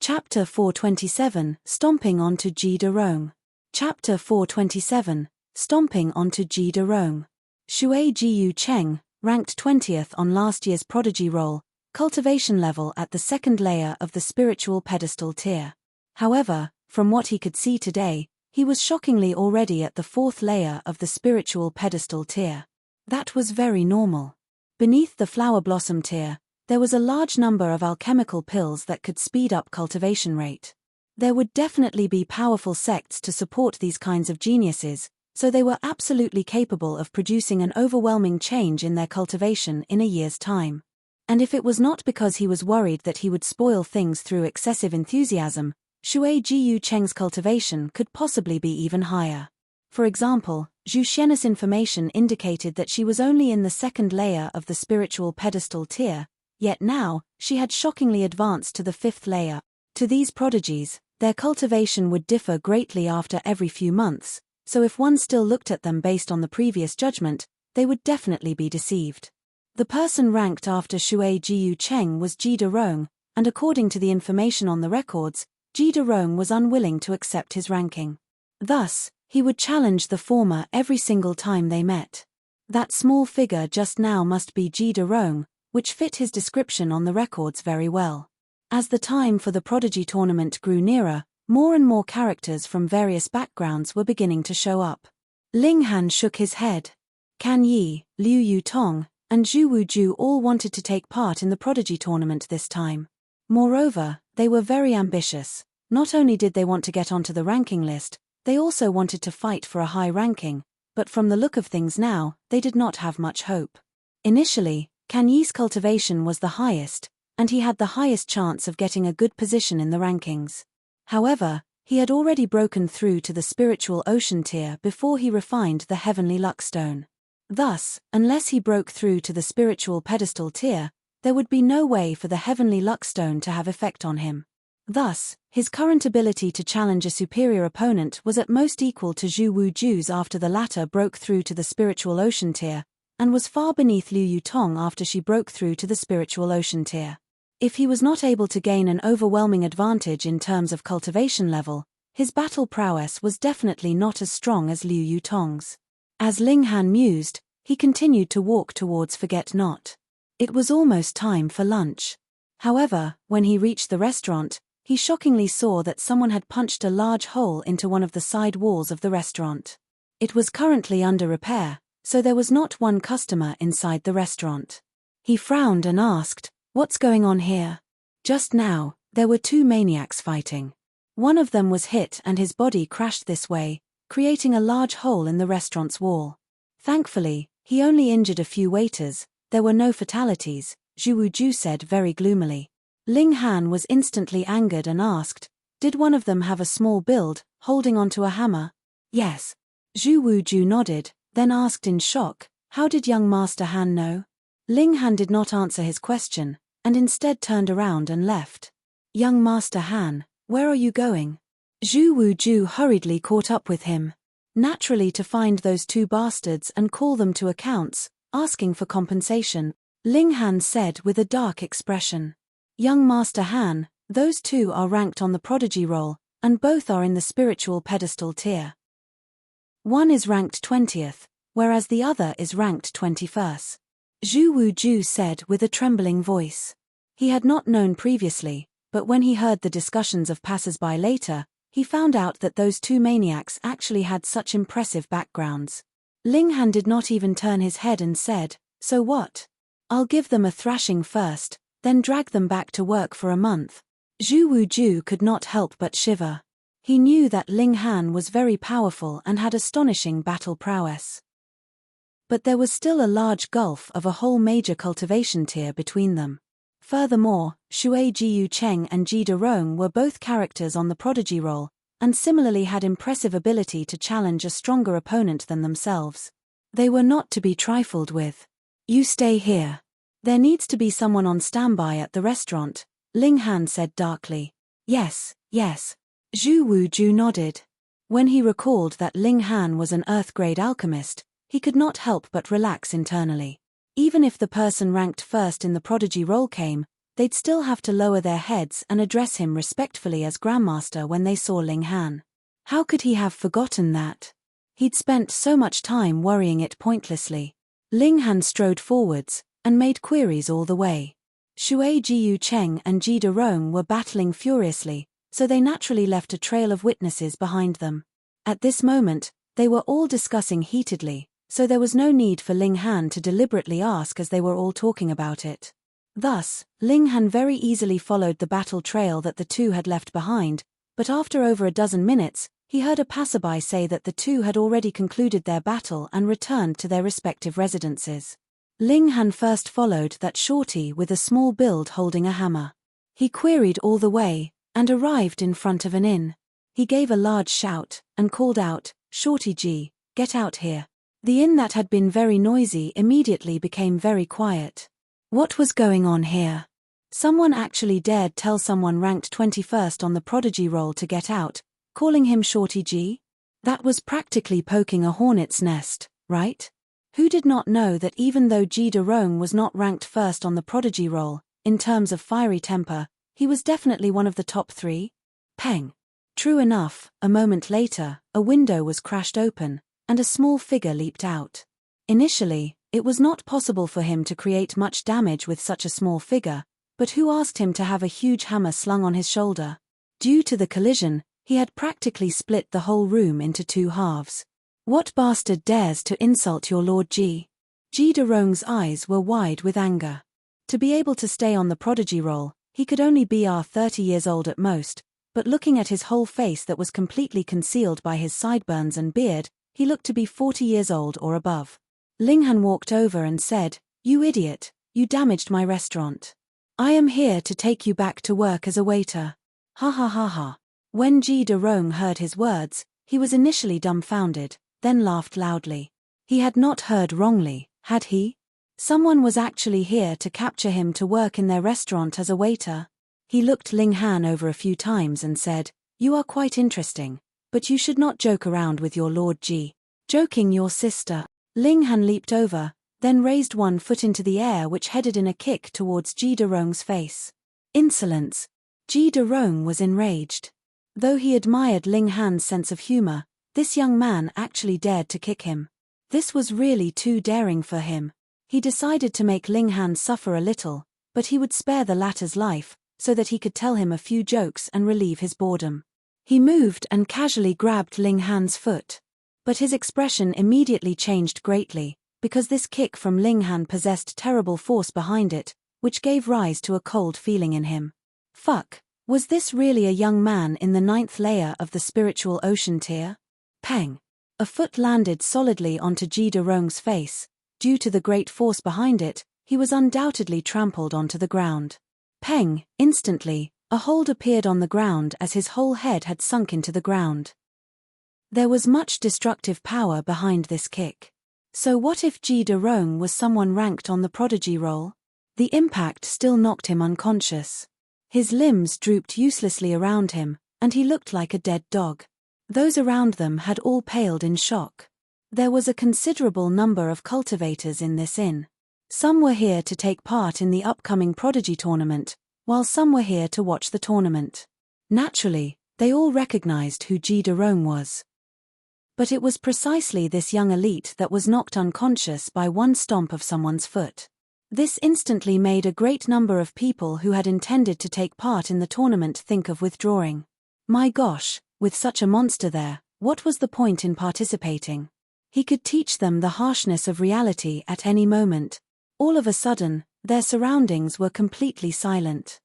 Chapter 427, Stomping onto Ji de Rong. Chapter 427, Stomping onto Ji de Rong. Shui Jiyu Cheng, ranked 20th on last year's Prodigy roll, cultivation level at the second layer of the spiritual pedestal tier. However, from what he could see today, he was shockingly already at the fourth layer of the spiritual pedestal tier. That was very normal. Beneath the flower blossom tier, there was a large number of alchemical pills that could speed up cultivation rate. There would definitely be powerful sects to support these kinds of geniuses, so they were absolutely capable of producing an overwhelming change in their cultivation in a year's time. And if it was not because he was worried that he would spoil things through excessive enthusiasm, Shui Jiyu Cheng's cultivation could possibly be even higher. For example, Zhu Xian's information indicated that she was only in the second layer of the spiritual pedestal tier, yet now, she had shockingly advanced to the fifth layer. To these prodigies, their cultivation would differ greatly after every few months, so if one still looked at them based on the previous judgment, they would definitely be deceived. The person ranked after Shui Jiyu Cheng was Ji de Rong, and according to the information on the records, Ji de Rong was unwilling to accept his ranking. Thus, he would challenge the former every single time they met. That small figure just now must be Ji de Rong, which fit his description on the records very well. As the time for the Prodigy tournament grew nearer, more and more characters from various backgrounds were beginning to show up. Ling Han shook his head. Can Yi, Liu Yutong, and Zhu Wuju all wanted to take part in the Prodigy tournament this time. Moreover, they were very ambitious. Not only did they want to get onto the ranking list, they also wanted to fight for a high ranking, but from the look of things now, they did not have much hope. Initially, Can Yi's cultivation was the highest, and he had the highest chance of getting a good position in the rankings. However, he had already broken through to the spiritual ocean tier before he refined the heavenly luck stone. Thus, unless he broke through to the spiritual pedestal tier, there would be no way for the heavenly luck stone to have effect on him. Thus, his current ability to challenge a superior opponent was at most equal to Zhu Wuju's after the latter broke through to the spiritual ocean tier, and was far beneath Liu Yutong after she broke through to the spiritual ocean tier. If he was not able to gain an overwhelming advantage in terms of cultivation level, his battle prowess was definitely not as strong as Liu Yutong's. As Ling Han mused, he continued to walk towards Forget Not. It was almost time for lunch. However, when he reached the restaurant, he shockingly saw that someone had punched a large hole into one of the side walls of the restaurant. It was currently under repair, so there was not one customer inside the restaurant. He frowned and asked, "What's going on here?" Just now, there were two maniacs fighting. One of them was hit and his body crashed this way, creating a large hole in the restaurant's wall. Thankfully, he only injured a few waiters. There were no fatalities, Zhu Wuju said very gloomily. Ling Han was instantly angered and asked, "Did one of them have a small build, holding onto a hammer?" "Yes." Zhu Wuju nodded, then asked in shock, "How did young Master Han know?" Ling Han did not answer his question, and instead turned around and left. "Young Master Han, where are you going?" Zhu Wuju hurriedly caught up with him. Naturally to find those two bastards and call them to accounts, asking for compensation, Ling Han said with a dark expression. "Young Master Han, those two are ranked on the Prodigy roll, and both are in the spiritual pedestal tier. One is ranked 20th, whereas the other is ranked 21st. Zhu Wuju said with a trembling voice. He had not known previously, but when he heard the discussions of passers-by later, he found out that those two maniacs actually had such impressive backgrounds. Ling Han did not even turn his head and said, "So what? I'll give them a thrashing first, then drag them back to work for a month." Zhu Wuju could not help but shiver. He knew that Ling Han was very powerful and had astonishing battle prowess. But there was still a large gulf of a whole major cultivation tier between them. Furthermore, Shui Jiyu Cheng and Ji de Rong were both characters on the Prodigy roll, and similarly had impressive ability to challenge a stronger opponent than themselves. They were not to be trifled with. "You stay here. There needs to be someone on standby at the restaurant," Ling Han said darkly. Yes. Zhu Wuju nodded. When he recalled that Ling Han was an Earth-grade alchemist, he could not help but relax internally. Even if the person ranked first in the Prodigy roll came, they'd still have to lower their heads and address him respectfully as Grandmaster when they saw Ling Han. How could he have forgotten that? He'd spent so much time worrying it pointlessly. Ling Han strode forwards, and made queries all the way. Shui Jiu Cheng and Ji Derong were battling furiously, so they naturally left a trail of witnesses behind them. At this moment, they were all discussing heatedly, so there was no need for Ling Han to deliberately ask as they were all talking about it. Thus, Ling Han very easily followed the battle trail that the two had left behind, but after over a dozen minutes, he heard a passerby say that the two had already concluded their battle and returned to their respective residences. Ling Han first followed that shorty with a small build holding a hammer. He queried all the way, and arrived in front of an inn. He gave a large shout, and called out, "Shorty G, get out here." The inn that had been very noisy immediately became very quiet. What was going on here? Someone actually dared tell someone ranked 21st on the prodigy roll to get out, calling him Shorty G? That was practically poking a hornet's nest, right? Who did not know that even though Ji Derong was not ranked first on the prodigy roll, in terms of fiery temper, he was definitely one of the top 3? Peng. True enough, a moment later, a window was crashed open, and a small figure leaped out. Initially, it was not possible for him to create much damage with such a small figure, but who asked him to have a huge hammer slung on his shoulder? Due to the collision, he had practically split the whole room into 2 halves. What bastard dares to insult your Lord Ji? Ji Derong's eyes were wide with anger. To be able to stay on the prodigy roll, he could only be 30 years old at most, but looking at his whole face that was completely concealed by his sideburns and beard, he looked to be 40 years old or above. Ling Han walked over and said, "You idiot, you damaged my restaurant. I am here to take you back to work as a waiter." Ha ha ha ha. When Ji Derong heard his words, he was initially dumbfounded, then laughed loudly. He had not heard wrongly, had he? Someone was actually here to capture him to work in their restaurant as a waiter. He looked Ling Han over a few times and said, "You are quite interesting, but you should not joke around with your Lord Ji. Joking your sister." Ling Han leaped over, then raised one foot into the air which headed in a kick towards Ji Derong's face. Insolence. Ji Derong was enraged. Though he admired Ling Han's sense of humor, this young man actually dared to kick him. This was really too daring for him. He decided to make Ling Han suffer a little, but he would spare the latter's life, so that he could tell him a few jokes and relieve his boredom. He moved and casually grabbed Ling Han's foot. But his expression immediately changed greatly, because this kick from Ling Han possessed terrible force behind it, which gave rise to a cold feeling in him. Fuck, was this really a young man in the 9th layer of the spiritual ocean tier? Peng. A foot landed solidly onto Ji Derong's face. Due to the great force behind it, he was undoubtedly trampled onto the ground. Peng, instantly, a hold appeared on the ground as his whole head had sunk into the ground. There was much destructive power behind this kick. So what if Ji Derong was someone ranked on the prodigy roll? The impact still knocked him unconscious. His limbs drooped uselessly around him, and he looked like a dead dog. Those around them had all paled in shock. There was a considerable number of cultivators in this inn. Some were here to take part in the upcoming prodigy tournament, while some were here to watch the tournament. Naturally, they all recognized who Ji Derong was. But it was precisely this young elite that was knocked unconscious by one stomp of someone's foot. This instantly made a great number of people who had intended to take part in the tournament think of withdrawing. My gosh, with such a monster there, what was the point in participating? He could teach them the harshness of reality at any moment. All of a sudden, their surroundings were completely silent.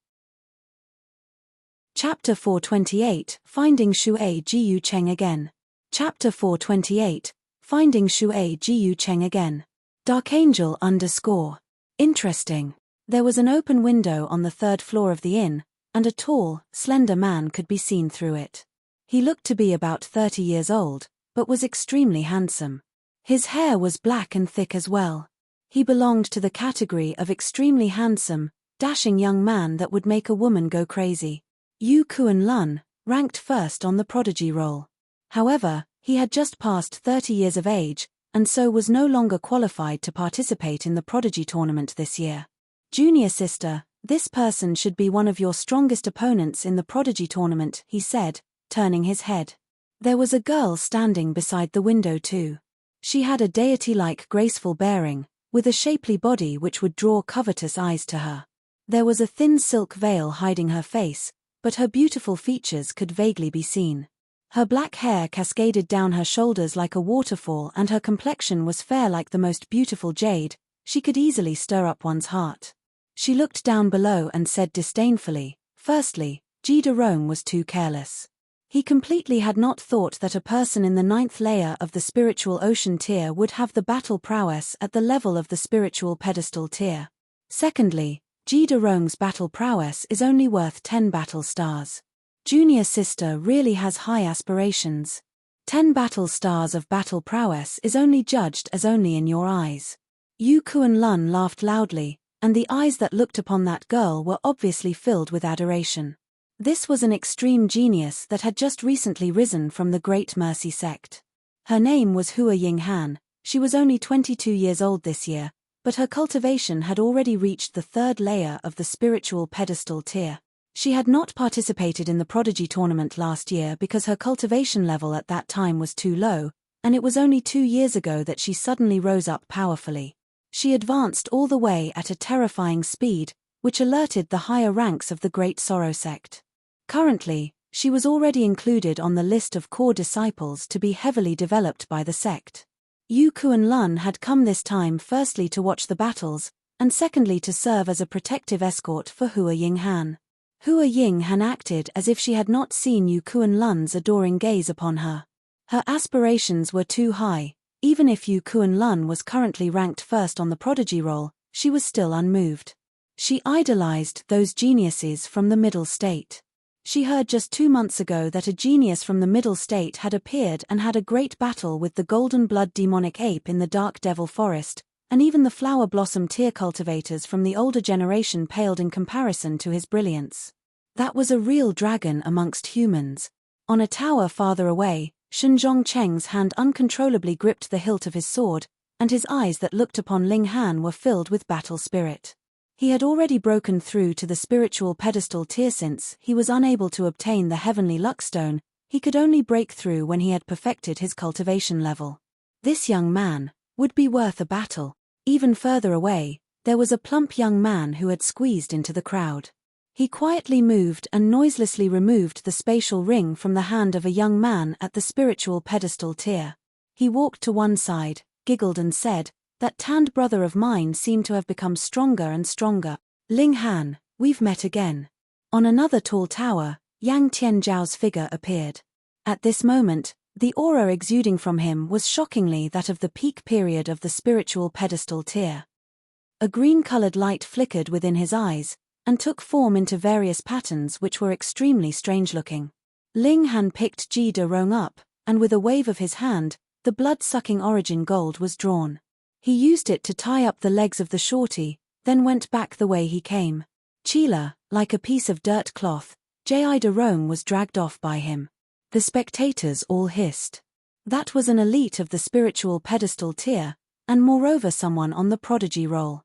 Chapter 428, Finding Shui Jiu Cheng Again. Chapter 428, Finding Shui Jiu Cheng Again. Dark Angel _ Interesting. There was an open window on the 3rd floor of the inn, and a tall, slender man could be seen through it. He looked to be about 30 years old, but was extremely handsome. His hair was black and thick as well. He belonged to the category of extremely handsome, dashing young man that would make a woman go crazy. Yu Kuan Lun, ranked first on the prodigy roll. However, he had just passed 30 years of age, and so was no longer qualified to participate in the prodigy tournament this year. Junior sister, This person should be one of your strongest opponents in the Prodigy tournament, he said, turning his head. There was a girl standing beside the window too. She had a deity-like graceful bearing, with a shapely body which would draw covetous eyes to her. There was a thin silk veil hiding her face, but her beautiful features could vaguely be seen. Her black hair cascaded down her shoulders like a waterfall, and her complexion was fair like the most beautiful jade. She could easily stir up one's heart. She looked down below and said disdainfully, "Firstly, G. de Rome was too careless." He completely had not thought that a person in the 9th layer of the spiritual ocean tier would have the battle prowess at the level of the spiritual pedestal tier. Secondly, G. de Rome's battle prowess is only worth 10 battle stars. Junior sister really has high aspirations. 10 battle stars of battle prowess is only judged as only in your eyes. Yu Kuan-lun laughed loudly, and the eyes that looked upon that girl were obviously filled with adoration. This was an extreme genius that had just recently risen from the Great Mercy sect. Her name was Hua Ying-han. She was only 22 years old this year, but her cultivation had already reached the 3rd layer of the spiritual pedestal tier. She had not participated in the Prodigy tournament last year because her cultivation level at that time was too low, and it was only 2 years ago that she suddenly rose up powerfully. She advanced all the way at a terrifying speed, which alerted the higher ranks of the Great Sorrow sect. Currently, she was already included on the list of core disciples to be heavily developed by the sect. Yu Kuan-lun had come this time firstly to watch the battles, and secondly to serve as a protective escort for Hua Ying-han. Hua Ying-han acted as if she had not seen Yu Kuan-lun's adoring gaze upon her. Her aspirations were too high. Even if Yu Kuan-lun was currently ranked first on the Prodigy roll, she was still unmoved. She idolized those geniuses from the middle state. She heard just 2 months ago that a genius from the middle state had appeared and had a great battle with the golden blood demonic ape in the dark devil forest, and even the flower blossom tier cultivators from the older generation paled in comparison to his brilliance. That was a real dragon amongst humans. On a tower farther away, Shenzhong Cheng's hand uncontrollably gripped the hilt of his sword, and his eyes that looked upon Ling Han were filled with battle spirit. He had already broken through to the spiritual pedestal tier since he was unable to obtain the heavenly luckstone. He could only break through when he had perfected his cultivation level. This young man would be worth a battle. Even further away, there was a plump young man who had squeezed into the crowd. He quietly moved and noiselessly removed the spatial ring from the hand of a young man at the spiritual pedestal tier. He walked to one side, giggled and said, "That tanned brother of mine seemed to have become stronger and stronger. Ling Han, we've met again." On another tall tower, Yang Tianzhao's figure appeared. At this moment, the aura exuding from him was shockingly that of the peak period of the spiritual pedestal tier. A green-colored light flickered within his eyes, and took form into various patterns which were extremely strange-looking. Ling Han picked Ji De Rong up, and with a wave of his hand, the blood-sucking origin gold was drawn. He used it to tie up the legs of the shorty, then went back the way he came. Chila, like a piece of dirt cloth, Ji De Rong was dragged off by him. The spectators all hissed. That was an elite of the spiritual pedestal tier, and moreover someone on the Prodigy roll.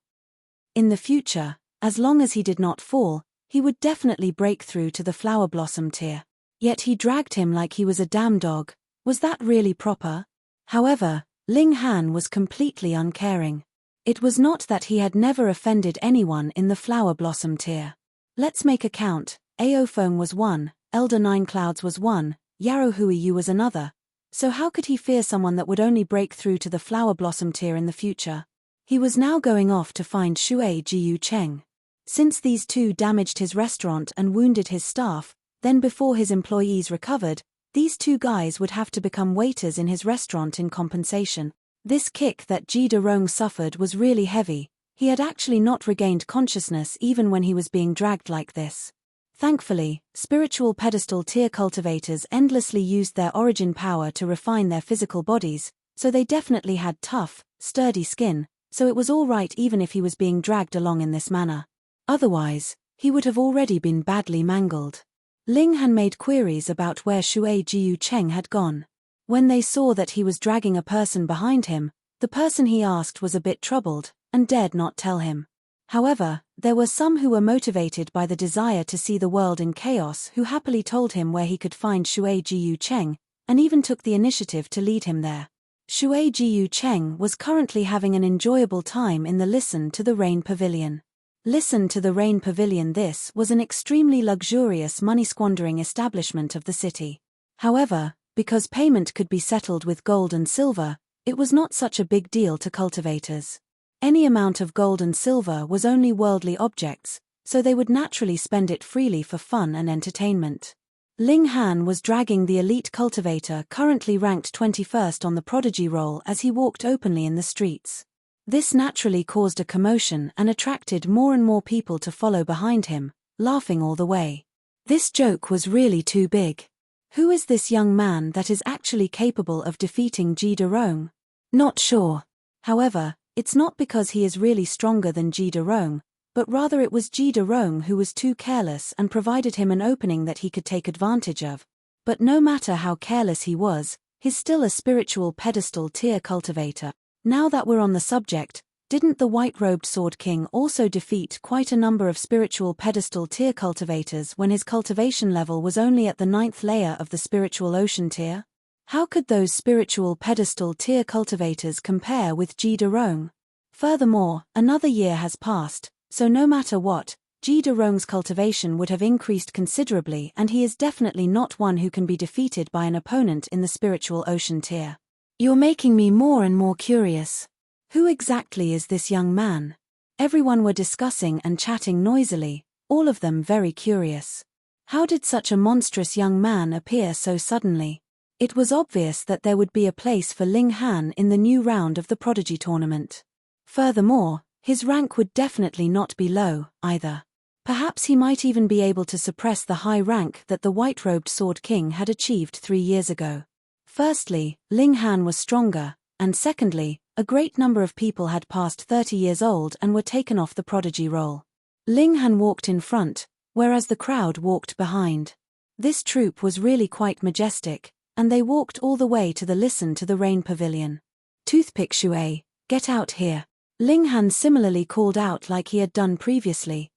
In the future, as long as he did not fall, he would definitely break through to the flower blossom tier. Yet he dragged him like he was a damn dog. Was that really proper? However, Ling Han was completely uncaring. It was not that he had never offended anyone in the flower blossom tier. Let's make a count. Aophone was one, Elder Nine Clouds was one, Yarrow Huiyu was another. So how could he fear someone that would only break through to the flower blossom tier in the future? He was now going off to find Shui Jiu Cheng. Since these two damaged his restaurant and wounded his staff, then before his employees recovered, these two guys would have to become waiters in his restaurant in compensation. This kick that Ji De Rong suffered was really heavy. He had actually not regained consciousness even when he was being dragged like this. Thankfully, spiritual pedestal tier cultivators endlessly used their origin power to refine their physical bodies, so they definitely had tough, sturdy skin, so it was all right even if he was being dragged along in this manner. Otherwise, he would have already been badly mangled. Ling Han made queries about where Shui Jiu Cheng had gone. When they saw that he was dragging a person behind him, the person he asked was a bit troubled, and dared not tell him. However, there were some who were motivated by the desire to see the world in chaos who happily told him where he could find Shui Jiu Cheng, and even took the initiative to lead him there. Shui Jiu Cheng was currently having an enjoyable time in the Listen to the Rain Pavilion. Listen to the Rain Pavilion. This was an extremely luxurious money-squandering establishment of the city. However, because payment could be settled with gold and silver, it was not such a big deal to cultivators. Any amount of gold and silver was only worldly objects, so they would naturally spend it freely for fun and entertainment. Ling Han was dragging the elite cultivator currently ranked 21st on the prodigy roll as he walked openly in the streets. This naturally caused a commotion and attracted more and more people to follow behind him, laughing all the way. This joke was really too big. Who is this young man that is actually capable of defeating Ji Derong? Not sure. However, it's not because he is really stronger than Ji Derong, but rather it was Ji Derong who was too careless and provided him an opening that he could take advantage of. But no matter how careless he was, he's still a spiritual pedestal tier cultivator. Now that we're on the subject, didn't the white-robed Sword King also defeat quite a number of spiritual pedestal tier cultivators when his cultivation level was only at the 9th layer of the spiritual ocean tier? How could those spiritual pedestal tier cultivators compare with Ji Derong? Furthermore, another year has passed, so no matter what, Ji Derong's cultivation would have increased considerably, and he is definitely not one who can be defeated by an opponent in the spiritual ocean tier. You're making me more and more curious. Who exactly is this young man? Everyone were discussing and chatting noisily, all of them very curious. How did such a monstrous young man appear so suddenly? It was obvious that there would be a place for Ling Han in the new round of the Prodigy tournament. Furthermore, his rank would definitely not be low, either. Perhaps he might even be able to suppress the high rank that the white-robed Sword King had achieved 3 years ago. Firstly, Ling Han was stronger, and secondly, a great number of people had passed 30 years old and were taken off the Prodigy roll. Ling Han walked in front, whereas the crowd walked behind. This troop was really quite majestic, and they walked all the way to the Listen to the Rain Pavilion. Toothpick Shui, get out here. Ling Han similarly called out like he had done previously.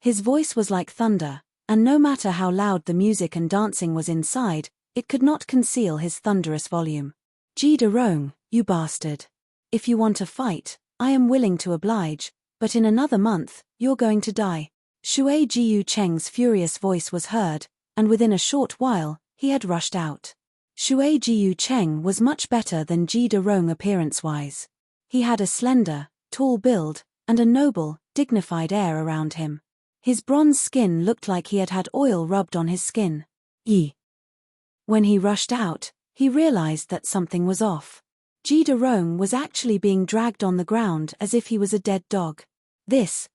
His voice was like thunder, and no matter how loud the music and dancing was inside, it could not conceal his thunderous volume. Ji Derong, you bastard. If you want a fight, I am willing to oblige, but in another month, you're going to die. Shui Jiu Cheng's furious voice was heard, and within a short while, he had rushed out. Shui Jiu Cheng was much better than Ji Derong appearance-wise. He had a slender, tall build, and a noble, dignified air around him. His bronze skin looked like he had had oil rubbed on his skin. When he rushed out, he realized that something was off. Ji Derong was actually being dragged on the ground as if he was a dead dog. This,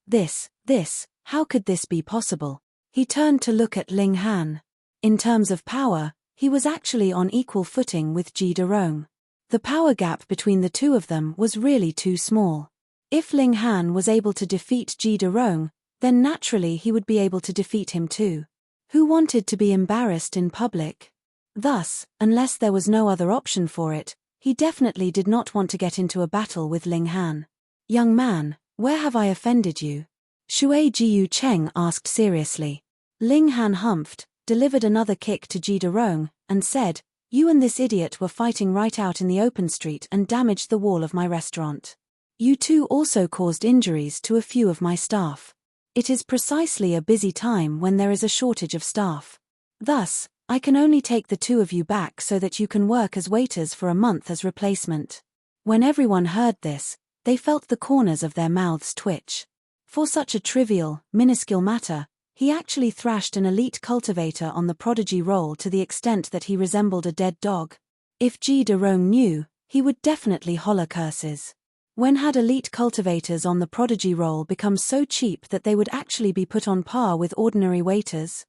how could this be possible? He turned to look at Ling Han. In terms of power, he was actually on equal footing with Ji Derong. The power gap between the two of them was really too small. If Ling Han was able to defeat Ji Derong, then naturally he would be able to defeat him too. Who wanted to be embarrassed in public? Thus, unless there was no other option for it, he definitely did not want to get into a battle with Ling Han. Young man, where have I offended you? Shui Jiu Cheng asked seriously. Ling Han humphed, delivered another kick to Ji Derong, and said, you and this idiot were fighting right out in the open street and damaged the wall of my restaurant. You two also caused injuries to a few of my staff. It is precisely a busy time when there is a shortage of staff. Thus, I can only take the two of you back so that you can work as waiters for a month as replacement. When everyone heard this, they felt the corners of their mouths twitch. For such a trivial, minuscule matter, he actually thrashed an elite cultivator on the prodigy roll to the extent that he resembled a dead dog. If Ji Derong knew, he would definitely holler curses. When had elite cultivators on the prodigy roll become so cheap that they would actually be put on par with ordinary waiters?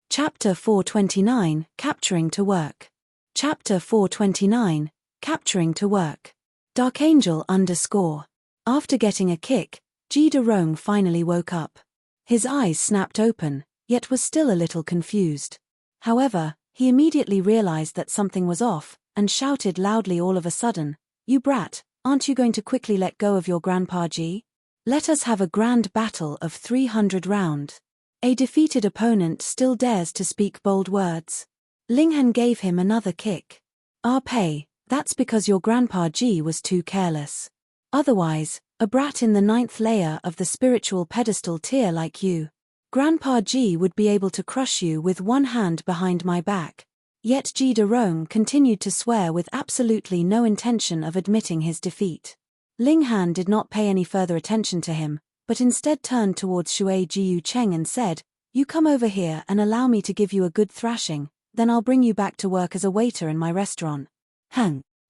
Chapter 429, Capturing to Work. Chapter 429, Capturing to Work. Darkangel _ After getting a kick, Ji Derong finally woke up. His eyes snapped open, yet was still a little confused. However, he immediately realized that something was off, and shouted loudly all of a sudden, you brat, Aren't you going to quickly let go of your Grandpa G? Let us have a grand battle of 300 round. A defeated opponent still dares to speak bold words. Ling Han gave him another kick. Ah Pei, that's because your Grandpa G was too careless. Otherwise, a brat in the 9th layer of the spiritual pedestal tier like you, Grandpa G would be able to crush you with one hand behind my back. Yet Ji Derong continued to swear with absolutely no intention of admitting his defeat. Ling Han did not pay any further attention to him, but instead turned towards Shui Jiu Cheng and said, "You come over here and allow me to give you a good thrashing, then I'll bring you back to work as a waiter in my restaurant."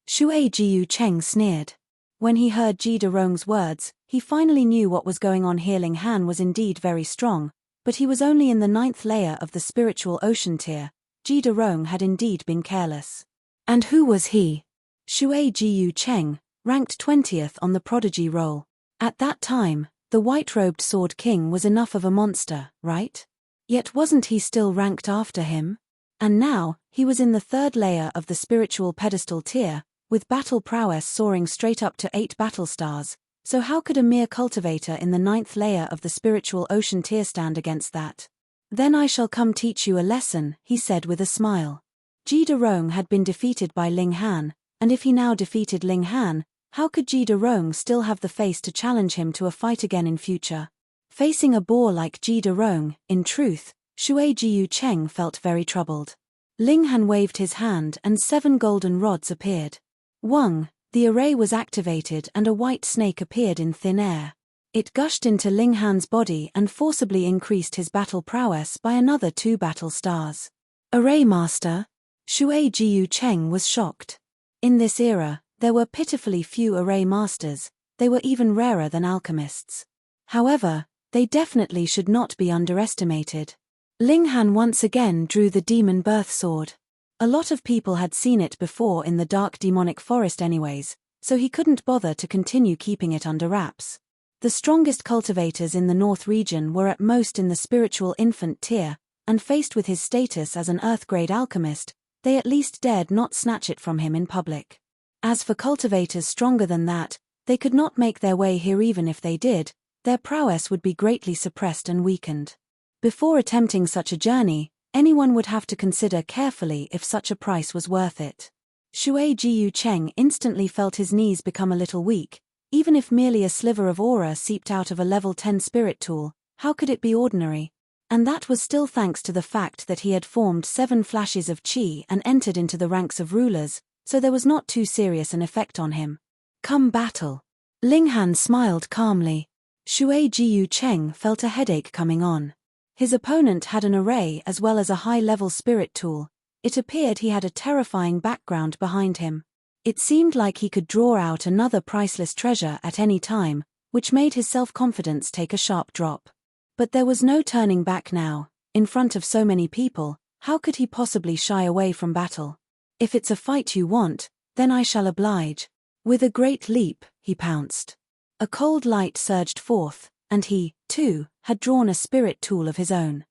Shui Jiu Cheng sneered. When he heard Ji Derong's words, he finally knew what was going on here. Ling Han was indeed very strong, but he was only in the 9th layer of the spiritual ocean tier. Ji Derong had indeed been careless. And who was he? Shui Jiu Cheng, ranked 20th on the prodigy roll. At that time, the white-robed sword king was enough of a monster, right? Yet wasn't he still ranked after him? And now, he was in the 3rd layer of the spiritual pedestal tier, with battle prowess soaring straight up to 8 battle stars. So how could a mere cultivator in the 9th layer of the spiritual ocean tier stand against that? Then I shall come teach you a lesson, he said with a smile. Ji Derong had been defeated by Ling Han, and if he now defeated Ling Han, how could Ji Derong still have the face to challenge him to a fight again in future? Facing a boar like Ji Derong, in truth, Shui Jiu Cheng felt very troubled. Ling Han waved his hand and 7 golden rods appeared. Wang, the array was activated and a white snake appeared in thin air. It gushed into Ling Han's body and forcibly increased his battle prowess by another 2 battle stars. Array Master? Shui Jiu Cheng was shocked. In this era, there were pitifully few array masters, they were even rarer than alchemists. However, they definitely should not be underestimated. Ling Han once again drew the demon birth sword. A lot of people had seen it before in the dark demonic forest anyways, so he couldn't bother to continue keeping it under wraps. The strongest cultivators in the North region were at most in the spiritual infant tier, and faced with his status as an earth-grade alchemist, they at least dared not snatch it from him in public. As for cultivators stronger than that, they could not make their way here. Even if they did, their prowess would be greatly suppressed and weakened. Before attempting such a journey, anyone would have to consider carefully if such a price was worth it. Shui Jiu Cheng instantly felt his knees become a little weak. Even if merely a sliver of aura seeped out of a level 10 spirit tool, how could it be ordinary? And that was still thanks to the fact that he had formed 7 flashes of qi and entered into the ranks of rulers, so there was not too serious an effect on him. Come battle. Ling Han smiled calmly. Shui Jiu Cheng felt a headache coming on. His opponent had an array as well as a high-level spirit tool. It appeared he had a terrifying background behind him. It seemed like he could draw out another priceless treasure at any time, which made his self-confidence take a sharp drop. But there was no turning back now. In front of so many people, how could he possibly shy away from battle? If it's a fight you want, then I shall oblige. With a great leap, he pounced. A cold light surged forth, and he, too, had drawn a spirit tool of his own.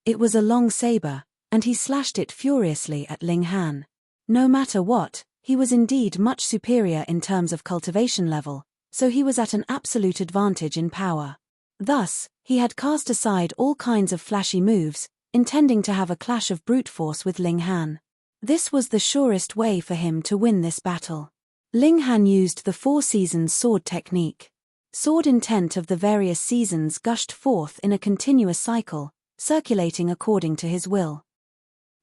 It was a long saber, and he slashed it furiously at Ling Han. No matter what, he was indeed much superior in terms of cultivation level, so he was at an absolute advantage in power. Thus, he had cast aside all kinds of flashy moves, intending to have a clash of brute force with Ling Han. This was the surest way for him to win this battle. Ling Han used the 4 seasons sword technique. Sword intent of the various seasons gushed forth in a continuous cycle, circulating according to his will.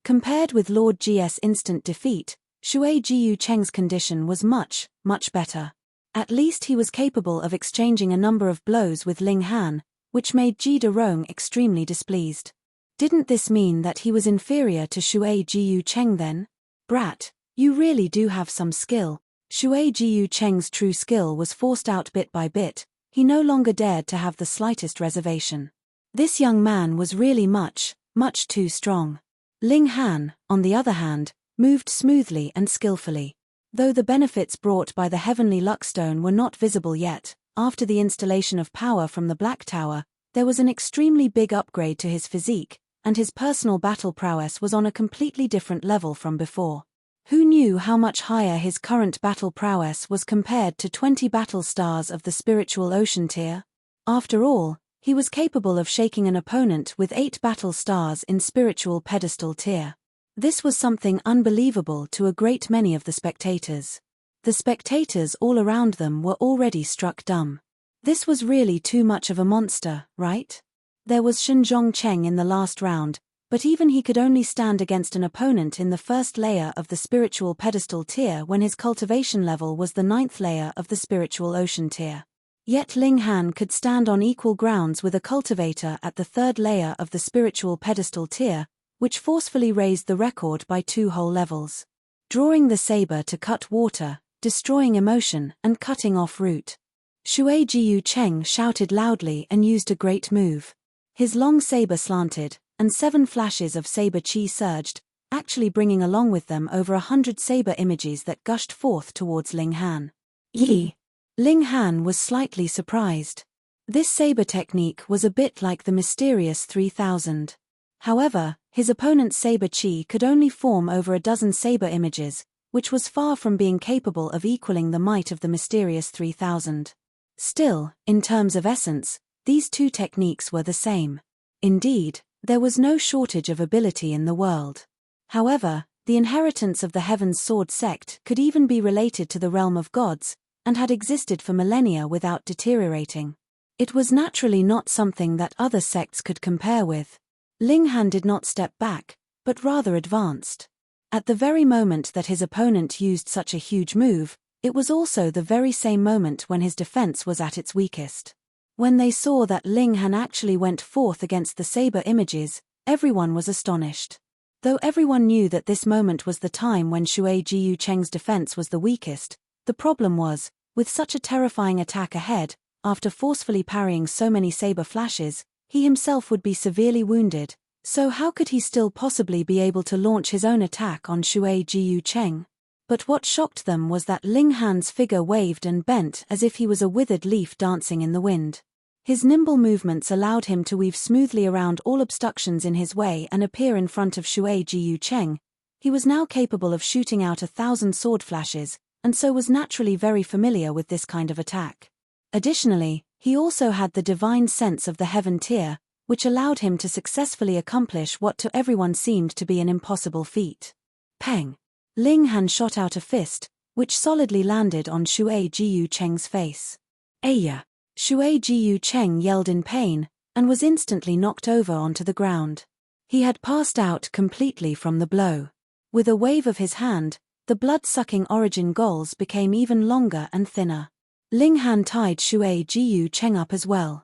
Compared with Lord G's instant defeat, Shui Jiu Cheng's condition was much, much better. At least he was capable of exchanging a number of blows with Ling Han, which made Ji Derong extremely displeased. Didn't this mean that he was inferior to Shui Jiu Cheng then? Brat, you really do have some skill. Shui Jiu Cheng's true skill was forced out bit by bit. He no longer dared to have the slightest reservation. This young man was really much, much too strong. Ling Han, on the other hand, moved smoothly and skillfully. Though the benefits brought by the heavenly luckstone were not visible yet, after the installation of power from the Black Tower, there was an extremely big upgrade to his physique, and his personal battle prowess was on a completely different level from before. Who knew how much higher his current battle prowess was compared to 20 battle stars of the spiritual ocean tier? After all, he was capable of shaking an opponent with 8 battle stars in spiritual pedestal tier. This was something unbelievable to a great many of the spectators. The spectators all around them were already struck dumb. This was really too much of a monster, right? There was Shinzhong Cheng in the last round, but even he could only stand against an opponent in the first layer of the spiritual pedestal tier when his cultivation level was the 9th layer of the spiritual ocean tier. Yet Ling Han could stand on equal grounds with a cultivator at the 3rd layer of the spiritual pedestal tier, which forcefully raised the record by 2 whole levels. Drawing the saber to cut water, destroying emotion, and cutting off root. Shui Jiu Cheng shouted loudly and used a great move. His long saber slanted, and 7 flashes of saber chi surged, actually bringing along with them over 100 saber images that gushed forth towards Ling Han. Yi! Ling Han was slightly surprised. This saber technique was a bit like the mysterious 3000. However, his opponent's saber chi could only form over a dozen saber images, which was far from being capable of equaling the might of the mysterious 3000. Still, in terms of essence, these 2 techniques were the same. Indeed, there was no shortage of ability in the world. However, the inheritance of the Heaven's Sword sect could even be related to the realm of gods, and had existed for millennia without deteriorating. It was naturally not something that other sects could compare with. Ling Han did not step back, but rather advanced. At the very moment that his opponent used such a huge move, it was also the very same moment when his defense was at its weakest. When they saw that Ling Han actually went forth against the saber images, everyone was astonished. Though everyone knew that this moment was the time when Shui Jiu Cheng's defense was the weakest, the problem was, with such a terrifying attack ahead, after forcefully parrying so many saber flashes, he himself would be severely wounded, so how could he still possibly be able to launch his own attack on Shui Jiu Cheng? But what shocked them was that Ling Han's figure waved and bent as if he was a withered leaf dancing in the wind. His nimble movements allowed him to weave smoothly around all obstructions in his way and appear in front of Shui Jiu Cheng. He was now capable of shooting out 1,000 sword flashes, and so was naturally very familiar with this kind of attack. Additionally, he also had the divine sense of the heaven tier, which allowed him to successfully accomplish what to everyone seemed to be an impossible feat. Peng! Ling Han shot out a fist, which solidly landed on Shui Jiu Cheng's face. Aya! Shui Jiu Cheng yelled in pain, and was instantly knocked over onto the ground. He had passed out completely from the blow. With a wave of his hand, the blood-sucking origin goals became even longer and thinner. Ling Han tied Shui Jiu Cheng up as well.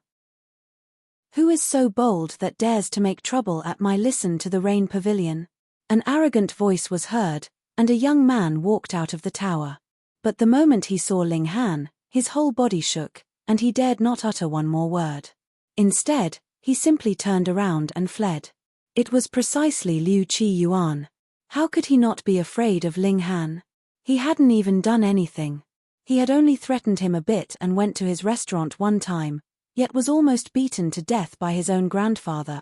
Who is so bold that dares to make trouble at my Listen to the Rain pavilion? An arrogant voice was heard, and a young man walked out of the tower. But the moment he saw Ling Han, his whole body shook, and he dared not utter one more word. Instead, he simply turned around and fled. It was precisely Liu Qi Yuan. How could he not be afraid of Ling Han? He hadn't even done anything. He had only threatened him a bit and went to his restaurant one time, yet was almost beaten to death by his own grandfather.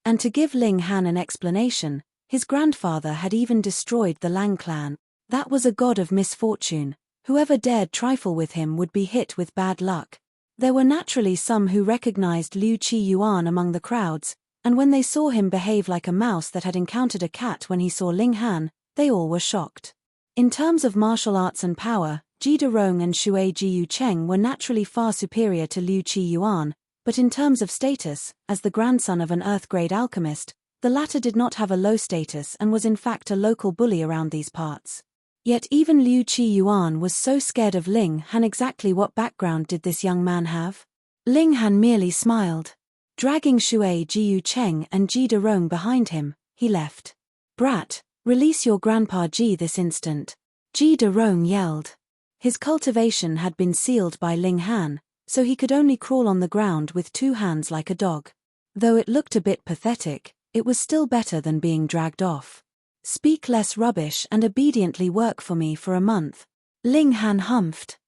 And to give Ling Han an explanation, his grandfather had even destroyed the Lang clan. That was a god of misfortune. Whoever dared trifle with him would be hit with bad luck. There were naturally some who recognized Liu Qi Yuan among the crowds, and when they saw him behave like a mouse that had encountered a cat when he saw Ling Han, they all were shocked. In terms of martial arts and power, Ji Derong and Shui Jiu Cheng were naturally far superior to Liu Qi Yuan, but in terms of status, as the grandson of an Earth-grade alchemist, the latter did not have a low status and was in fact a local bully around these parts. Yet even Liu Qi Yuan was so scared of Ling Han. Exactly what background did this young man have? Ling Han merely smiled. Dragging Shui Jiu Cheng and Ji Derong behind him, he left. "Brat, release your grandpa Ji this instant," Ji Derong yelled. His cultivation had been sealed by Ling Han, so he could only crawl on the ground with 2 hands like a dog. Though it looked a bit pathetic, it was still better than being dragged off. "Speak less rubbish and obediently work for me for a month," Ling Han humphed.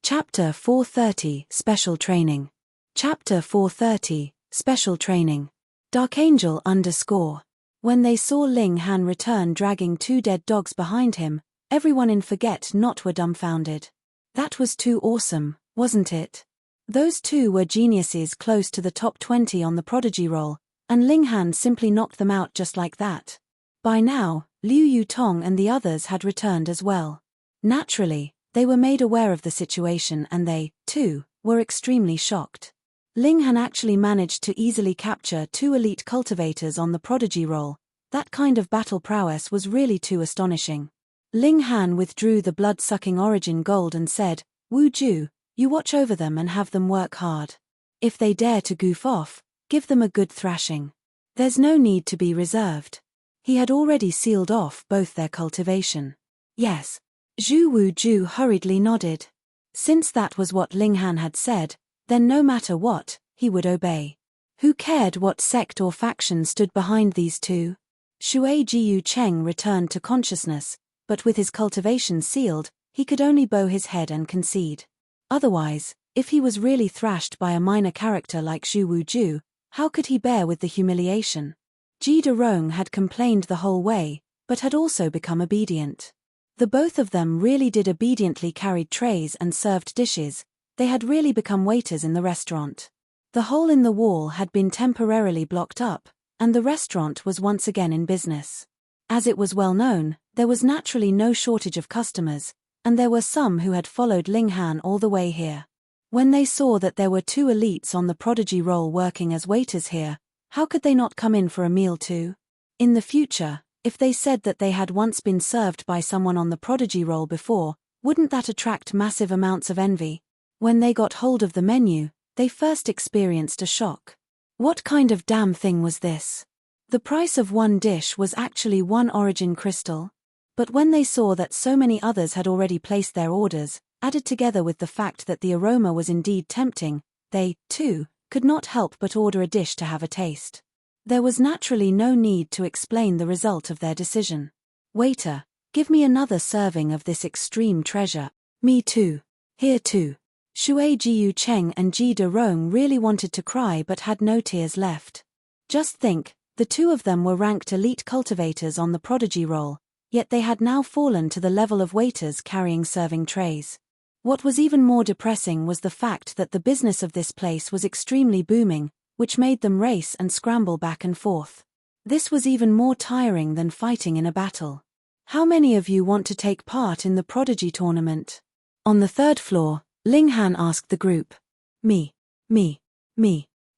Chapter 430 Special Training. Chapter 430 Special Training. Dark Angel _ When they saw Ling Han return dragging 2 dead dogs behind him, everyone in Forget Not were dumbfounded. That was too awesome, wasn't it? Those 2 were geniuses close to the top 20 on the prodigy roll, and Ling Han simply knocked them out just like that. By now, Liu Yutong and the others had returned as well. Naturally, they were made aware of the situation and they, too, were extremely shocked. Ling Han actually managed to easily capture 2 elite cultivators on the prodigy roll. That kind of battle prowess was really too astonishing. Ling Han withdrew the blood-sucking origin gold and said, "Wu Ju, you watch over them and have them work hard. If they dare to goof off, give them a good thrashing. There's no need to be reserved." He had already sealed off both their cultivation. Yes. Zhu Wu Ju hurriedly nodded. Since that was what Ling Han had said, then no matter what, he would obey. Who cared what sect or faction stood behind these 2? Shui Jiu Cheng returned to consciousness, but with his cultivation sealed, he could only bow his head and concede. Otherwise, if he was really thrashed by a minor character like Zhu Wu Ju, how could he bear with the humiliation? Ji Derong had complained the whole way, but had also become obedient. The both of them really did obediently carried trays and served dishes. They had really become waiters in the restaurant. The hole in the wall had been temporarily blocked up, and the restaurant was once again in business. As it was well known, there was naturally no shortage of customers, and there were some who had followed Ling Han all the way here. When they saw that there were 2 elites on the prodigy roll working as waiters here, how could they not come in for a meal too? In the future, if they said that they had once been served by someone on the prodigy roll before, wouldn't that attract massive amounts of envy? When they got hold of the menu, they first experienced a shock. What kind of damn thing was this? The price of 1 dish was actually 1 origin crystal. But when they saw that so many others had already placed their orders, added together with the fact that the aroma was indeed tempting, they, too, could not help but order a dish to have a taste. There was naturally no need to explain the result of their decision. "Waiter, give me another serving of this extreme treasure." "Me too. Here too." Shui Jiu Cheng and Ji Derong really wanted to cry but had no tears left. Just think, the 2 of them were ranked elite cultivators on the prodigy roll, yet they had now fallen to the level of waiters carrying serving trays. What was even more depressing was the fact that the business of this place was extremely booming, which made them race and scramble back and forth. This was even more tiring than fighting in a battle. "How many of you want to take part in the prodigy tournament?" On the 3rd floor, Ling Han asked the group. Me. Liu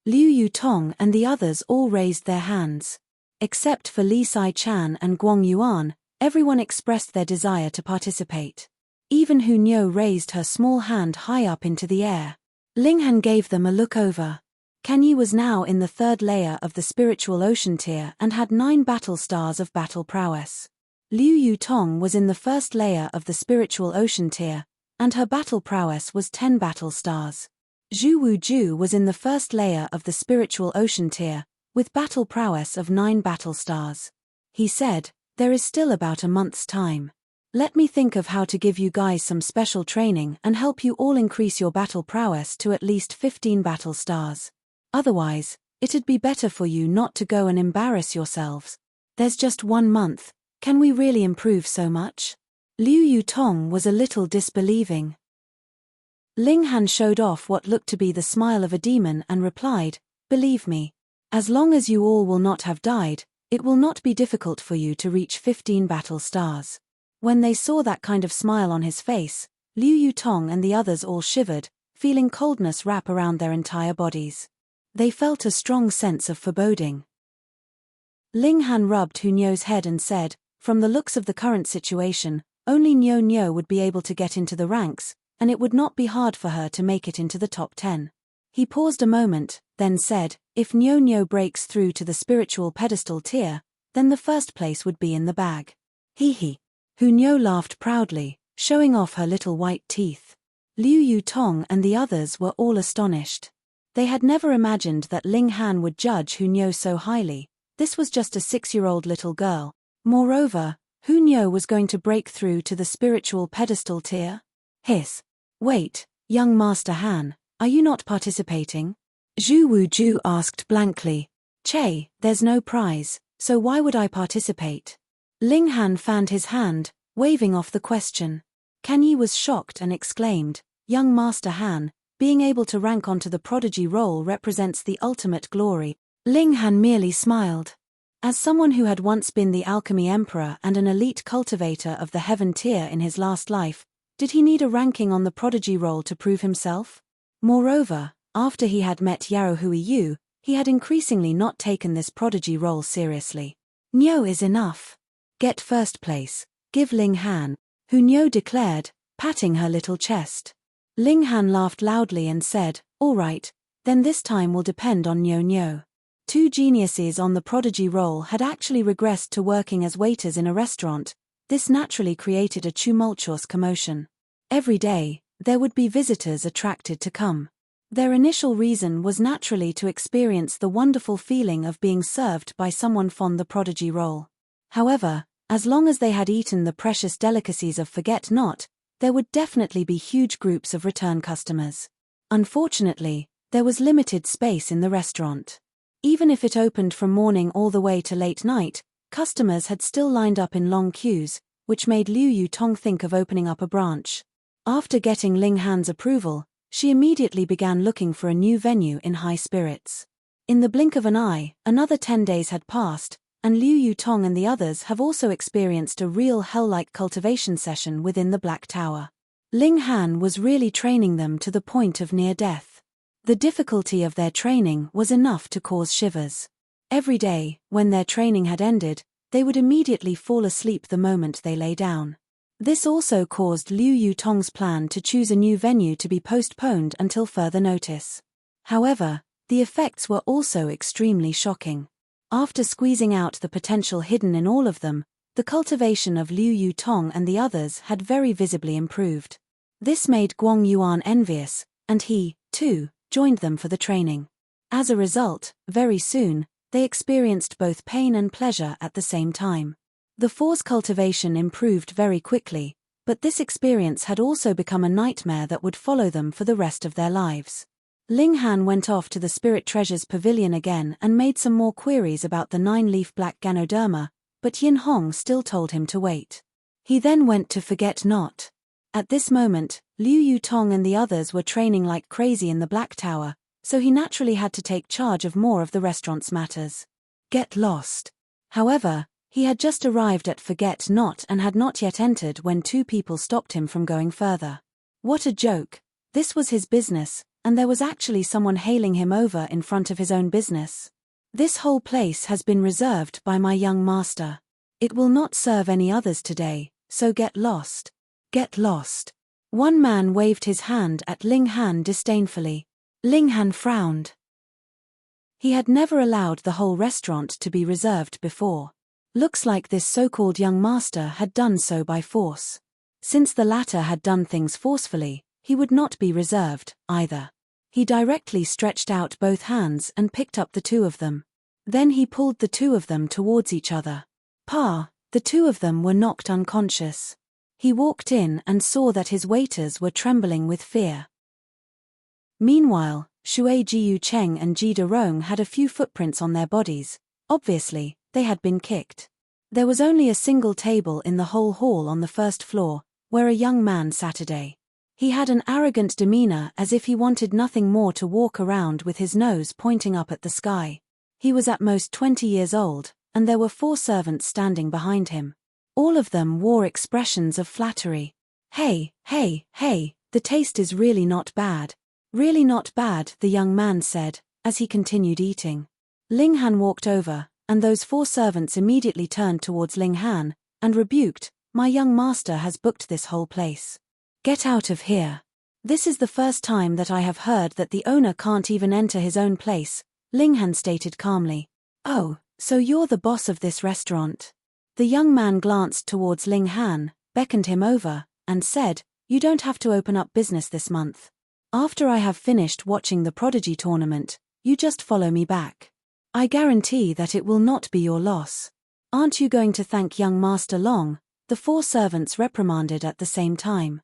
Yutong and the others all raised their hands. Except for Li Sai Chan and Guang Yuan, everyone expressed their desire to participate. Even Hu Niu raised her small hand high up into the air. Ling Han gave them a look over. Kan Yi was now in the 3rd layer of the spiritual ocean tier and had 9 battle stars of battle prowess. Liu Yutong was in the 1st layer of the spiritual ocean tier, and her battle prowess was 10 battle stars. Zhu Wu Ju was in the 1st layer of the spiritual ocean tier, with battle prowess of 9 battle stars. He said, "There is still about a month's time. Let me think of how to give you guys some special training and help you all increase your battle prowess to at least 15 battle stars. Otherwise, it'd be better for you not to go and embarrass yourselves. There's just 1 month, can we really improve so much?" Liu Yutong was a little disbelieving. Ling Han showed off what looked to be the smile of a demon and replied, "Believe me, as long as you all will not have died, it will not be difficult for you to reach 15 battle stars." When they saw that kind of smile on his face, Liu Yutong and the others all shivered, feeling coldness wrap around their entire bodies. They felt a strong sense of foreboding. Ling Han rubbed Hu Niu's head and said, "From the looks of the current situation, only Niu would be able to get into the ranks, and it would not be hard for her to make it into the top 10. He paused a moment, then said, "If Niu breaks through to the spiritual pedestal tier, then the 1st place would be in the bag." He. Hu Niu laughed proudly, showing off her little white teeth. Liu Yutong and the others were all astonished. They had never imagined that Ling Han would judge Hu Niu so highly. This was just a 6-year-old little girl. Moreover, Hu Niu was going to break through to the spiritual pedestal tier? Hiss. "Wait, young Master Han, are you not participating?" Zhu Wu Ju asked blankly. "Che, there's no prize. so why would I participate? Ling Han fanned his hand, waving off the question. Kan Yi was shocked and exclaimed, "Young Master Han, being able to rank onto the prodigy role represents the ultimate glory." Ling Han merely smiled. As someone who had once been the Alchemy Emperor and an elite cultivator of the Heaven tier in his last life, did he need a ranking on the prodigy role to prove himself? Moreover, after he had met Yao Huiyu, he had increasingly not taken this prodigy role seriously. "Niu is enough. Get first place, give Ling Han," Hu Niu declared, patting her little chest. Ling Han laughed loudly and said, "All right, then this time will depend on Niu Niu." Two geniuses on the prodigy role had actually regressed to working as waiters in a restaurant. This naturally created a tumultuous commotion. Every day, there would be visitors attracted to come. Their initial reason was naturally to experience the wonderful feeling of being served by someone fond the prodigy role. However, as long as they had eaten the precious delicacies of Forget Not, there would definitely be huge groups of return customers. Unfortunately, there was limited space in the restaurant. Even if it opened from morning all the way to late night, customers had still lined up in long queues, which made Liu Yutong think of opening up a branch. After getting Ling Han's approval, she immediately began looking for a new venue in high spirits. In the blink of an eye, another 10 days had passed, and Liu Yutong and the others have also experienced a real hell-like cultivation session within the Black Tower. Ling Han was really training them to the point of near death. The difficulty of their training was enough to cause shivers. Every day, when their training had ended, they would immediately fall asleep the moment they lay down. This also caused Liu Yutong's plan to choose a new venue to be postponed until further notice. However, the effects were also extremely shocking. After squeezing out the potential hidden in all of them, the cultivation of Liu Yutong and the others had very visibly improved. This made Guang Yuan envious, and he, too, joined them for the training. As a result, very soon, they experienced both pain and pleasure at the same time. The Four's cultivation improved very quickly, but this experience had also become a nightmare that would follow them for the rest of their lives. Ling Han went off to the Spirit Treasures Pavilion again and made some more queries about the 9-leaf black Ganoderma, but Yin Hong still told him to wait. He then went to Forget Not. At this moment, Liu Yutong and the others were training like crazy in the Black Tower, so he naturally had to take charge of more of the restaurant's matters. Get lost. However, he had just arrived at Forget Not and had not yet entered when two people stopped him from going further. What a joke. This was his business, and there was actually someone hailing him over in front of his own business. "This whole place has been reserved by my young master. It will not serve any others today, so get lost. Get lost." One man waved his hand at Ling Han disdainfully. Ling Han frowned. He had never allowed the whole restaurant to be reserved before. Looks like this so-called young master had done so by force. Since the latter had done things forcefully, he would not be reserved, either. He directly stretched out both hands and picked up the two of them. Then he pulled the two of them towards each other. The two of them were knocked unconscious. He walked in and saw that his waiters were trembling with fear. Meanwhile, Shui Jiu Cheng and Ji Derong had a few footprints on their bodies. Obviously, they had been kicked. There was only a single table in the whole hall on the first floor, where a young man sat today. He had an arrogant demeanor as if he wanted nothing more to walk around with his nose pointing up at the sky. He was at most 20 years old, and there were 4 servants standing behind him. All of them wore expressions of flattery. Hey, the taste is really not bad. Really not bad, the young man said, as he continued eating. Ling Han walked over, and those 4 servants immediately turned towards Ling Han, and rebuked, "My young master has booked this whole place. Get out of here. This is the first time that I have heard that the owner can't even enter his own place," Ling Han stated calmly. "Oh, so you're the boss of this restaurant?" The young man glanced towards Ling Han, beckoned him over, and said, "You don't have to open up business this month. After I have finished watching the Prodigy tournament, you just follow me back. I guarantee that it will not be your loss. Aren't you going to thank young Master Long?" the 4 servants reprimanded at the same time.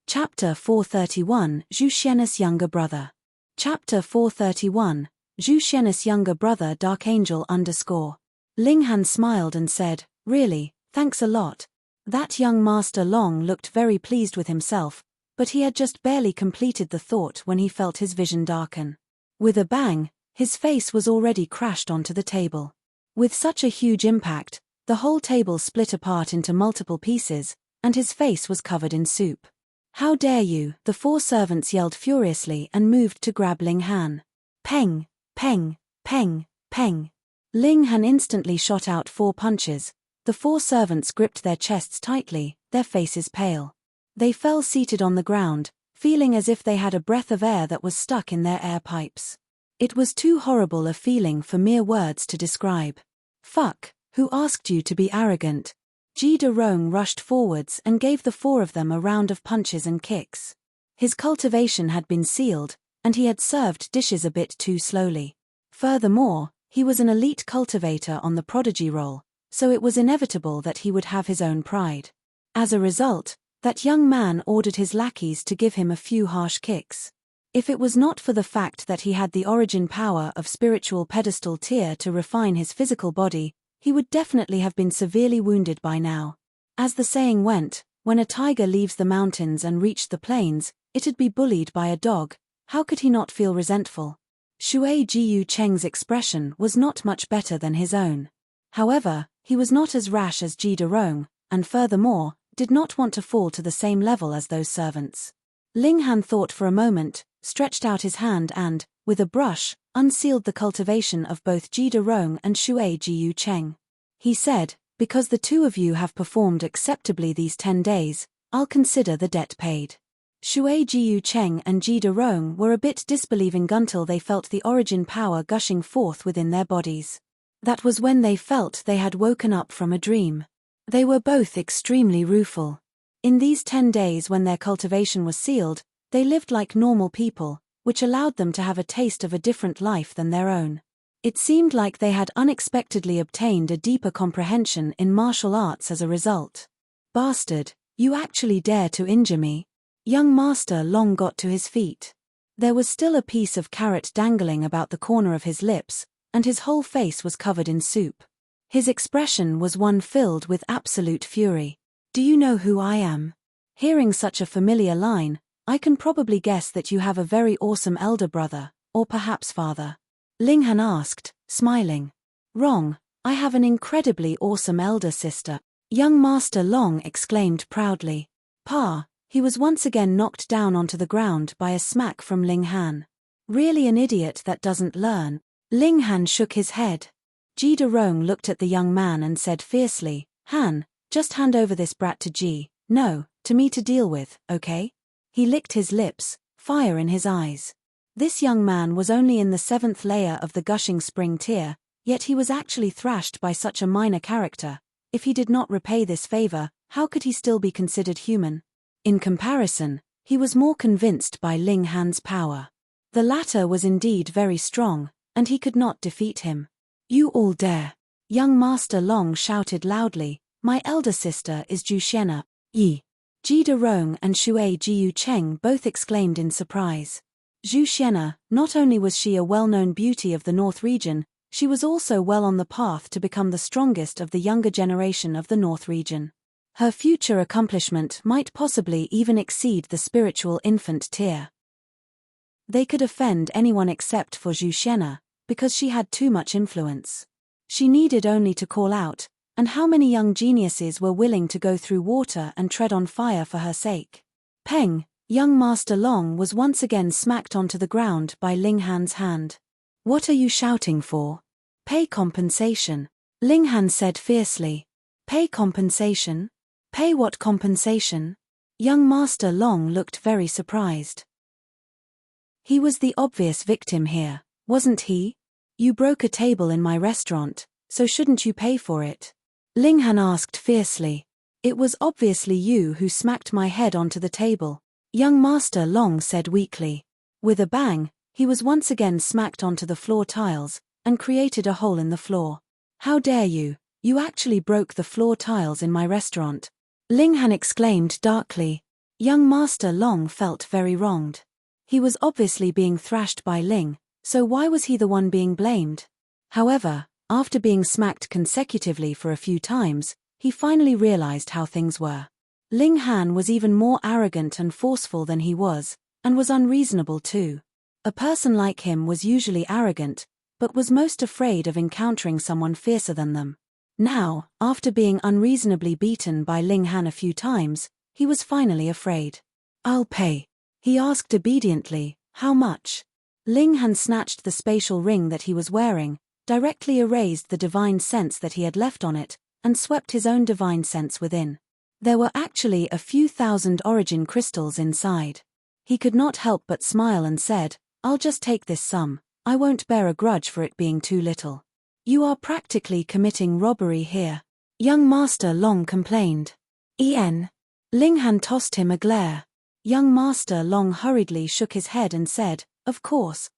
Chapter 431, Zhu Xian's younger brother. Chapter 431, Zhu Xian's younger brother Dark Angel _ Ling Han smiled and said, really, thanks a lot. That young Master Long looked very pleased with himself, but he had just barely completed the thought when he felt his vision darken. With a bang, his face was already crashed onto the table. With such a huge impact, the whole table split apart into multiple pieces, and his face was covered in soup. How dare you? The 4 servants yelled furiously and moved to grab Ling Han. Peng, peng, peng, peng. Ling Han instantly shot out 4 punches. The 4 servants gripped their chests tightly, their faces pale. They fell seated on the ground, feeling as if they had a breath of air that was stuck in their air pipes. It was too horrible a feeling for mere words to describe. Fuck, who asked you to be arrogant? Ji Rong rushed forwards and gave the 4 of them a round of punches and kicks. His cultivation had been sealed, and he had served dishes a bit too slowly. Furthermore, he was an elite cultivator on the prodigy roll, so it was inevitable that he would have his own pride. As a result, that young man ordered his lackeys to give him a few harsh kicks. If it was not for the fact that he had the origin power of spiritual pedestal tier to refine his physical body, he would definitely have been severely wounded by now. As the saying went, when a tiger leaves the mountains and reached the plains, it'd be bullied by a dog. How could he not feel resentful? Shui Jiu Cheng's expression was not much better than his own. However, he was not as rash as Ji Rong, and furthermore, did not want to fall to the same level as those servants. Ling Han thought for a moment, stretched out his hand and, with a brush, unsealed the cultivation of both Ji Rong and Shui Jiu Cheng. He said, because the 2 of you have performed acceptably these 10 days, I'll consider the debt paid. Shui Jiu Cheng and Ji Rong were a bit disbelieving until they felt the origin power gushing forth within their bodies. That was when they felt they had woken up from a dream. They were both extremely rueful. In these 10 days when their cultivation was sealed, they lived like normal people, which allowed them to have a taste of a different life than their own. It seemed like they had unexpectedly obtained a deeper comprehension in martial arts as a result. Bastard, you actually dare to injure me? Young Master Long got to his feet. There was still a piece of carrot dangling about the corner of his lips, and his whole face was covered in soup. His expression was one filled with absolute fury. Do you know who I am? Hearing such a familiar line, I can probably guess that you have a very awesome elder brother, or perhaps father. Ling Han asked, smiling. Wrong, I have an incredibly awesome elder sister. Young Master Long exclaimed proudly. Pa, he was once again knocked down onto the ground by a smack from Ling Han. Really an idiot that doesn't learn. Ling Han shook his head. Ji Rong looked at the young man and said fiercely, Han, just hand over this brat to Ji, no, to me to deal with, okay? He licked his lips, fire in his eyes. This young man was only in the 7th layer of the gushing spring tier, yet he was actually thrashed by such a minor character. If he did not repay this favor, how could he still be considered human? In comparison, he was more convinced by Ling Han's power. The latter was indeed very strong, and he could not defeat him. You all dare. Young Master Long shouted loudly, my elder sister is Zhu Xian. Yi. Ji Rong and Shui Jiu Cheng both exclaimed in surprise. Zhu Xian, not only was she a well-known beauty of the North region, she was also well on the path to become the strongest of the younger generation of the North region. Her future accomplishment might possibly even exceed the spiritual infant tier. They could offend anyone except for Zhu Xian, because she had too much influence. She needed only to call out, and how many young geniuses were willing to go through water and tread on fire for her sake? Peng, young Master Long was once again smacked onto the ground by Ling Han's hand. What are you shouting for? Pay compensation. Ling Han said fiercely. Pay compensation? Pay what compensation? Young Master Long looked very surprised. He was the obvious victim here, wasn't he? You broke a table in my restaurant, so shouldn't you pay for it? Ling Han asked fiercely. It was obviously you who smacked my head onto the table. Young Master Long said weakly. With a bang, he was once again smacked onto the floor tiles, and created a hole in the floor. How dare you? You actually broke the floor tiles in my restaurant. Ling Han exclaimed darkly. Young Master Long felt very wronged. He was obviously being thrashed by Ling, So why was he the one being blamed? However, after being smacked consecutively for a few times, he finally realized how things were. Ling Han was even more arrogant and forceful than he was, and was unreasonable too. A person like him was usually arrogant, but was most afraid of encountering someone fiercer than them. Now, after being unreasonably beaten by Ling Han a few times, he was finally afraid. "I'll pay," he asked obediently. "How much?" Ling Han snatched the spatial ring that he was wearing, directly erased the divine sense that he had left on it, and swept his own divine sense within. There were actually a few thousand origin crystals inside. He could not help but smile and said, "I'll just take this sum. I won't bear a grudge for it being too little." "You are practically committing robbery here," young Master Long complained. Ling Han tossed him a glare. Young Master Long hurriedly shook his head and said, Of course.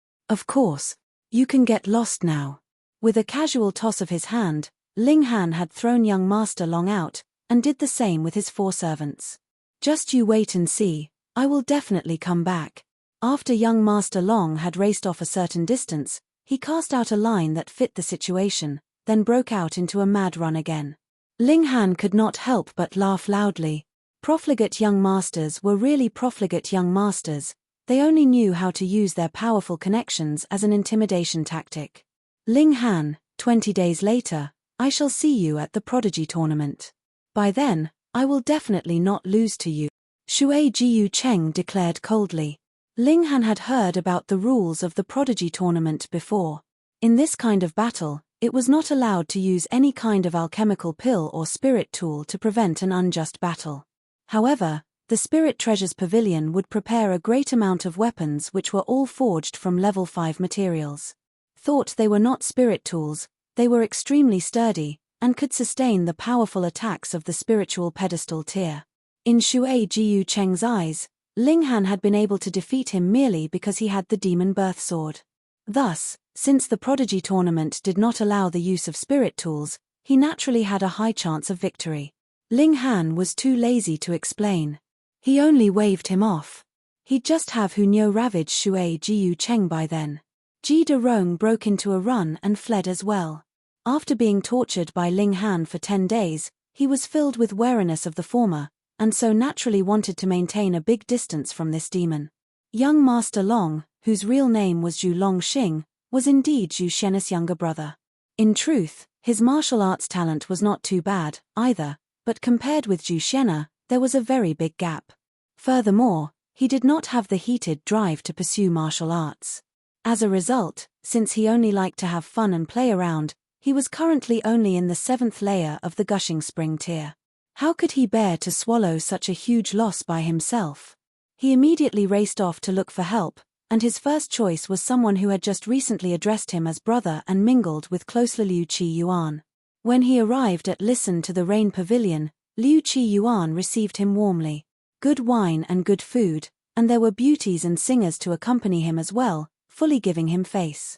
You can get lost now." With a casual toss of his hand, Ling Han had thrown young Master Long out, and did the same with his 4 servants. "Just you wait and see, I will definitely come back." After young Master Long had raced off a certain distance, he cast out a line that fit the situation, then broke out into a mad run again. Ling Han could not help but laugh loudly. Profligate young masters were really profligate young masters. They only knew how to use their powerful connections as an intimidation tactic. "Ling Han, 20 days later, I shall see you at the Prodigy Tournament. By then, I will definitely not lose to you," Shui Jiu Cheng declared coldly. Ling Han had heard about the rules of the Prodigy Tournament before. In this kind of battle, it was not allowed to use any kind of alchemical pill or spirit tool to prevent an unjust battle. However, the Spirit Treasures Pavilion would prepare a great amount of weapons which were all forged from level 5 materials. Thought they were not spirit tools, they were extremely sturdy, and could sustain the powerful attacks of the spiritual pedestal tier. In Shui Jiu Cheng's eyes, Ling Han had been able to defeat him merely because he had the Demon Birth Sword. Thus, since the Prodigy Tournament did not allow the use of spirit tools, he naturally had a high chance of victory. Ling Han was too lazy to explain. He only waved him off. He'd just have Hu Niu ravage Shui Jiu Cheng by then. Ji De Rong broke into a run and fled as well. After being tortured by Ling Han for 10 days, he was filled with wariness of the former, and so naturally wanted to maintain a big distance from this demon. Young Master Long, whose real name was Zhu Longxing, was indeed Zhu Shen's younger brother. In truth, his martial arts talent was not too bad, either, but compared with Zhu Shen, there was a very big gap. Furthermore, he did not have the heated drive to pursue martial arts. As a result, since he only liked to have fun and play around, he was currently only in the 7th layer of the Gushing Spring tier. How could he bear to swallow such a huge loss by himself? He immediately raced off to look for help, and his first choice was someone who had just recently addressed him as brother and mingled with close Liu Qi Yuan. When he arrived at Listen to the Rain Pavilion, Liu Qi Yuan received him warmly. Good wine and good food, and there were beauties and singers to accompany him as well, fully giving him face.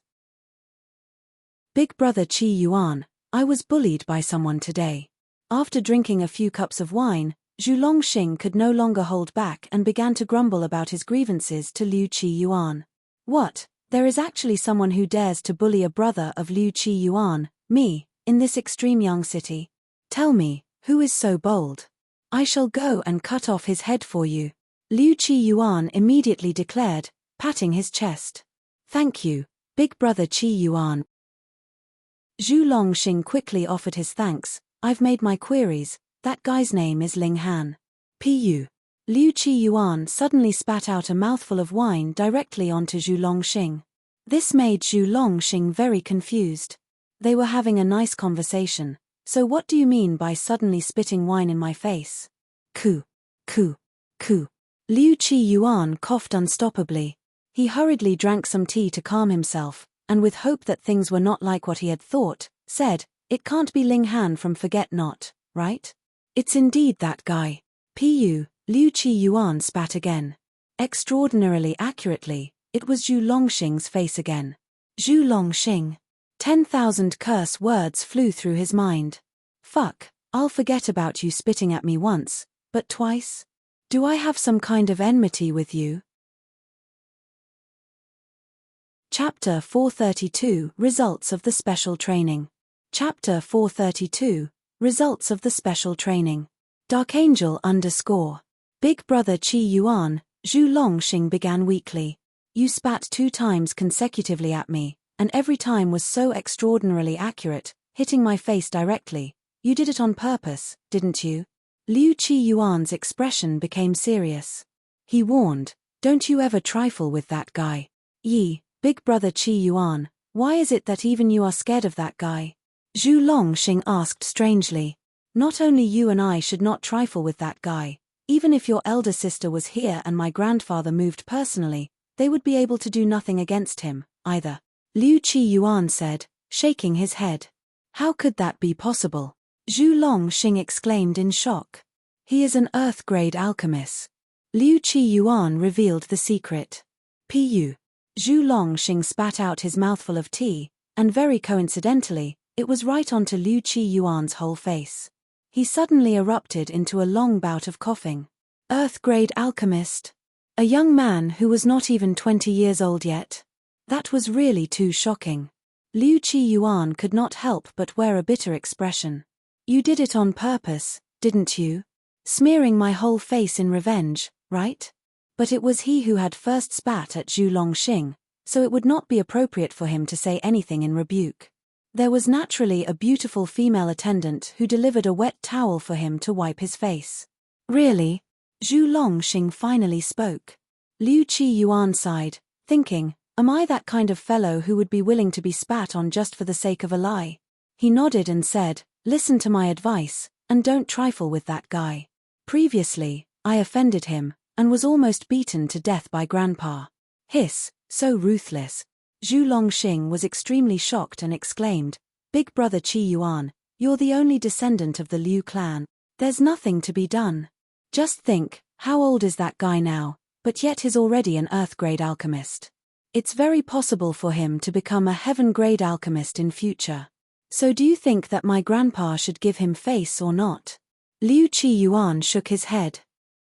"Big brother Qi Yuan, I was bullied by someone today." After drinking a few cups of wine, Zhu Longxing could no longer hold back and began to grumble about his grievances to Liu Qi Yuan. "What, there is actually someone who dares to bully a brother of Liu Qi Yuan, me, in this extreme young city? Tell me, who is so bold? I shall go and cut off his head for you," Liu Qi Yuan immediately declared, patting his chest. "Thank you, big brother Qi Yuan." Zhu Longxing quickly offered his thanks. "I've made my queries, that guy's name is Ling Han." Pu. Liu Qi Yuan suddenly spat out a mouthful of wine directly onto Zhu Longxing. This made Zhu Longxing very confused. They were having a nice conversation, so what do you mean by suddenly spitting wine in my face? Ku. Liu Qi Yuan coughed unstoppably. He hurriedly drank some tea to calm himself, and with hope that things were not like what he had thought, said, "It can't be Ling Han from Forget Not, right? It's indeed that guy." Pu. Liu Qi Yuan spat again. Extraordinarily accurately, it was Zhu Longxing's face again. Zhu Longxing. 10,000 curse words flew through his mind. Fuck, I'll forget about you spitting at me once, but twice? Do I have some kind of enmity with you? Chapter 432 Results of the Special Training. Chapter 432 Results of the Special Training. Dark Angel _ Big Brother Qi Yuan, Zhu Longxing began weakly. You spat 2 times consecutively at me, and every time was so extraordinarily accurate, hitting my face directly. You did it on purpose, didn't you? Liu Qi Yuan's expression became serious. He warned, don't you ever trifle with that guy. Yi, Big Brother Qi Yuan, why is it that even you are scared of that guy? Zhu Longxing asked strangely. Not only you and I should not trifle with that guy, even if your elder sister was here and my grandfather moved personally, they would be able to do nothing against him, either. Liu Qi Yuan said, shaking his head. How could that be possible? Zhu Longxing exclaimed in shock. He is an Earth-grade alchemist. Liu Qi Yuan revealed the secret. Pu. Zhu Longxing spat out his mouthful of tea, and very coincidentally, it was right onto Liu Qi Yuan's whole face. He suddenly erupted into a long bout of coughing. Earth-grade alchemist? A young man who was not even 20 years old yet? That was really too shocking. Liu Qi Yuan could not help but wear a bitter expression. You did it on purpose, didn't you? Smearing my whole face in revenge, right? But it was he who had first spat at Zhu Longxing, so it would not be appropriate for him to say anything in rebuke. There was naturally a beautiful female attendant who delivered a wet towel for him to wipe his face. Really? Zhu Longxing finally spoke. Liu Qi Yuan sighed, thinking, am I that kind of fellow who would be willing to be spat on just for the sake of a lie? He nodded and said, listen to my advice, and don't trifle with that guy. Previously, I offended him, and was almost beaten to death by Grandpa. Hiss, so ruthless. Zhu Longxing was extremely shocked and exclaimed, Big Brother Qi Yuan, you're the only descendant of the Liu clan. There's nothing to be done. Just think, how old is that guy now, but yet he's already an Earth-grade alchemist. It's very possible for him to become a Heaven-grade alchemist in future. So do you think that my grandpa should give him face or not? Liu Qi Yuan shook his head.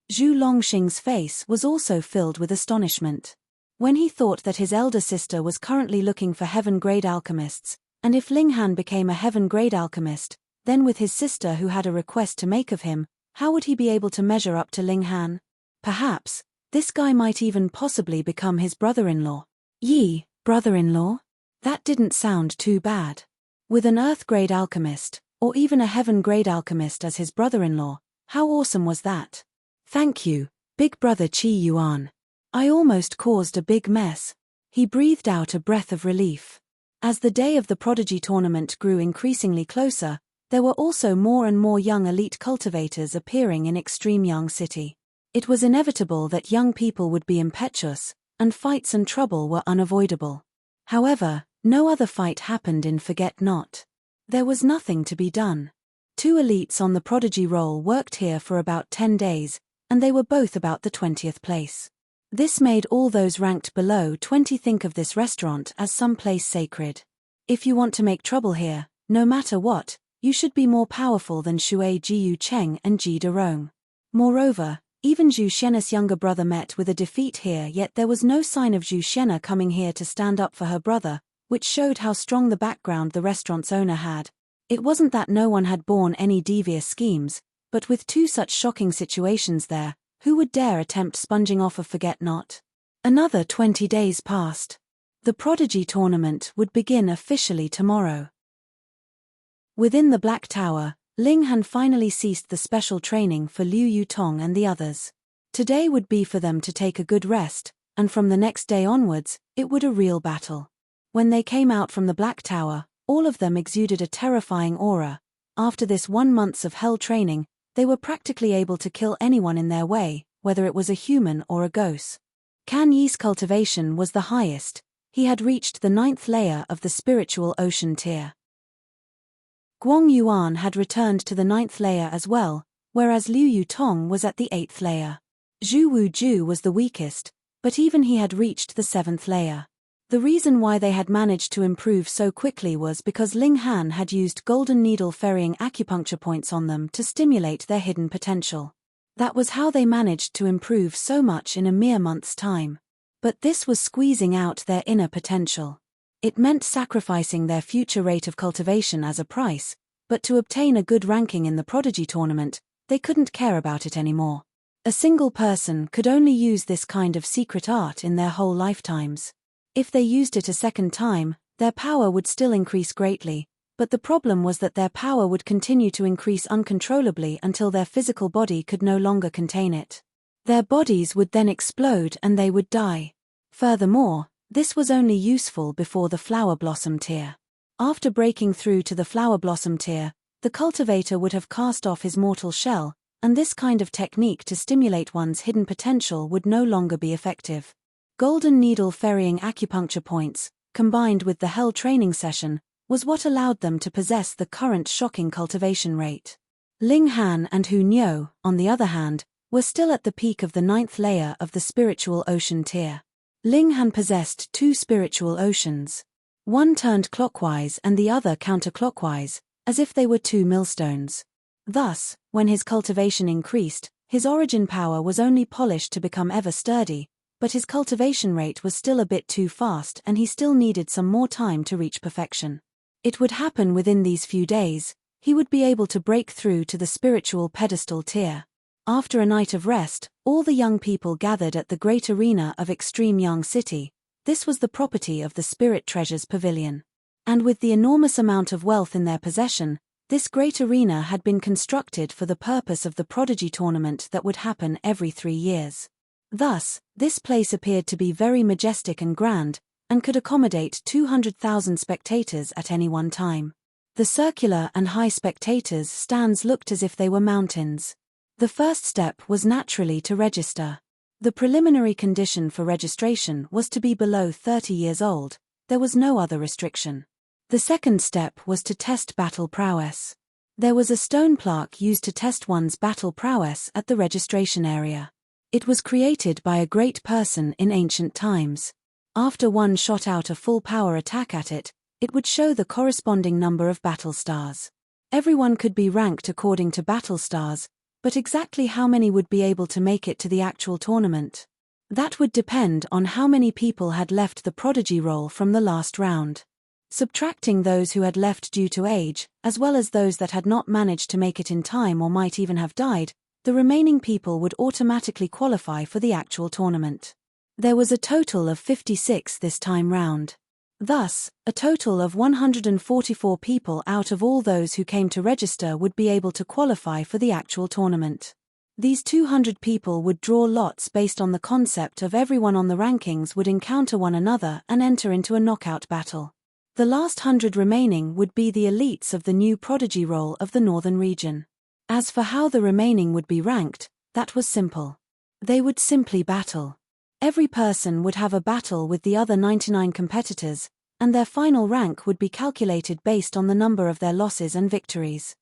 Zhu Longxing's face was also filled with astonishment. When he thought that his elder sister was currently looking for Heaven-grade alchemists, and if Linghan became a Heaven-grade alchemist, then with his sister who had a request to make of him, how would he be able to measure up to Linghan? Perhaps, this guy might even possibly become his brother-in-law. Yi, brother-in-law? That didn't sound too bad. With an Earth-grade alchemist, or even a Heaven-grade alchemist as his brother-in-law, how awesome was that? Thank you, Big Brother Qi Yuan. I almost caused a big mess. He breathed out a breath of relief. As the day of the Prodigy tournament grew increasingly closer, there were also more and more young elite cultivators appearing in Extreme Young City. It was inevitable that young people would be impetuous, and fights and trouble were unavoidable. However, no other fight happened in Forget Not. There was nothing to be done. 2 elites on the Prodigy roll worked here for about 10 days, and they were both about the 20th place. This made all those ranked below 20 think of this restaurant as some place sacred. If you want to make trouble here, no matter what, you should be more powerful than Shui Jiu Cheng and Ji Derong. Moreover, even Zhu Xian's younger brother met with a defeat here, yet there was no sign of Zhu Xian coming here to stand up for her brother, which showed how strong the background the restaurant's owner had. It wasn't that no one had borne any devious schemes, but with 2 such shocking situations there, who would dare attempt sponging off of Forget Not? Another 20 days passed. The Prodigy tournament would begin officially tomorrow. Within the Black Tower, Linghan finally ceased the special training for Liu Yutong and the others. Today would be for them to take a good rest, and from the next day onwards, it would a real battle. When they came out from the Black Tower, all of them exuded a terrifying aura. After this 1 month of hell training, they were practically able to kill anyone in their way, whether it was a human or a ghost. Kan Yi's cultivation was the highest. He had reached the 9th layer of the spiritual ocean tier. Guang Yuan had returned to the 9th layer as well, whereas Liu Yutong was at the 8th layer. Zhu Wuju was the weakest, but even he had reached the 7th layer. The reason why they had managed to improve so quickly was because Linghan had used golden needle ferrying acupuncture points on them to stimulate their hidden potential. That was how they managed to improve so much in a mere month's time. But this was squeezing out their inner potential. It meant sacrificing their future rate of cultivation as a price, but to obtain a good ranking in the Prodigy tournament, they couldn't care about it anymore. A single person could only use this kind of secret art in their whole lifetimes. If they used it a second time, their power would still increase greatly, but the problem was that their power would continue to increase uncontrollably until their physical body could no longer contain it. Their bodies would then explode and they would die. Furthermore, this was only useful before the flower blossom tier. After breaking through to the flower blossom tier, the cultivator would have cast off his mortal shell, and this kind of technique to stimulate one's hidden potential would no longer be effective. Golden needle ferrying acupuncture points, combined with the Hell training session, was what allowed them to possess the current shocking cultivation rate. Ling Han and Hu Niu, on the other hand, were still at the peak of the 9th layer of the spiritual ocean tier. Ling Han possessed 2 spiritual oceans. One turned clockwise and the other counterclockwise, as if they were 2 millstones. Thus, when his cultivation increased, his origin power was only polished to become ever sturdy, but his cultivation rate was still a bit too fast and he still needed some more time to reach perfection. It would happen within these few days. He would be able to break through to the spiritual pedestal tier. After a night of rest, all the young people gathered at the great arena of Extreme Yang City. This was the property of the Spirit Treasures Pavilion. And with the enormous amount of wealth in their possession, this great arena had been constructed for the purpose of the Prodigy tournament that would happen every 3 years. Thus, this place appeared to be very majestic and grand, and could accommodate 200,000 spectators at any one time. The circular and high spectators' stands looked as if they were mountains. The first step was naturally to register. The preliminary condition for registration was to be below 30 years old. There was no other restriction. The second step was to test battle prowess. There was a stone plaque used to test one's battle prowess at the registration area. It was created by a great person in ancient times. After one shot out a full power attack at it, it would show the corresponding number of battle stars. Everyone could be ranked according to battle stars, but exactly how many would be able to make it to the actual tournament? That would depend on how many people had left the Prodigy role from the last round. Subtracting those who had left due to age, as well as those that had not managed to make it in time or might even have died, the remaining people would automatically qualify for the actual tournament. There was a total of 56 this time round. Thus, a total of 144 people out of all those who came to register would be able to qualify for the actual tournament. These 200 people would draw lots based on the concept of everyone on the rankings would encounter one another and enter into a knockout battle. The last 100 remaining would be the elites of the new Prodigy role of the northern region. As for how the remaining would be ranked, that was simple. They would simply battle. Every person would have a battle with the other 99 competitors, and their final rank would be calculated based on the number of their losses and victories.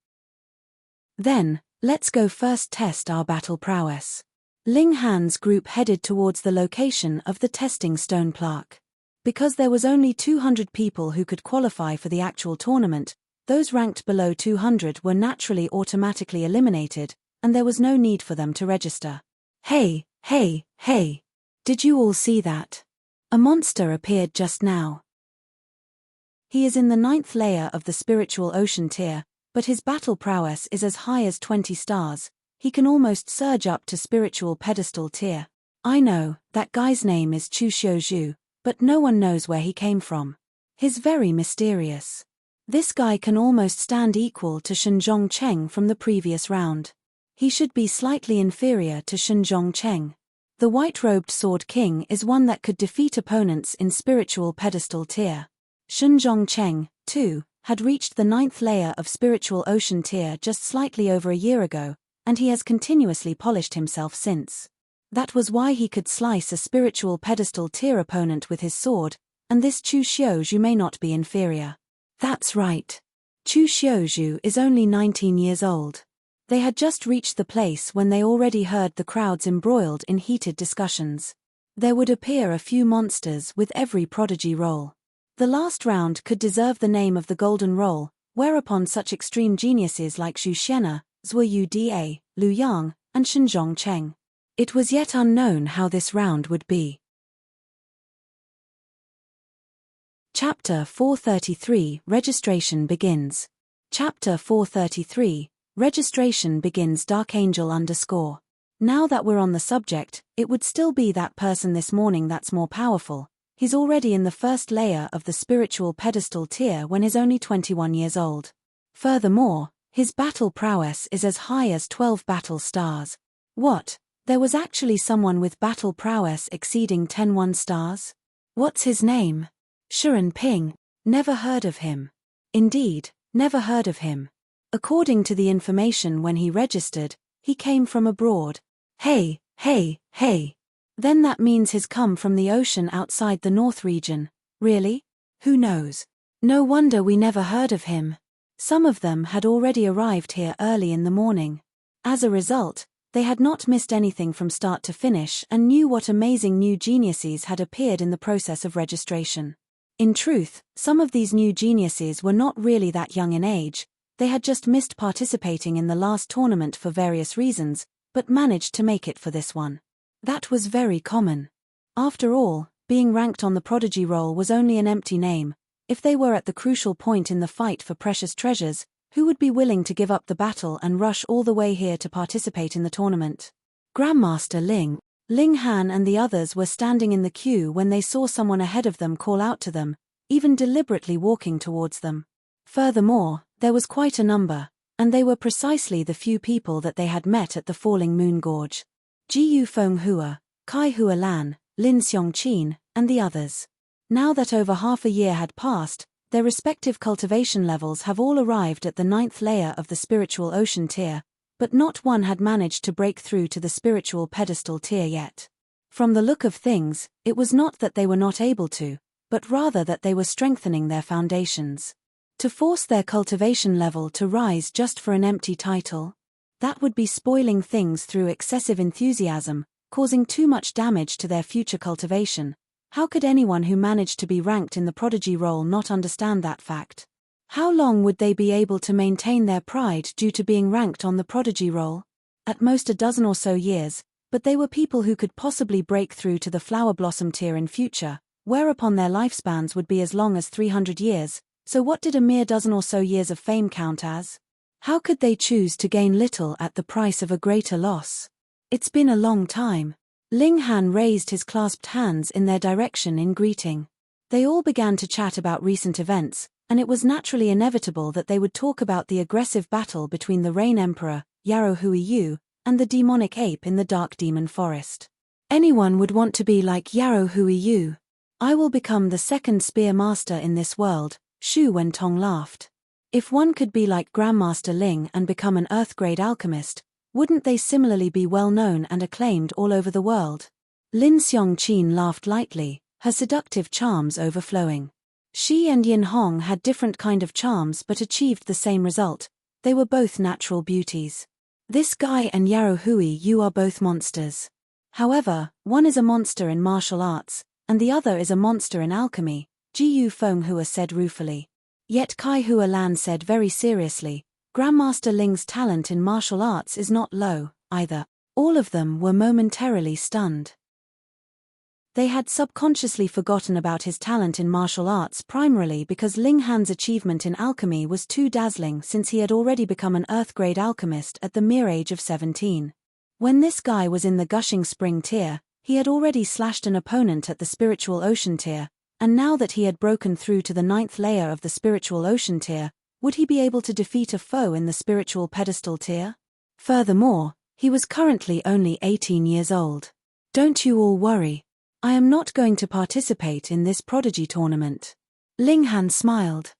Then, let's go first test our battle prowess. Ling Han's group headed towards the location of the testing stone plaque. Because there was only 200 people who could qualify for the actual tournament, those ranked below 200 were naturally automatically eliminated, and there was no need for them to register. Hey, hey, hey! Did you all see that? A monster appeared just now. He is in the 9th layer of the spiritual ocean tier, but his battle prowess is as high as 20 stars. He can almost surge up to spiritual pedestal tier. I know, that guy's name is Chu Xiuzhu, but no one knows where he came from. He's very mysterious. This guy can almost stand equal to Shenzhong Cheng from the previous round. He should be slightly inferior to Shenzhong Cheng. The white-robed Sword King is one that could defeat opponents in spiritual pedestal tier. Shenzhong Cheng, too, had reached the 9th layer of spiritual ocean tier just slightly over a year ago, and he has continuously polished himself since. That was why he could slice a spiritual pedestal tier opponent with his sword, and this Chu Xiuzhu may not be inferior. That's right. Chu Xiuzhu is only 19 years old. They had just reached the place when they already heard the crowds embroiled in heated discussions. There would appear a few monsters with every Prodigy role. The last round could deserve the name of the Golden Role, whereupon such extreme geniuses like Xu Xiena, Zuoyu Da, Lu Yang, and Shenzhong Cheng. It was yet unknown how this round would be. Chapter 433 Registration begins. Chapter 433 Registration begins. Dark Angel _ Now that we're on the subject, it would still be that person this morning that's more powerful. He's already in the first layer of the spiritual pedestal tier when he's only 21 years old. Furthermore, his battle prowess is as high as 12 battle stars. What? There was actually someone with battle prowess exceeding 10 stars? What's his name? Shuren Ping. Never heard of him. Indeed, never heard of him. According to the information when he registered, he came from abroad. Hey. Then that means he's come from the ocean outside the North region. Really? Who knows? No wonder we never heard of him. Some of them had already arrived here early in the morning. As a result, they had not missed anything from start to finish and knew what amazing new geniuses had appeared in the process of registration. In truth, some of these new geniuses were not really that young in age. They had just missed participating in the last tournament for various reasons, but managed to make it for this one. That was very common. After all, being ranked on the prodigy roll was only an empty name. If they were at the crucial point in the fight for precious treasures, who would be willing to give up the battle and rush all the way here to participate in the tournament? Grandmaster Ling Han and the others were standing in the queue when they saw someone ahead of them call out to them, even deliberately walking towards them. Furthermore, there was quite a number, and they were precisely the few people that they had met at the Falling Moon Gorge. Jiyu Fenghua, Kai Hua Lan, Lin Xiongqin, and the others. Now that over half a year had passed, their respective cultivation levels have all arrived at the 9th layer of the spiritual ocean tier, but not one had managed to break through to the spiritual pedestal tier yet. From the look of things, it was not that they were not able to, but rather that they were strengthening their foundations. To force their cultivation level to rise just for an empty title? That would be spoiling things through excessive enthusiasm, causing too much damage to their future cultivation. How could anyone who managed to be ranked in the prodigy roll not understand that fact? How long would they be able to maintain their pride due to being ranked on the prodigy roll? At most a dozen or so years, but they were people who could possibly break through to the flower blossom tier in future, whereupon their lifespans would be as long as 300 years, so what did a mere dozen or so years of fame count as? How could they choose to gain little at the price of a greater loss? It's been a long time. Ling Han raised his clasped hands in their direction in greeting. They all began to chat about recent events, and it was naturally inevitable that they would talk about the aggressive battle between the Rain Emperor, Yarrow Hui Yu, and the demonic ape in the Dark Demon Forest. Anyone would want to be like Yarrow Hui Yu. I will become the second spear master in this world, Shu Wentong laughed. If one could be like Grandmaster Ling and become an Earth-grade alchemist, wouldn't they similarly be well known and acclaimed all over the world? Lin Xiongqin laughed lightly, her seductive charms overflowing. She and Yin Hong had different kind of charms but achieved the same result. They were both natural beauties. This guy and Yarrow Hui Yu are both monsters. However, one is a monster in martial arts, and the other is a monster in alchemy, Jiyu Fenghua said ruefully. Yet Kai Hua Lan said very seriously, Grandmaster Ling's talent in martial arts is not low, either. All of them were momentarily stunned. They had subconsciously forgotten about his talent in martial arts primarily because Ling Han's achievement in alchemy was too dazzling since he had already become an Earth-grade alchemist at the mere age of 17. When this guy was in the Gushing Spring tier, he had already slashed an opponent at the spiritual ocean tier, and now that he had broken through to the 9th layer of the spiritual ocean tier, would he be able to defeat a foe in the spiritual pedestal tier? Furthermore, he was currently only 18 years old. Don't you all worry. I am not going to participate in this prodigy tournament. Ling Han smiled.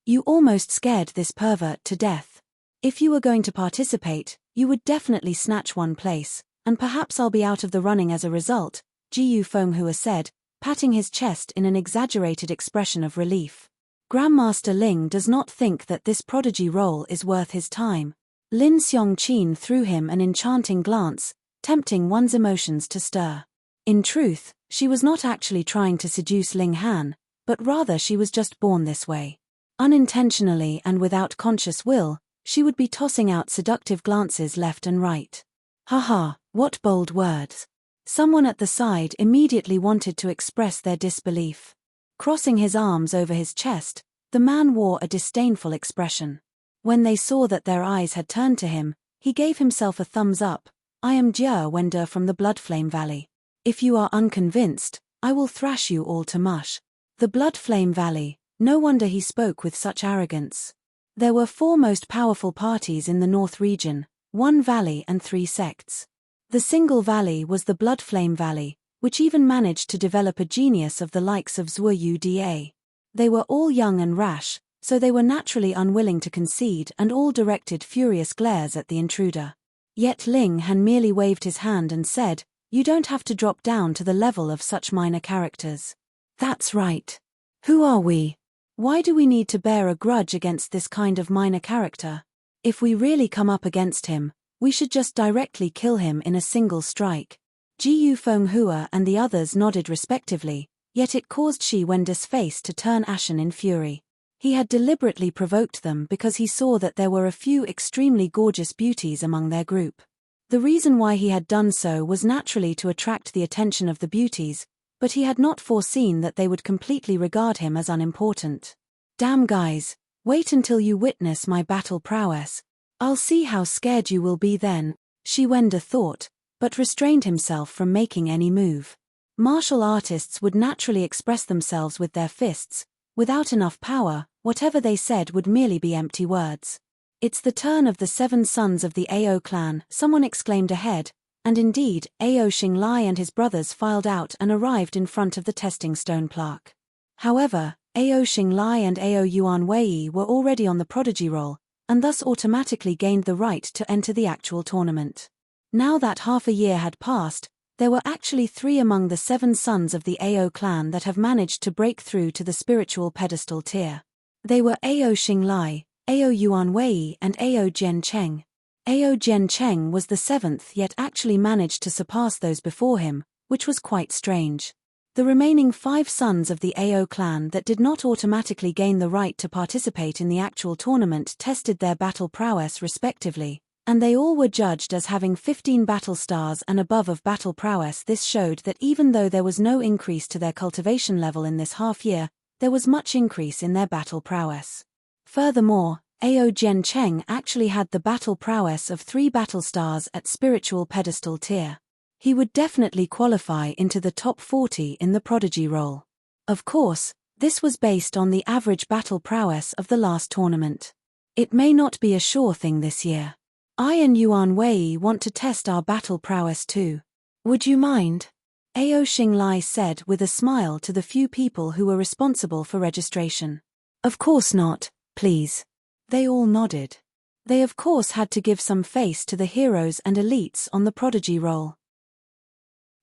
You almost scared this pervert to death. If you were going to participate, you would definitely snatch one place, and perhaps I'll be out of the running as a result, Jiyu Fenghua said, patting his chest in an exaggerated expression of relief. Grandmaster Ling does not think that this prodigy role is worth his time. Lin Xiongqin threw him an enchanting glance, tempting one's emotions to stir. In truth, she was not actually trying to seduce Ling Han, but rather she was just born this way. Unintentionally and without conscious will, she would be tossing out seductive glances left and right. Haha, what bold words. Someone at the side immediately wanted to express their disbelief. Crossing his arms over his chest, the man wore a disdainful expression. When they saw that their eyes had turned to him, he gave himself a thumbs up. I am Jia Wender from the Bloodflame Valley. If you are unconvinced, I will thrash you all to mush. The Bloodflame Valley, no wonder he spoke with such arrogance. There were 4 most powerful parties in the North region, 1 valley and 3 sects. The single valley was the Bloodflame Valley, which even managed to develop a genius of the likes of Zhuo Yuda. They were all young and rash, so they were naturally unwilling to concede and all directed furious glares at the intruder. Yet Ling Han merely waved his hand and said, "You don't have to drop down to the level of such minor characters." That's right. Who are we? Why do we need to bear a grudge against this kind of minor character? If we really come up against him, we should just directly kill him in a single strike. Jiyu Fenghua and the others nodded respectively, yet it caused Shi Wenda's face to turn ashen in fury. He had deliberately provoked them because he saw that there were a few extremely gorgeous beauties among their group. The reason why he had done so was naturally to attract the attention of the beauties, but he had not foreseen that they would completely regard him as unimportant. Damn guys, wait until you witness my battle prowess. I'll see how scared you will be then, Shi Wenda thought, but restrained himself from making any move. Martial artists would naturally express themselves with their fists. Without enough power, whatever they said would merely be empty words. It's the turn of the 7 sons of the Ao clan, someone exclaimed ahead, and indeed, Ao Xinglai and his brothers filed out and arrived in front of the testing stone plaque. However, Ao Xinglai and Ao Yuan Wei were already on the prodigy roll, and thus automatically gained the right to enter the actual tournament. Now that half a year had passed, there were actually 3 among the 7 sons of the Ao clan that have managed to break through to the spiritual pedestal tier. They were Ao Xinglai, Ao Yuan Wei and Ao Jian Cheng. Ao Jian Cheng was the 7th yet actually managed to surpass those before him, which was quite strange. The remaining 5 sons of the Ao clan that did not automatically gain the right to participate in the actual tournament tested their battle prowess respectively, and they all were judged as having 15 battle stars and above of battle prowess. This showed that even though there was no increase to their cultivation level in this half year, there was much increase in their battle prowess. Furthermore, Ao Jian Cheng actually had the battle prowess of 3 battle stars at spiritual pedestal tier. He would definitely qualify into the top 40 in the prodigy role. Of course, this was based on the average battle prowess of the last tournament. It may not be a sure thing this year. I and Yuan Wei want to test our battle prowess too. Would you mind? Ao Xinglai said with a smile to the few people who were responsible for registration. Of course not, please. They all nodded. They of course had to give some face to the heroes and elites on the prodigy roll.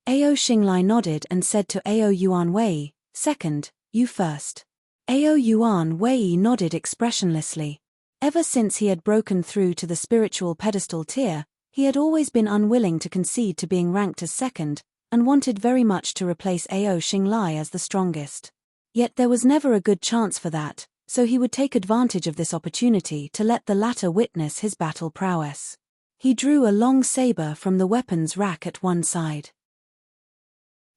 Ao Xinglai nodded and said to Ao Yuan Wei, "Second, you first." Ao Yuan Wei nodded expressionlessly. Ever since he had broken through to the spiritual pedestal tier, he had always been unwilling to concede to being ranked as second, and wanted very much to replace Ao Xinglai as the strongest. Yet there was never a good chance for that, so he would take advantage of this opportunity to let the latter witness his battle prowess. He drew a long saber from the weapons rack at one side.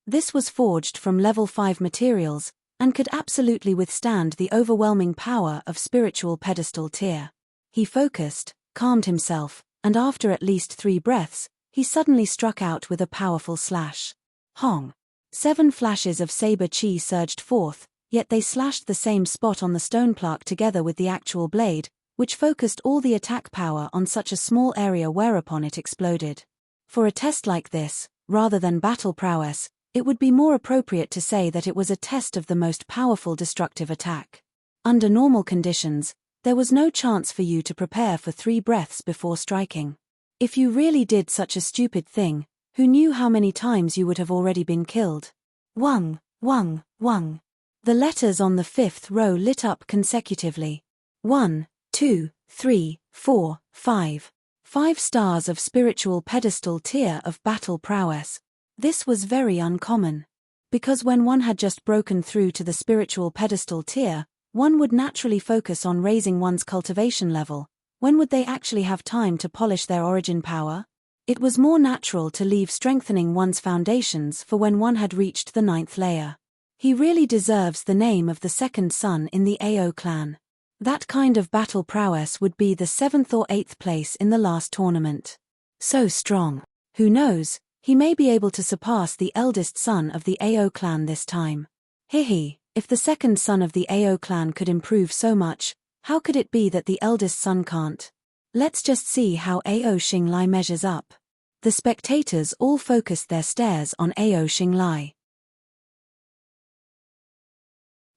This was forged from level 5 materials, and could absolutely withstand the overwhelming power of spiritual pedestal tier. He focused, calmed himself, and after at least 3 breaths, he suddenly struck out with a powerful slash. Hong! 7 flashes of saber chi surged forth, yet they slashed the same spot on the stone plaque together with the actual blade, which focused all the attack power on such a small area whereupon it exploded. For a test like this, rather than battle prowess, it would be more appropriate to say that it was a test of the most powerful destructive attack. Under normal conditions, there was no chance for you to prepare for 3 breaths before striking. If you really did such a stupid thing, who knew how many times you would have already been killed? Wang, wang, wang. The letters on the 5th row lit up consecutively. 1, 2, 3, 4, 5. 5 stars of spiritual pedestal tier of battle prowess. This was very uncommon. Because when one had just broken through to the spiritual pedestal tier, one would naturally focus on raising one's cultivation level. When would they actually have time to polish their origin power? It was more natural to leave strengthening one's foundations for when one had reached the 9th layer. He really deserves the name of the second son in the AO clan. That kind of battle prowess would be the 7th or 8th place in the last tournament. So strong. Who knows, he may be able to surpass the eldest son of the AO clan this time. Hihi, if the second son of the AO clan could improve so much, how could it be that the eldest son can't? Let's just see how Ao Xinglai measures up. The spectators all focused their stares on Ao Xinglai.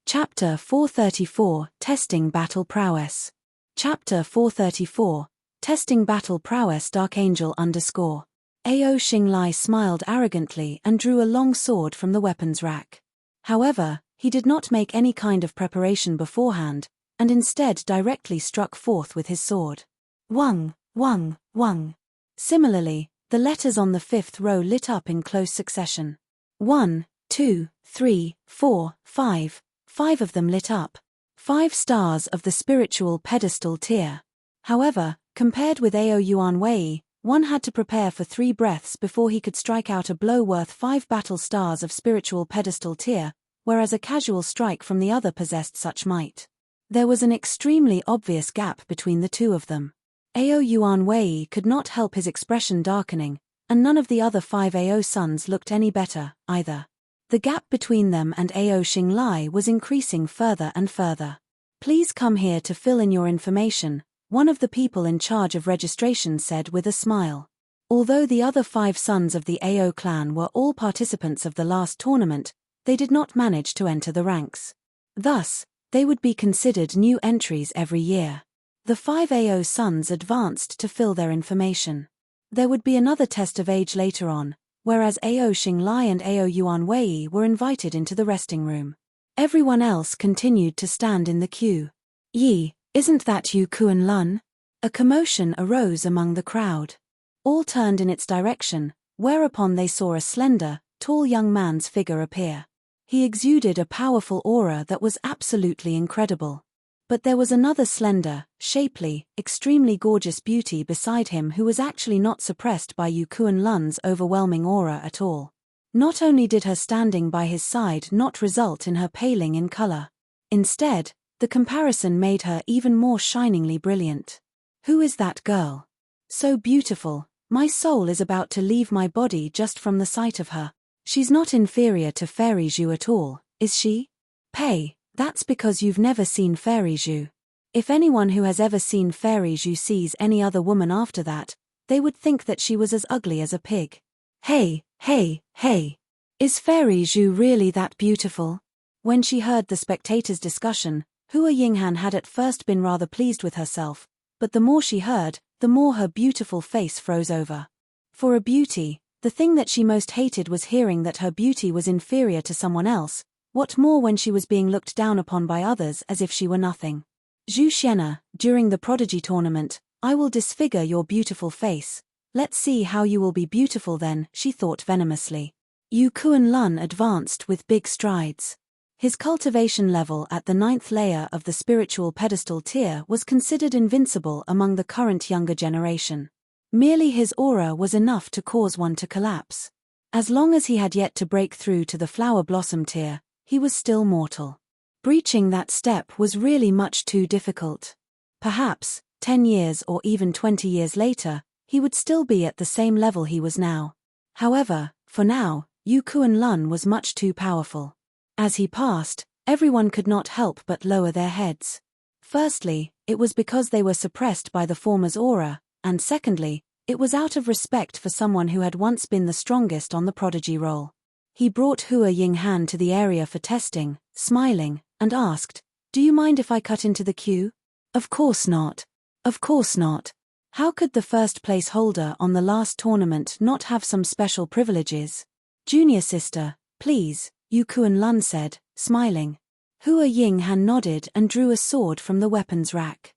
Chapter 434, Testing Battle Prowess. Chapter 434, Testing Battle Prowess. Dark Angel _ Ao Xinglai smiled arrogantly and drew a long sword from the weapons rack. However, he did not make any kind of preparation beforehand, and instead directly struck forth with his sword. Wung, wung, wung. Similarly, the letters on the 5th row lit up in close succession. 1, 2, 3, 4, 5. 5 of them lit up. 5 stars of the spiritual pedestal tier. However, compared with Ao Yuan Wei, one had to prepare for 3 breaths before he could strike out a blow worth 5 battle stars of spiritual pedestal tier, whereas a casual strike from the other possessed such might. There was an extremely obvious gap between the two of them. Ao Yuan Wei could not help his expression darkening, and none of the other 5 Ao sons looked any better, either. The gap between them and Ao Xinglai was increasing further and further. Please come here to fill in your information, one of the people in charge of registration said with a smile. Although the other 5 sons of the Ao clan were all participants of the last tournament, they did not manage to enter the ranks. Thus, they would be considered new entries every year. The 5 Ao sons advanced to fill their information. There would be another test of age later on, whereas Ao Xinglai and Ao Yuan Wei were invited into the resting room. Everyone else continued to stand in the queue. Yi, isn't that Yu Kuan Lun? A commotion arose among the crowd. All turned in its direction, whereupon they saw a slender, tall young man's figure appear. He exuded a powerful aura that was absolutely incredible. But there was another slender, shapely, extremely gorgeous beauty beside him who was actually not suppressed by Yu Kuan Lun's overwhelming aura at all. Not only did her standing by his side not result in her paling in color. Instead, the comparison made her even more shiningly brilliant. Who is that girl? So beautiful, my soul is about to leave my body just from the sight of her. She's not inferior to Fairy Zhu at all, is she? Pei, that's because you've never seen Fairy Zhu. If anyone who has ever seen Fairy Zhu sees any other woman after that, they would think that she was as ugly as a pig. Hey, hey, hey. Is Fairy Zhu really that beautiful? When she heard the spectators' discussion, Hua Yinghan had at first been rather pleased with herself, but the more she heard, the more her beautiful face froze over. For a beauty, the thing that she most hated was hearing that her beauty was inferior to someone else, what more when she was being looked down upon by others as if she were nothing. Zhu Xian'er, during the Prodigy Tournament, I will disfigure your beautiful face. Let's see how you will be beautiful then, she thought venomously. Yu Kuan Lun advanced with big strides. His cultivation level at the 9th layer of the spiritual pedestal tier was considered invincible among the current younger generation. Merely his aura was enough to cause one to collapse. As long as he had yet to break through to the flower blossom tier, he was still mortal. Breaching that step was really much too difficult. Perhaps, 10 years or even 20 years later, he would still be at the same level he was now. However, for now, Yu Kuan Lun was much too powerful. As he passed, everyone could not help but lower their heads. Firstly, it was because they were suppressed by the former's aura, and secondly, it was out of respect for someone who had once been the strongest on the prodigy roll. He brought Hua Yinghan to the area for testing, smiling, and asked, "Do you mind if I cut into the queue?" "Of course not. Of course not. How could the first place holder on the last tournament not have some special privileges?" "Junior sister, please," Yu Kuan Lun said, smiling. Hua Yinghan nodded and drew a sword from the weapons rack.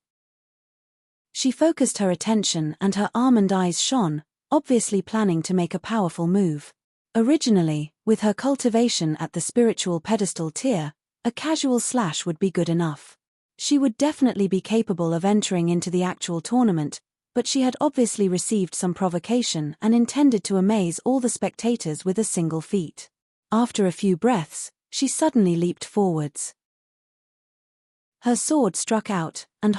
She focused her attention and her almond eyes shone, obviously planning to make a powerful move. Originally, with her cultivation at the spiritual pedestal tier, a casual slash would be good enough. She would definitely be capable of entering into the actual tournament, but she had obviously received some provocation and intended to amaze all the spectators with a single feat. After a few breaths, she suddenly leaped forwards. Her sword struck out, and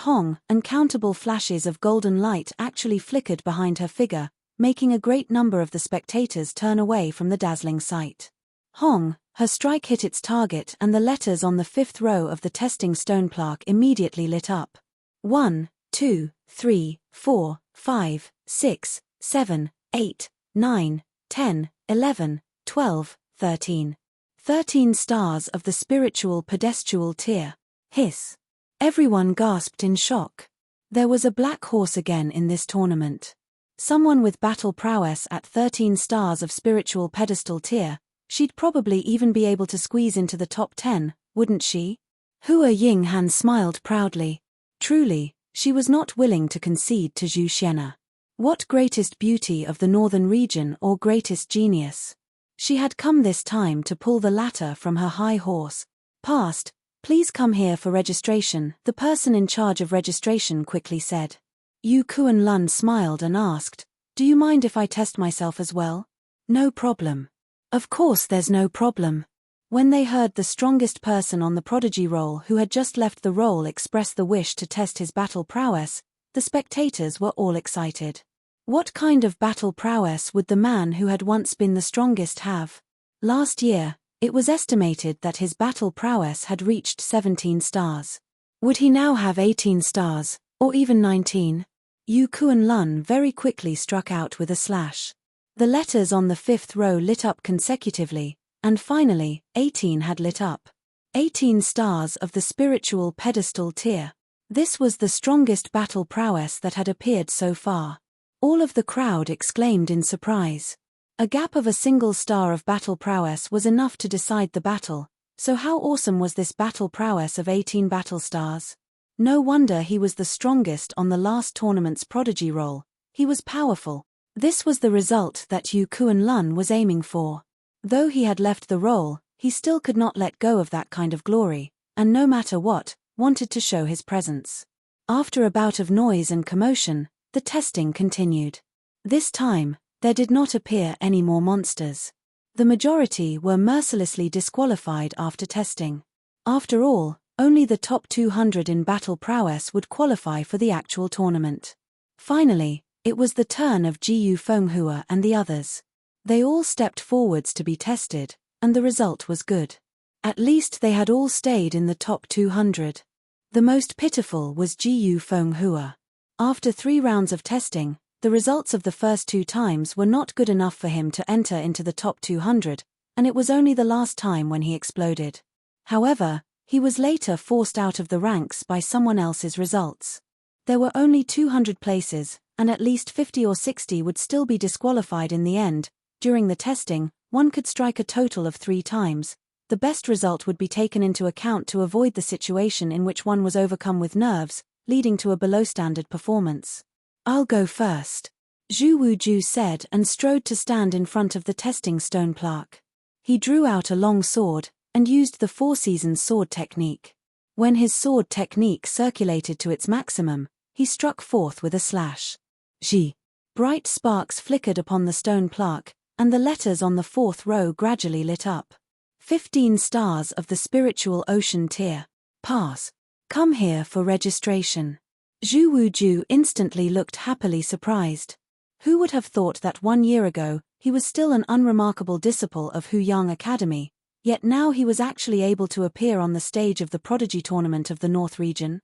uncountable flashes of golden light actually flickered behind her figure, making a great number of the spectators turn away from the dazzling sight. Her strike hit its target and the letters on the 5th row of the testing stone plaque immediately lit up. 1, 2, 3, 4, 5, 6, 7, 8, 9, 10, 11, 12, 13. 13 stars of the spiritual pedestal tier. Hiss. Everyone gasped in shock. There was a black horse again in this tournament. Someone with battle prowess at 13 stars of spiritual pedestal tier. She'd probably even be able to squeeze into the top 10, wouldn't she? Hua Yinghan smiled proudly. Truly, she was not willing to concede to Zhu Xian'er. What greatest beauty of the northern region or greatest genius? She had come this time to pull the latter from her high horse. Past, please come here for registration, the person in charge of registration quickly said. Yu Kuan-lun smiled and asked, do you mind if I test myself as well? No problem. Of course there's no problem. When they heard the strongest person on the prodigy roll who had just left the roll express the wish to test his battle prowess, the spectators were all excited. What kind of battle prowess would the man who had once been the strongest have? Last year, it was estimated that his battle prowess had reached 17 stars. Would he now have 18 stars, or even 19? Yu Kuan-lun very quickly struck out with a slash. The letters on the 5th row lit up consecutively, and finally, 18 had lit up. 18 stars of the spiritual pedestal tier. This was the strongest battle prowess that had appeared so far. All of the crowd exclaimed in surprise. A gap of a single star of battle prowess was enough to decide the battle, so how awesome was this battle prowess of 18 battle stars? No wonder he was the strongest on the last tournament's prodigy roll. He was powerful. This was the result that Yu Kuan-lun was aiming for. Though he had left the roll, he still could not let go of that kind of glory, and no matter what, wanted to show his presence. After a bout of noise and commotion, the testing continued. This time, there did not appear any more monsters. The majority were mercilessly disqualified after testing. After all, only the top 200 in battle prowess would qualify for the actual tournament. Finally, it was the turn of Jiyu Fenghua and the others. They all stepped forwards to be tested, and the result was good. At least they had all stayed in the top 200. The most pitiful was Jiyu Fenghua. After 3 rounds of testing, the results of the first 2 times were not good enough for him to enter into the top 200, and it was only the last time when he exploded. However, he was later forced out of the ranks by someone else's results. There were only 200 places, and at least 50 or 60 would still be disqualified in the end. During the testing, one could strike a total of 3 times. The best result would be taken into account to avoid the situation in which one was overcome with nerves, leading to a below-standard performance. I'll go first, Zhu Wuju said and strode to stand in front of the testing stone plaque. He drew out a long sword, and used the 4 seasons sword technique. When his sword technique circulated to its maximum, he struck forth with a slash. Zhi. Bright sparks flickered upon the stone plaque, and the letters on the 4th row gradually lit up. 15 stars of the spiritual ocean tier. Pass. Come here for registration. Zhu Wuju instantly looked happily surprised. Who would have thought that 1 year ago, he was still an unremarkable disciple of Huyang Academy, yet now he was actually able to appear on the stage of the Prodigy Tournament of the North region?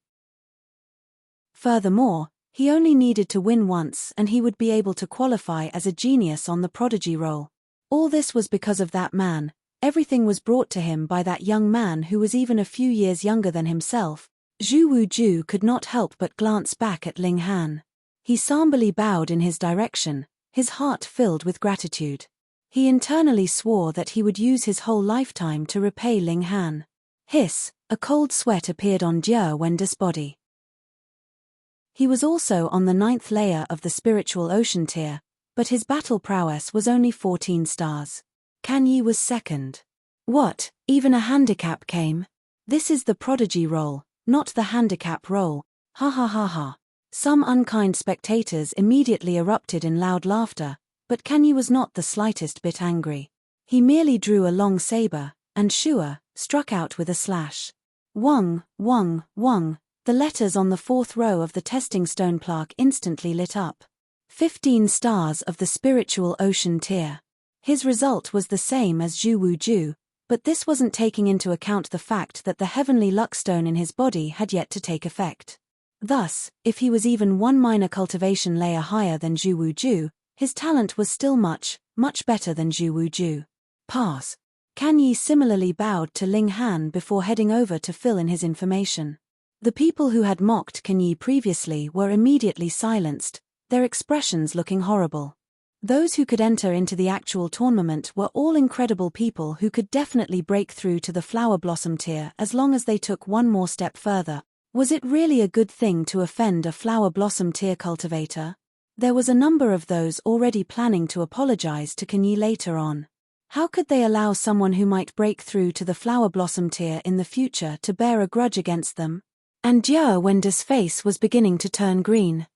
Furthermore, he only needed to win once and he would be able to qualify as a genius on the Prodigy roll. All this was because of that man. Everything was brought to him by that young man who was even a few years younger than himself. Zhu Wuju could not help but glance back at Ling Han. He somberly bowed in his direction, his heart filled with gratitude. He internally swore that he would use his whole lifetime to repay Ling Han. Hiss, a cold sweat appeared on Jia Wenda's body. He was also on the 9th layer of the spiritual ocean tier, but his battle prowess was only 14 stars. Kan Yi was second. What, even a handicap came? This is the prodigy roll, not the handicap roll. Ha ha ha ha. Some unkind spectators immediately erupted in loud laughter, but Kan Yi was not the slightest bit angry. He merely drew a long saber, and Shua, struck out with a slash. Wong, Wong, Wong, the letters on the fourth row of the testing stone plaque instantly lit up. 15 stars of the spiritual ocean tier. His result was the same as Zhu Wu Ju, but this wasn't taking into account the fact that the heavenly luck stone in his body had yet to take effect. Thus, if he was even one minor cultivation layer higher than Zhu Wu Ju, his talent was still much, much better than Zhu Wu Ju. Pass. Kan Yi similarly bowed to Ling Han before heading over to fill in his information. The people who had mocked Kan Yi previously were immediately silenced, their expressions looking horrible. Those who could enter into the actual tournament were all incredible people who could definitely break through to the flower blossom tier as long as they took one more step further. Was it really a good thing to offend a flower blossom tier cultivator? There was a number of those already planning to apologize to Kan Yi later on. How could they allow someone who might break through to the flower blossom tier in the future to bear a grudge against them? And Jia Wenda's face was beginning to turn green.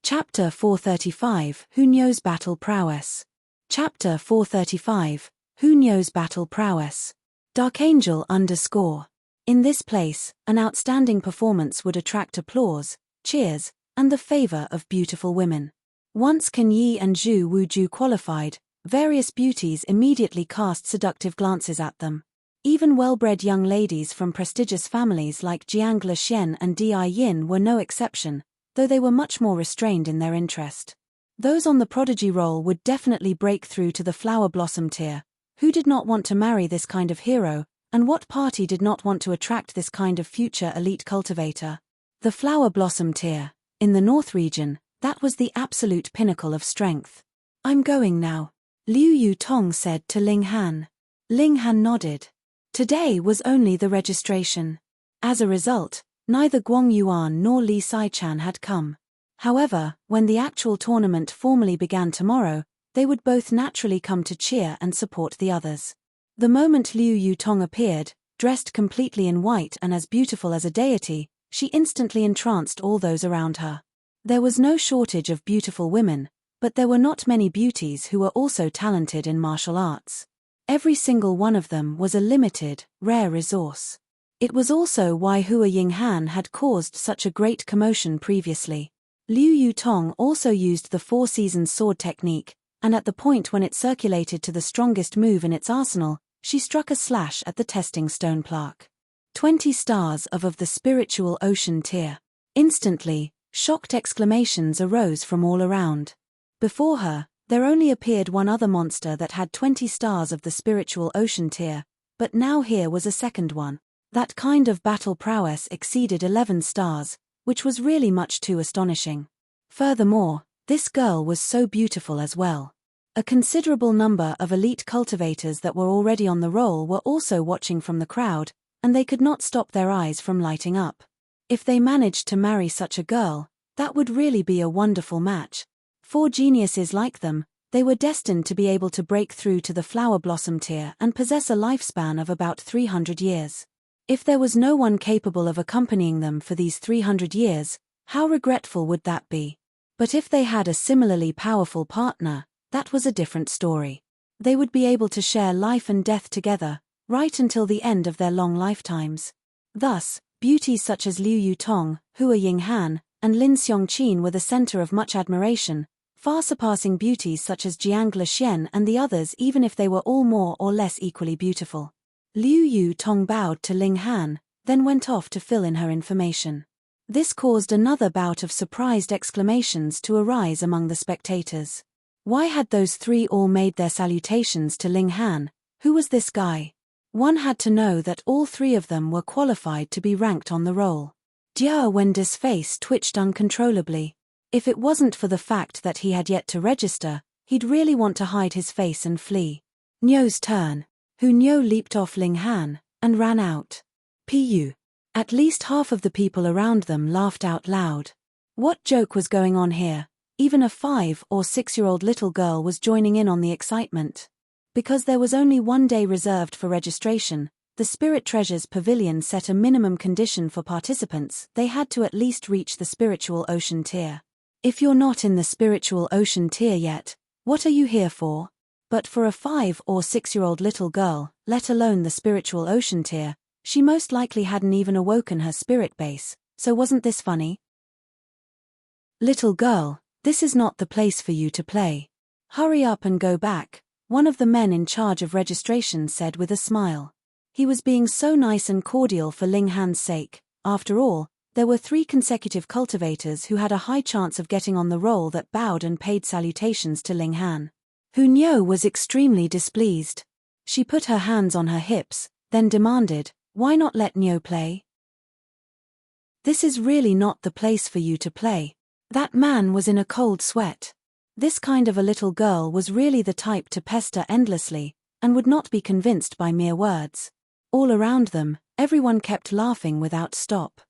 Chapter 435, Who Knows Battle Prowess? Chapter 435, Who Knows Battle Prowess? Darkangel _ In this place, an outstanding performance would attract applause, cheers, and the favor of beautiful women. Once Kan Yi and Zhu Wu Ju qualified, various beauties immediately cast seductive glances at them. Even well-bred young ladies from prestigious families like Jiang Xian and Di Yin were no exception, though they were much more restrained in their interest. Those on the prodigy roll would definitely break through to the flower blossom tier. Who did not want to marry this kind of hero, and what party did not want to attract this kind of future elite cultivator? The flower blossom tier, in the North region, that was the absolute pinnacle of strength. I'm going now, Liu Yutong said to Ling Han. Ling Han nodded. Today was only the registration. As a result, neither Guang Yuan nor Li Saichan had come. However, when the actual tournament formally began tomorrow, they would both naturally come to cheer and support the others. The moment Liu Yutong appeared, dressed completely in white and as beautiful as a deity, she instantly entranced all those around her. There was no shortage of beautiful women, but there were not many beauties who were also talented in martial arts. Every single one of them was a limited, rare resource. It was also why Hua Yinghan had caused such a great commotion previously. Liu Yutong also used the Four Seasons sword technique, and at the point when it circulated to the strongest move in its arsenal, she struck a slash at the testing stone plaque. 20 stars of the spiritual ocean tier. Instantly, shocked exclamations arose from all around. Before her, there only appeared one other monster that had 20 stars of the spiritual ocean tier, but now here was a second one. That kind of battle prowess exceeded 11 stars, which was really much too astonishing. Furthermore, this girl was so beautiful as well. A considerable number of elite cultivators that were already on the roll were also watching from the crowd, and they could not stop their eyes from lighting up. If they managed to marry such a girl, that would really be a wonderful match. For geniuses like them, they were destined to be able to break through to the flower blossom tier and possess a lifespan of about 300 years. If there was no one capable of accompanying them for these 300 years, how regretful would that be? But if they had a similarly powerful partner, that was a different story. They would be able to share life and death together, right until the end of their long lifetimes. Thus, beauties such as Liu Yutong, Hua Yinghan, and Lin Xiongqin were the center of much admiration, far surpassing beauties such as Jiang Xian and the others even if they were all more or less equally beautiful. Liu Yutong bowed to Ling Han, then went off to fill in her information. This caused another bout of surprised exclamations to arise among the spectators. Why had those three all made their salutations to Ling Han? Who was this guy? One had to know that all three of them were qualified to be ranked on the roll. Jia Wenda's face twitched uncontrollably. If it wasn't for the fact that he had yet to register, he'd really want to hide his face and flee. Nyo's turn. Hu Nyo leaped off Ling Han, and ran out. Pu. At least half of the people around them laughed out loud. What joke was going on here? Even a 5 or 6-year-old little girl was joining in on the excitement. Because there was only one day reserved for registration, the Spirit Treasures Pavilion set a minimum condition for participants: they had to at least reach the Spiritual Ocean tier. If you're not in the Spiritual Ocean tier yet, what are you here for? But for a 5 or 6-year-old little girl, let alone the spiritual ocean tier, she most likely hadn't even awoken her spirit base, so wasn't this funny? Little girl, this is not the place for you to play. Hurry up and go back, one of the men in charge of registration said with a smile. He was being so nice and cordial for Ling Han's sake. After all, there were 3 consecutive cultivators who had a high chance of getting on the roll that bowed and paid salutations to Ling Han. Hunyo was extremely displeased. She put her hands on her hips, then demanded, "Why not let Nyo play? This is really not the place for you to play." That man was in a cold sweat. This kind of a little girl was really the type to pester endlessly, and would not be convinced by mere words. All around them, everyone kept laughing without stop.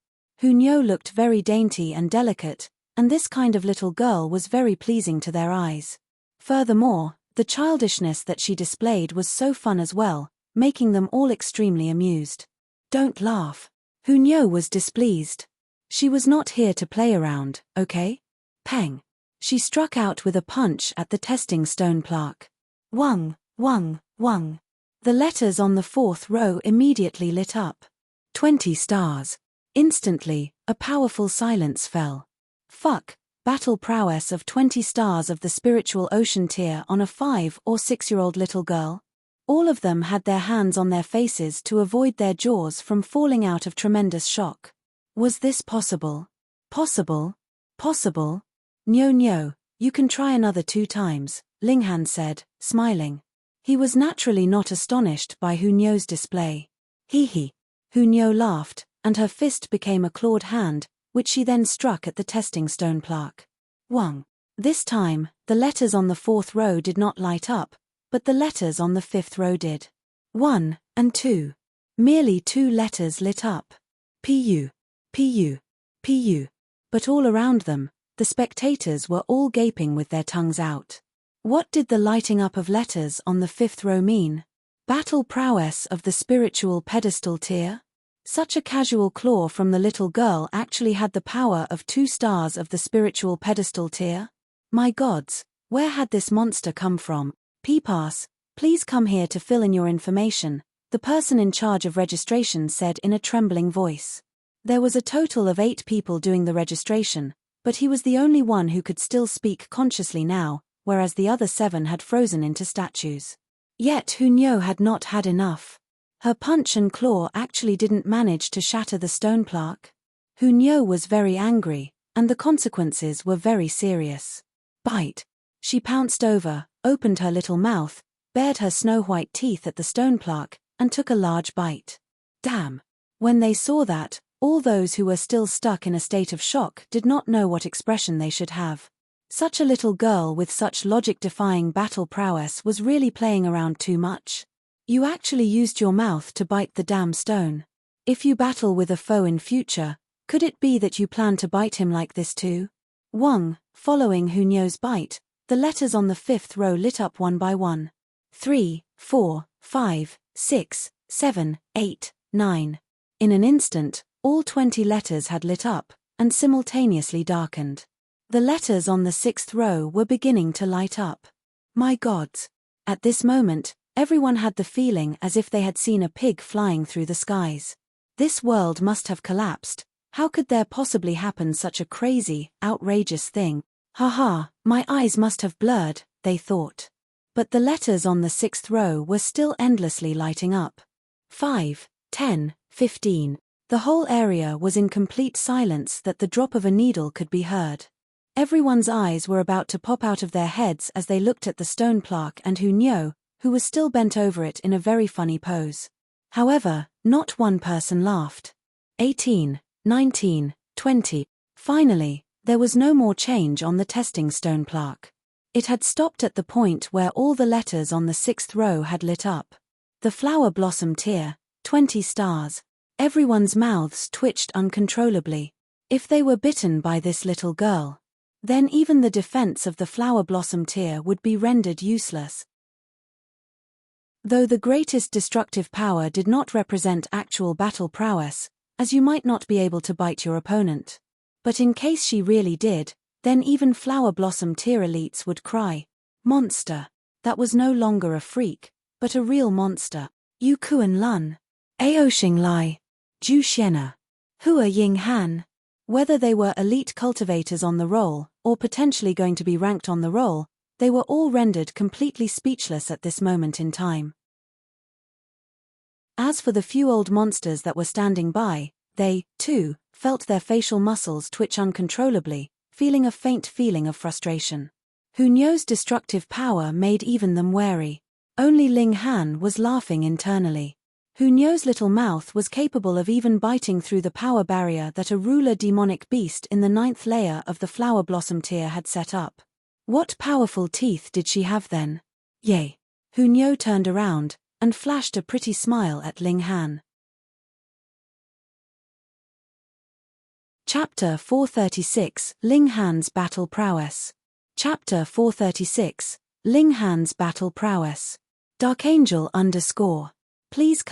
Hunyo looked very dainty and delicate, and this kind of little girl was very pleasing to their eyes. Furthermore, the childishness that she displayed was so fun as well, making them all extremely amused. Don't laugh. Hunyo was displeased. She was not here to play around, okay? Peng. She struck out with a punch at the testing stone plaque. Wung, wung, wung. The letters on the 4th row immediately lit up. 20 stars. Instantly, a powerful silence fell. Fuck. Battle prowess of 20 stars of the spiritual ocean tier on a 5 or 6-year-old little girl. All of them had their hands on their faces to avoid their jaws from falling out of tremendous shock. Was this possible? Possible? Possible? Nyo, you can try another 2 times, Ling Han said, smiling. He was naturally not astonished by Hunyo's display. Hee. Hunyo laughed, and her fist became a clawed hand, which she then struck at the testing stone plaque. Wung. This time, the letters on the 4th row did not light up, but the letters on the 5th row did. 1 and 2. Merely 2 letters lit up. Pu. Pu. Pu. But all around them, the spectators were all gaping with their tongues out. What did the lighting up of letters on the 5th row mean? Battle prowess of the spiritual pedestal tier? Such a casual claw from the little girl actually had the power of 2 stars of the spiritual pedestal tier? My gods, where had this monster come from? P-Pass, please come here to fill in your information, the person in charge of registration said in a trembling voice. There was a total of 8 people doing the registration, but he was the only one who could still speak consciously now, whereas the other 7 had frozen into statues. Yet Hunyo had not had enough. Her punch and claw actually didn't manage to shatter the stone plaque. Hunyo was very angry, and the consequences were very serious. Bite. She pounced over, opened her little mouth, bared her snow-white teeth at the stone plaque, and took a large bite. Damn. When they saw that, all those who were still stuck in a state of shock did not know what expression they should have. Such a little girl with such logic-defying battle prowess was really playing around too much. You actually used your mouth to bite the damn stone. If you battle with a foe in future, could it be that you plan to bite him like this too? Wung. Following Hunyo's bite, the letters on the 5th row lit up one by one. 3, 4, 5, 6, 7, 8, 9. In an instant, all 20 letters had lit up, and simultaneously darkened. The letters on the 6th row were beginning to light up. My gods! At this moment, everyone had the feeling as if they had seen a pig flying through the skies. This world must have collapsed. How could there possibly happen such a crazy, outrageous thing? Haha, my eyes must have blurred, they thought. But the letters on the 6th row were still endlessly lighting up. 5, 10, 15. The whole area was in complete silence that the drop of a needle could be heard. Everyone's eyes were about to pop out of their heads as they looked at the stone plaque and Hunyo, who was still bent over it in a very funny pose. However, not one person laughed. 18, 19, 20. Finally, there was no more change on the testing stone plaque. It had stopped at the point where all the letters on the 6th row had lit up. The flower blossom tier, 20 stars. Everyone's mouths twitched uncontrollably. If they were bitten by this little girl, then even the defense of the flower blossom tier would be rendered useless. Though the greatest destructive power did not represent actual battle prowess, as you might not be able to bite your opponent. But in case she really did, then even flower blossom tier elites would cry, "Monster!" that was no longer a freak, but a real monster. Yu Kuan Lun. Ao Xing Lai. Ju Xiena. Hua Ying Han. Whether they were elite cultivators on the roll, or potentially going to be ranked on the roll, they were all rendered completely speechless at this moment in time. As for the few old monsters that were standing by, they, too, felt their facial muscles twitch uncontrollably, feeling a faint feeling of frustration. Hunyou's destructive power made even them wary. Only Ling Han was laughing internally. Hunyou's little mouth was capable of even biting through the power barrier that a ruler demonic beast in the 9th layer of the flower blossom tier had set up. What powerful teeth did she have then? Yay! Hunyou turned around and flashed a pretty smile at Ling Han. Chapter 436, Ling Han's Battle Prowess. Chapter 436, Ling Han's Battle Prowess. Darkangel _ Please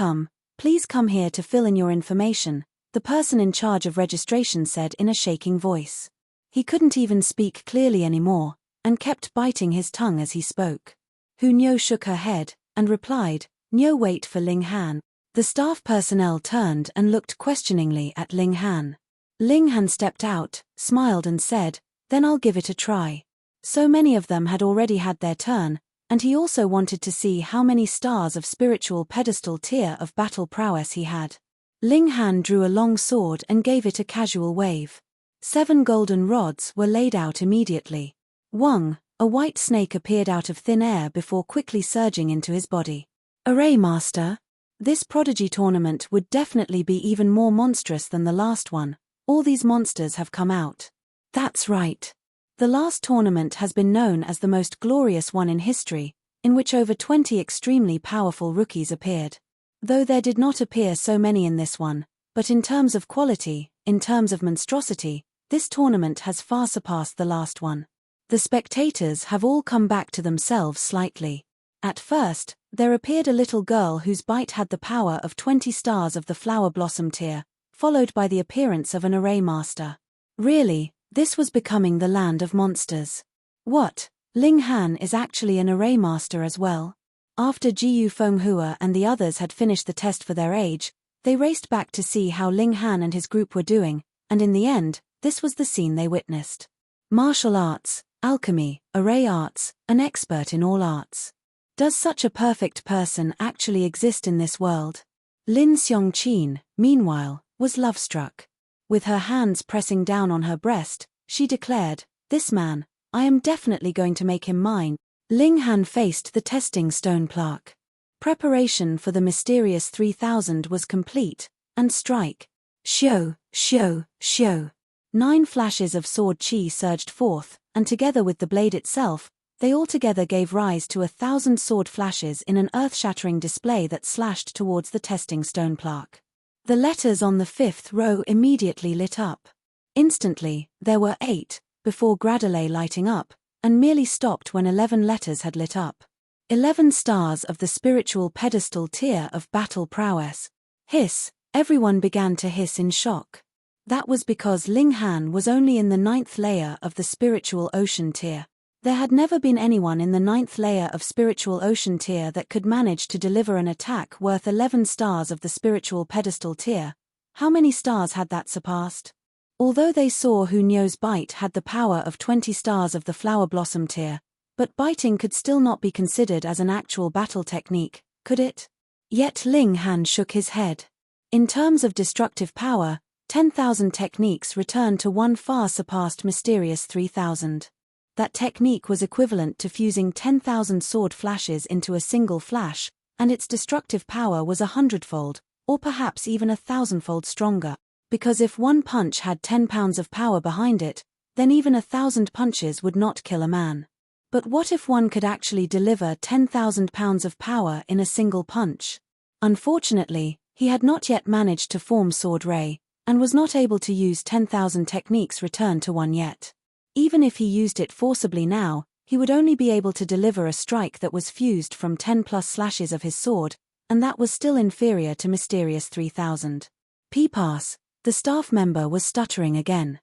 come here to fill in your information, the person in charge of registration said in a shaking voice. He couldn't even speak clearly anymore, and kept biting his tongue as he spoke. Hunyou shook her head, and replied, "No, wait for Ling Han." The staff personnel turned and looked questioningly at Ling Han. Ling Han stepped out, smiled and said, "Then I'll give it a try." So many of them had already had their turn, and he also wanted to see how many stars of spiritual pedestal tier of battle prowess he had. Ling Han drew a long sword and gave it a casual wave. 7 golden rods were laid out immediately. Wang, a white snake, appeared out of thin air before quickly surging into his body. Array Master? This prodigy tournament would definitely be even more monstrous than the last one. All these monsters have come out. That's right. The last tournament has been known as the most glorious one in history, in which over 20 extremely powerful rookies appeared. Though there did not appear so many in this one, but in terms of quality, in terms of monstrosity, this tournament has far surpassed the last one. The spectators have all come back to themselves slightly. At first, there appeared a little girl whose bite had the power of 20 stars of the flower blossom tier, followed by the appearance of an array master. Really, this was becoming the land of monsters. What? Ling Han is actually an array master as well? After Jiyu Fenghua and the others had finished the test for their age, they raced back to see how Ling Han and his group were doing, and in the end, this was the scene they witnessed. Martial arts, alchemy, array arts, an expert in all arts. Does such a perfect person actually exist in this world? Lin Xiongqin, meanwhile, was love-struck. With her hands pressing down on her breast, she declared, "This man, I am definitely going to make him mine." Ling Han faced the testing stone plaque. Preparation for the mysterious 3000 was complete, and strike. Shio, shio, shio. 9 flashes of sword chi surged forth, and together with the blade itself, they altogether gave rise to 1,000 sword flashes in an earth-shattering display that slashed towards the testing stone plaque. The letters on the 5th row immediately lit up. Instantly, there were 8, before gradually lighting up, and merely stopped when 11 letters had lit up. 11 stars of the spiritual pedestal tier of battle prowess. Hiss, everyone began to hiss in shock. That was because Ling Han was only in the 9th layer of the spiritual ocean tier. There had never been anyone in the 9th layer of spiritual ocean tier that could manage to deliver an attack worth 11 stars of the spiritual pedestal tier. How many stars had that surpassed? Although they saw Hunyou's bite had the power of 20 stars of the flower blossom tier, but biting could still not be considered as an actual battle technique, could it? Yet Ling Han shook his head. In terms of destructive power, 10,000 techniques returned to one far surpassed mysterious 3,000. That technique was equivalent to fusing 10,000 sword flashes into a single flash, and its destructive power was 100-fold, or perhaps even 1,000-fold stronger, because if one punch had 10 pounds of power behind it, then even 1,000 punches would not kill a man. But what if one could actually deliver 10,000 pounds of power in a single punch? Unfortunately, he had not yet managed to form Sword Ray, and was not able to use 10,000 techniques returned to one yet. Even if he used it forcibly now, he would only be able to deliver a strike that was fused from 10+ slashes of his sword, and that was still inferior to mysterious 3,000. P-pass, the staff member was stuttering again.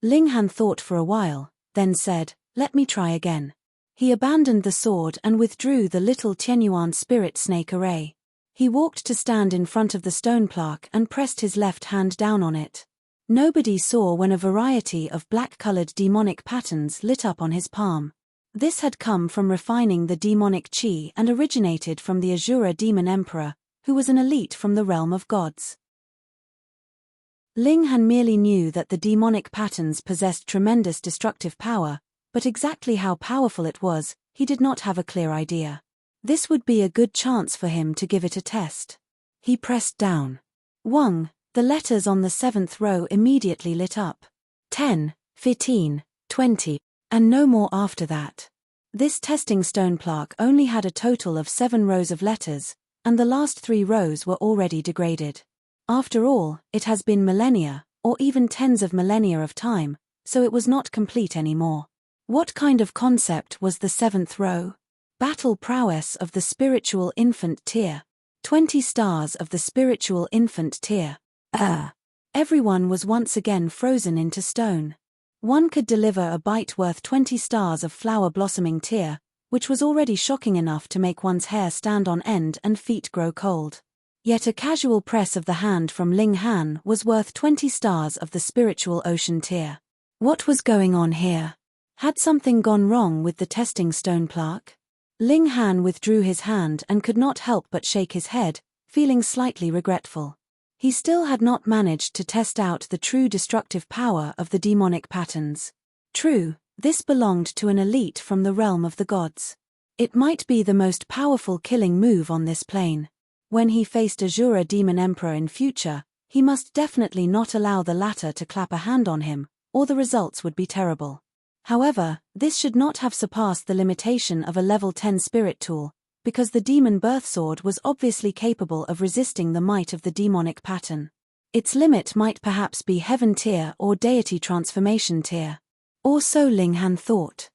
Ling Han thought for a while, then said, "Let me try again." He abandoned the sword and withdrew the little Tianyuan spirit snake array. He walked to stand in front of the stone plaque and pressed his left hand down on it. Nobody saw when a variety of black-colored demonic patterns lit up on his palm. This had come from refining the demonic chi and originated from the Azura demon emperor, who was an elite from the realm of gods. Ling Han merely knew that the demonic patterns possessed tremendous destructive power, but exactly how powerful it was, he did not have a clear idea. This would be a good chance for him to give it a test. He pressed down. Wang, the letters on the 7th row immediately lit up. 10, 15, 20, and no more after that. This testing stone plaque only had a total of 7 rows of letters, and the last 3 rows were already degraded. After all, it has been millennia, or even tens of millennia of time, so it was not complete anymore. What kind of concept was the 7th row? Battle prowess of the spiritual infant tier. 20 stars of the spiritual infant tier. Everyone was once again frozen into stone. One could deliver a bite worth 20 stars of flower blossoming tier, which was already shocking enough to make one's hair stand on end and feet grow cold. Yet a casual press of the hand from Ling Han was worth 20 stars of the spiritual ocean tier. What was going on here? Had something gone wrong with the testing stone plaque? Ling Han withdrew his hand and could not help but shake his head, feeling slightly regretful. He still had not managed to test out the true destructive power of the demonic patterns. True, this belonged to an elite from the realm of the gods. It might be the most powerful killing move on this plane. When he faced Azura Demon Emperor in future, he must definitely not allow the latter to clap a hand on him, or the results would be terrible. However, this should not have surpassed the limitation of a level 10 spirit tool, because the demon birth sword was obviously capable of resisting the might of the demonic pattern. Its limit might perhaps be heaven tier or deity transformation tier. Or so Ling Han thought.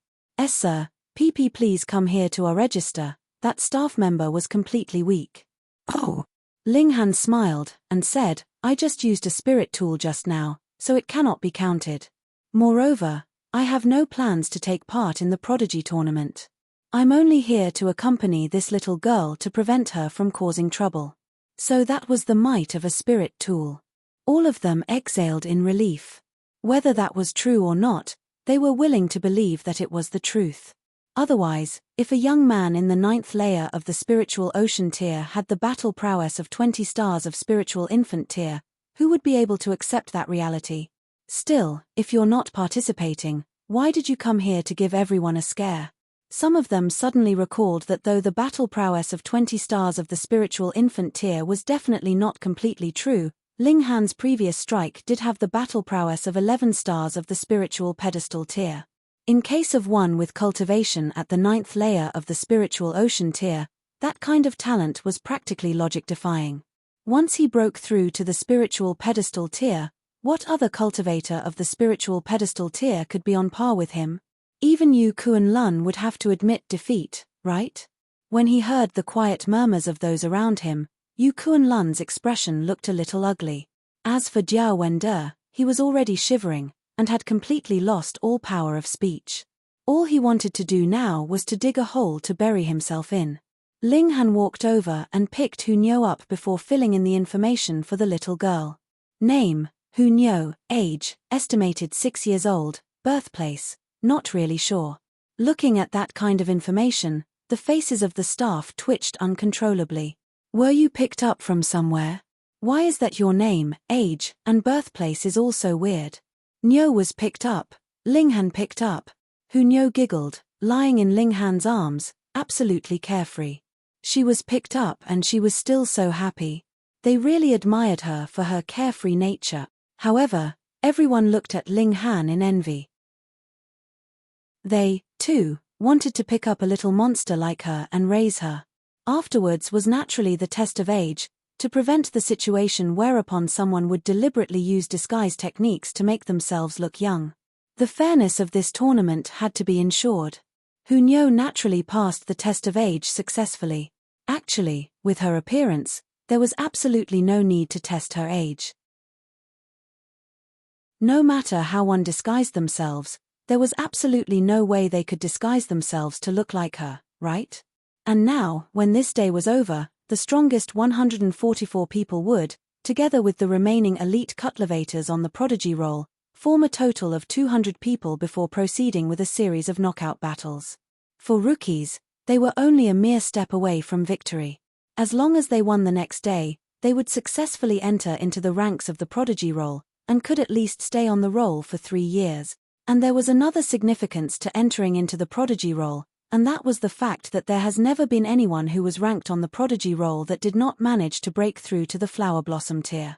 Sir, PP please come here to our register. That staff member was completely weak. Oh. Ling Han smiled, and said, I just used a spirit tool just now, so it cannot be counted. Moreover, I have no plans to take part in the prodigy tournament. I'm only here to accompany this little girl to prevent her from causing trouble. So that was the might of a spirit tool. All of them exhaled in relief. Whether that was true or not, they were willing to believe that it was the truth. Otherwise, if a young man in the 9th layer of the spiritual ocean tier had the battle prowess of 20 stars of spiritual infant tier, who would be able to accept that reality? Still, if you're not participating, why did you come here to give everyone a scare? Some of them suddenly recalled that though the battle prowess of 20 stars of the spiritual infant tier was definitely not completely true, Ling Han's previous strike did have the battle prowess of 11 stars of the spiritual pedestal tier. In case of one with cultivation at the 9th layer of the spiritual ocean tier, that kind of talent was practically logic-defying. Once he broke through to the spiritual pedestal tier, what other cultivator of the spiritual pedestal tier could be on par with him? Even Yu Kuan-Lun would have to admit defeat, right? When he heard the quiet murmurs of those around him, Yu Kuan-Lun's expression looked a little ugly. As for Jiao Wende, he was already shivering, and had completely lost all power of speech. All he wanted to do now was to dig a hole to bury himself in. Ling Han walked over and picked Hu Niu up before filling in the information for the little girl. Name, Hu Niu, age, estimated 6 years old, birthplace, not really sure. Looking at that kind of information, the faces of the staff twitched uncontrollably. Were you picked up from somewhere? Why is that your name, age, and birthplace is all so weird? Niu was picked up. Ling Han picked up. Hu Niu giggled, lying in Ling Han's arms, absolutely carefree. She was picked up and she was still so happy. They really admired her for her carefree nature. However, everyone looked at Ling Han in envy. They, too, wanted to pick up a little monster like her and raise her. Afterwards was naturally the test of age, to prevent the situation whereupon someone would deliberately use disguise techniques to make themselves look young. The fairness of this tournament had to be ensured. Hu Niu naturally passed the test of age successfully. Actually, with her appearance, there was absolutely no need to test her age. No matter how one disguised themselves, There was absolutely no way they could disguise themselves to look like her, right? And now, when this day was over, the strongest 144 people would, together with the remaining elite cultivators on the prodigy roll, form a total of 200 people before proceeding with a series of knockout battles. For rookies, they were only a mere step away from victory. As long as they won the next day, they would successfully enter into the ranks of the prodigy roll, and could at least stay on the roll for 3 years. And there was another significance to entering into the prodigy roll, and that was the fact that there has never been anyone who was ranked on the prodigy roll that did not manage to break through to the flower blossom tier.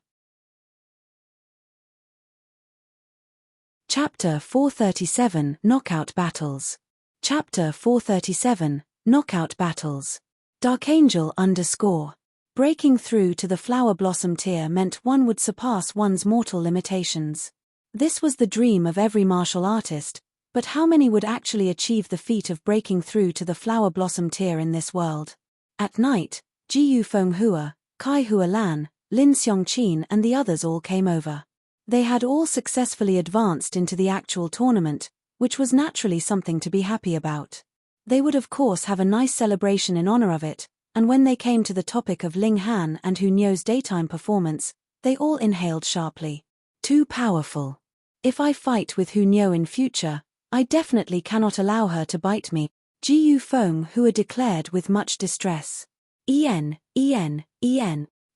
Chapter 437 Knockout Battles. Chapter 437 Knockout Battles. Darkangel _ Breaking through to the flower blossom tier meant one would surpass one's mortal limitations. This was the dream of every martial artist, but how many would actually achieve the feat of breaking through to the flower blossom tier in this world? At night, Jiyu Fenghua, Kai Hua Lan, Lin Xiongqin and the others all came over. They had all successfully advanced into the actual tournament, which was naturally something to be happy about. They would of course have a nice celebration in honor of it, and when they came to the topic of Ling Han and Hu Nyo's daytime performance, they all inhaled sharply. Too powerful. If I fight with Hu Nyo in future, I definitely cannot allow her to bite me, Jiyu Fenghua declared with much distress. En.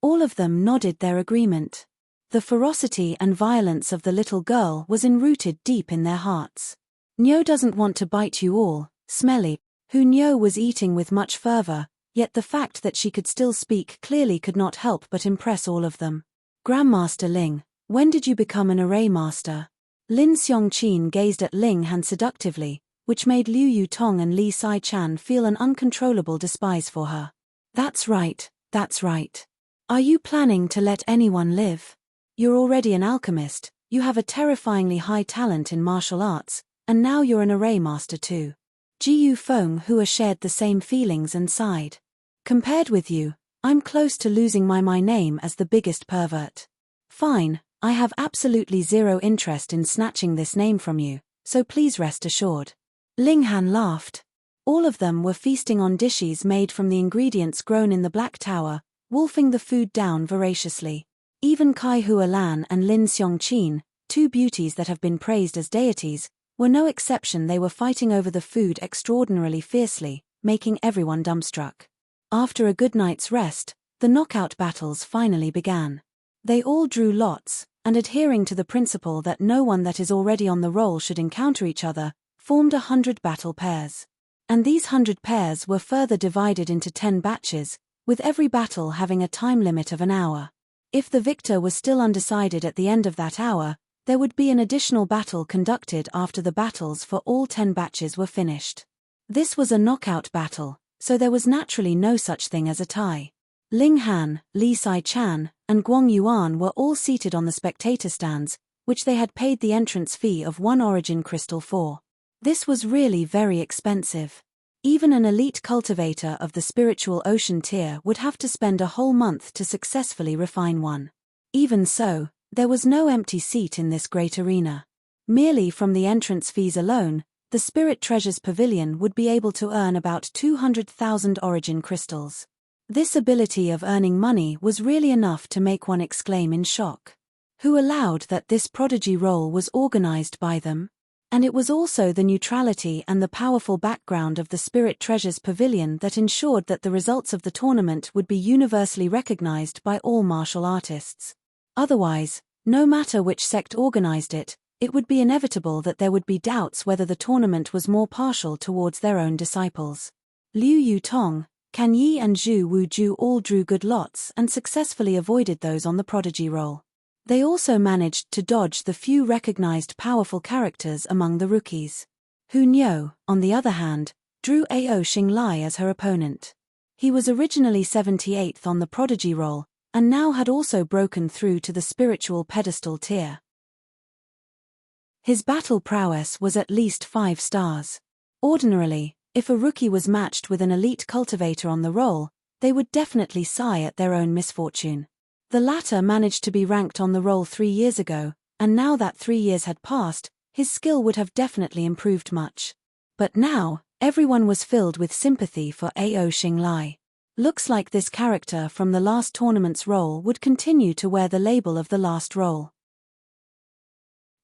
All of them nodded their agreement. The ferocity and violence of the little girl was enrooted deep in their hearts. Nyo doesn't want to bite you all, smelly. Hu Nyo was eating with much fervor, yet the fact that she could still speak clearly could not help but impress all of them. Grandmaster Ling, when did you become an array master? Lin Xiongqin gazed at Ling Han seductively, which made Liu Yutong and Li Sai-chan feel an uncontrollable despise for her. That's right. Are you planning to let anyone live? You're already an alchemist, you have a terrifyingly high talent in martial arts, and now you're an array master too. Jiyu Fenghua shared the same feelings and sighed. Compared with you, I'm close to losing my name as the biggest pervert. Fine, I have absolutely zero interest in snatching this name from you, so please rest assured. Ling Han laughed. All of them were feasting on dishes made from the ingredients grown in the Black Tower, wolfing the food down voraciously. Even Kai Hua Lan and Lin Xiongqin, two beauties that have been praised as deities, were no exception. They were fighting over the food extraordinarily fiercely, making everyone dumbstruck. After a good night's rest, the knockout battles finally began. They all drew lots, and adhering to the principle that no one that is already on the roll should encounter each other, formed 100 battle pairs. And these 100 pairs were further divided into 10 batches, with every battle having a time limit of an hour. If the victor was still undecided at the end of that hour, there would be an additional battle conducted after the battles for all 10 batches were finished. This was a knockout battle, so there was naturally no such thing as a tie. Ling Han, Li Sai-chan, and Guang Yuan were all seated on the spectator stands, which they had paid the entrance fee of 1 origin crystal for. This was really very expensive. Even an elite cultivator of the spiritual ocean tier would have to spend a whole month to successfully refine one. Even so, there was no empty seat in this great arena. Merely from the entrance fees alone, the Spirit Treasures Pavilion would be able to earn about 200,000 origin crystals. This ability of earning money was really enough to make one exclaim in shock. Who allowed that this prodigy roll was organized by them? And it was also the neutrality and the powerful background of the Spirit Treasures Pavilion that ensured that the results of the tournament would be universally recognized by all martial artists. Otherwise, no matter which sect organized it, it would be inevitable that there would be doubts whether the tournament was more partial towards their own disciples. Liu Yutong, Kan Yi and Zhu Wuju all drew good lots and successfully avoided those on the prodigy roll. They also managed to dodge the few recognized powerful characters among the rookies. Hu Nyo, on the other hand, drew Ao Xinglai as her opponent. He was originally 78th on the prodigy roll, and now had also broken through to the spiritual pedestal tier. His battle prowess was at least 5 stars. Ordinarily, if a rookie was matched with an elite cultivator on the roll, they would definitely sigh at their own misfortune. The latter managed to be ranked on the roll 3 years ago, and now that 3 years had passed, his skill would have definitely improved much. But now, everyone was filled with sympathy for Ao Xinglai. Looks like this character from the last tournament's role would continue to wear the label of the last role.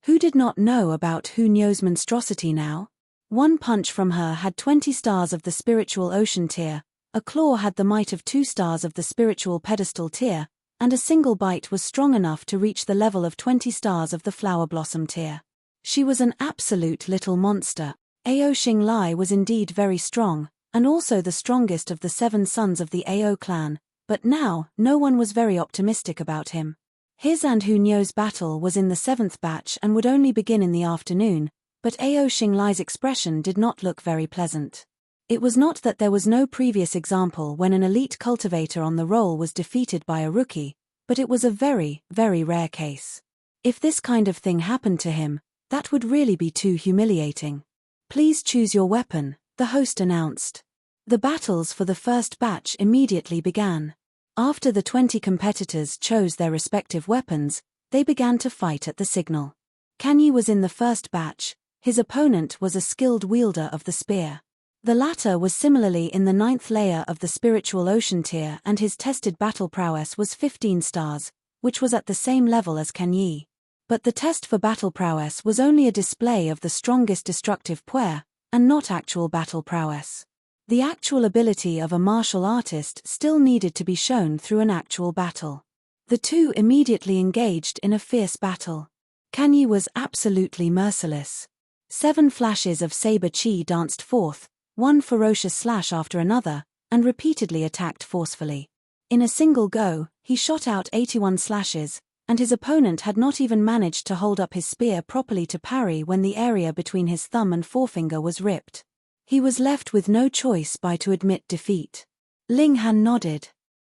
Who did not know about Hu Nyo's monstrosity now? One punch from her had 20 stars of the spiritual ocean tier, a claw had the might of 2 stars of the spiritual pedestal tier, and a single bite was strong enough to reach the level of 20 stars of the flower blossom tier. She was an absolute little monster. Ao Xinglai was indeed very strong, and also the strongest of the 7 sons of the Ao clan, but now, no one was very optimistic about him. His and Hu Nyo's battle was in the 7th batch and would only begin in the afternoon, but Ao Xinglai's expression did not look very pleasant. It was not that there was no previous example when an elite cultivator on the roll was defeated by a rookie, but it was a very, very rare case. If this kind of thing happened to him, that would really be too humiliating. Please choose your weapon, the host announced. The battles for the first batch immediately began. After the 20 competitors chose their respective weapons, they began to fight at the signal. Kanyi was in the first batch, his opponent was a skilled wielder of the spear. The latter was similarly in the 9th layer of the spiritual ocean tier and his tested battle prowess was 15 stars, which was at the same level as Kanyi. But the test for battle prowess was only a display of the strongest destructive puer, and not actual battle prowess. The actual ability of a martial artist still needed to be shown through an actual battle. The two immediately engaged in a fierce battle. Kanyi was absolutely merciless. 7 flashes of saber chi danced forth, one ferocious slash after another, and repeatedly attacked forcefully. In a single go, he shot out 81 slashes, and his opponent had not even managed to hold up his spear properly to parry when the area between his thumb and forefinger was ripped. He was left with no choice but to admit defeat. Ling Han nodded.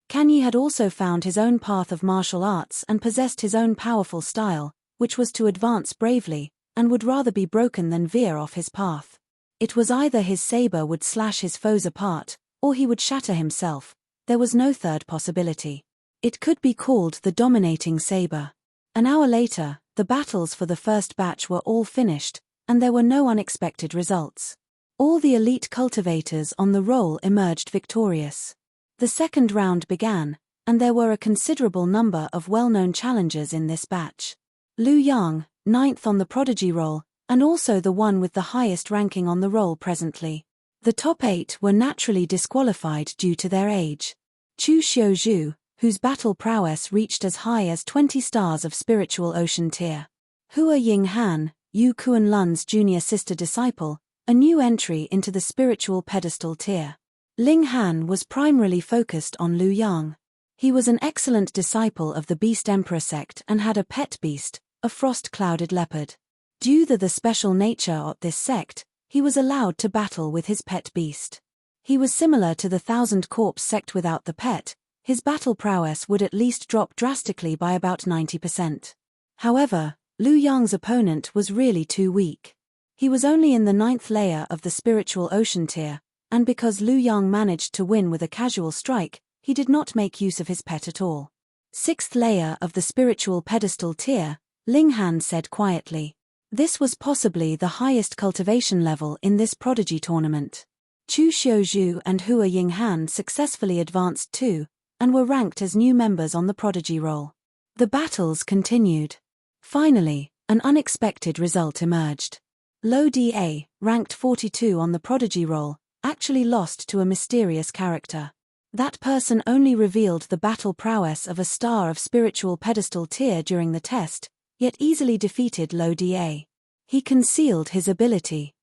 Kanyi had also found his own path of martial arts and possessed his own powerful style, which was to advance bravely, and would rather be broken than veer off his path. It was either his saber would slash his foes apart, or he would shatter himself. There was no third possibility. It could be called the dominating saber. An hour later, the battles for the first batch were all finished, and there were no unexpected results. All the elite cultivators on the roll emerged victorious. The second round began, and there were a considerable number of well-known challengers in this batch. Liu Yang, 9th on the prodigy roll, and also the one with the highest ranking on the roll presently. The top 8 were naturally disqualified due to their age. Chu Xiuzhu, whose battle prowess reached as high as 20 stars of spiritual ocean tier. Hua Yinghan, Yu Kuan-Lun's junior sister disciple, a new entry into the spiritual pedestal tier. Ling Han was primarily focused on Liu Yang. He was an excellent disciple of the Beast Emperor sect and had a pet beast, a frost-clouded leopard. Due to the special nature of this sect, he was allowed to battle with his pet beast. He was similar to the Thousand Corpse sect without the pet. His battle prowess would at least drop drastically by about 90%. However, Liu Yang's opponent was really too weak. He was only in the 9th layer of the spiritual ocean tier, and because Liu Yang managed to win with a casual strike, he did not make use of his pet at all. 6th layer of the spiritual pedestal tier, Ling Han said quietly. This was possibly the highest cultivation level in this prodigy tournament. Chu Xiuzhu and Hua Yinghan successfully advanced too, and were ranked as new members on the prodigy roll. The battles continued. Finally, an unexpected result emerged. Lo Da, ranked 42 on the prodigy roll, actually lost to a mysterious character. That person only revealed the battle prowess of a star of spiritual pedestal tier during the test, yet easily defeated Lo Da. He concealed his ability.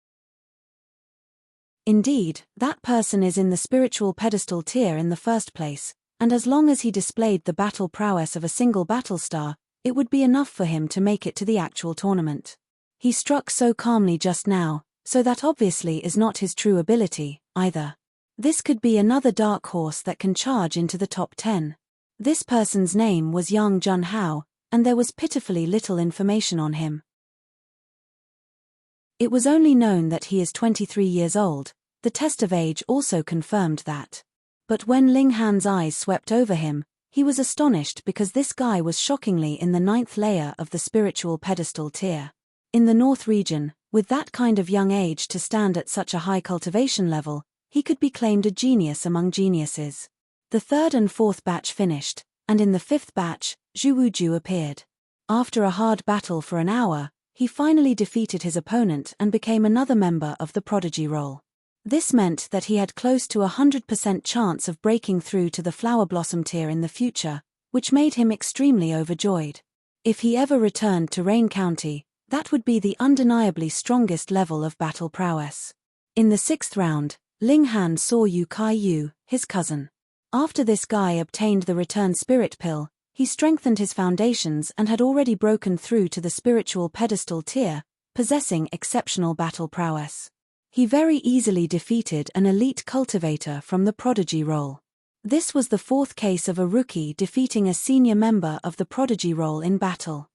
Indeed, that person is in the spiritual pedestal tier in the first place, and as long as he displayed the battle prowess of a single battle star, it would be enough for him to make it to the actual tournament. He struck so calmly just now, so that obviously is not his true ability, either. This could be another dark horse that can charge into the top 10. This person's name was Yang Junhao, and there was pitifully little information on him. It was only known that he is 23 years old. The test of age also confirmed that. But when Ling Han's eyes swept over him, he was astonished because this guy was shockingly in the 9th layer of the spiritual pedestal tier. In the North region, with that kind of young age to stand at such a high cultivation level, he could be claimed a genius among geniuses. The third and fourth batch finished, and in the fifth batch, Zhu Wuju appeared. After a hard battle for an hour, he finally defeated his opponent and became another member of the prodigy role. This meant that he had close to 100% chance of breaking through to the flower blossom tier in the future, which made him extremely overjoyed. If he ever returned to Rain County, that would be the undeniably strongest level of battle prowess. In the sixth round, Ling Han saw Yu Kai Yu, his cousin. After this guy obtained the return spirit pill, he strengthened his foundations and had already broken through to the spiritual pedestal tier, possessing exceptional battle prowess. He very easily defeated an elite cultivator from the prodigy role. This was the fourth case of a rookie defeating a senior member of the prodigy role in battle.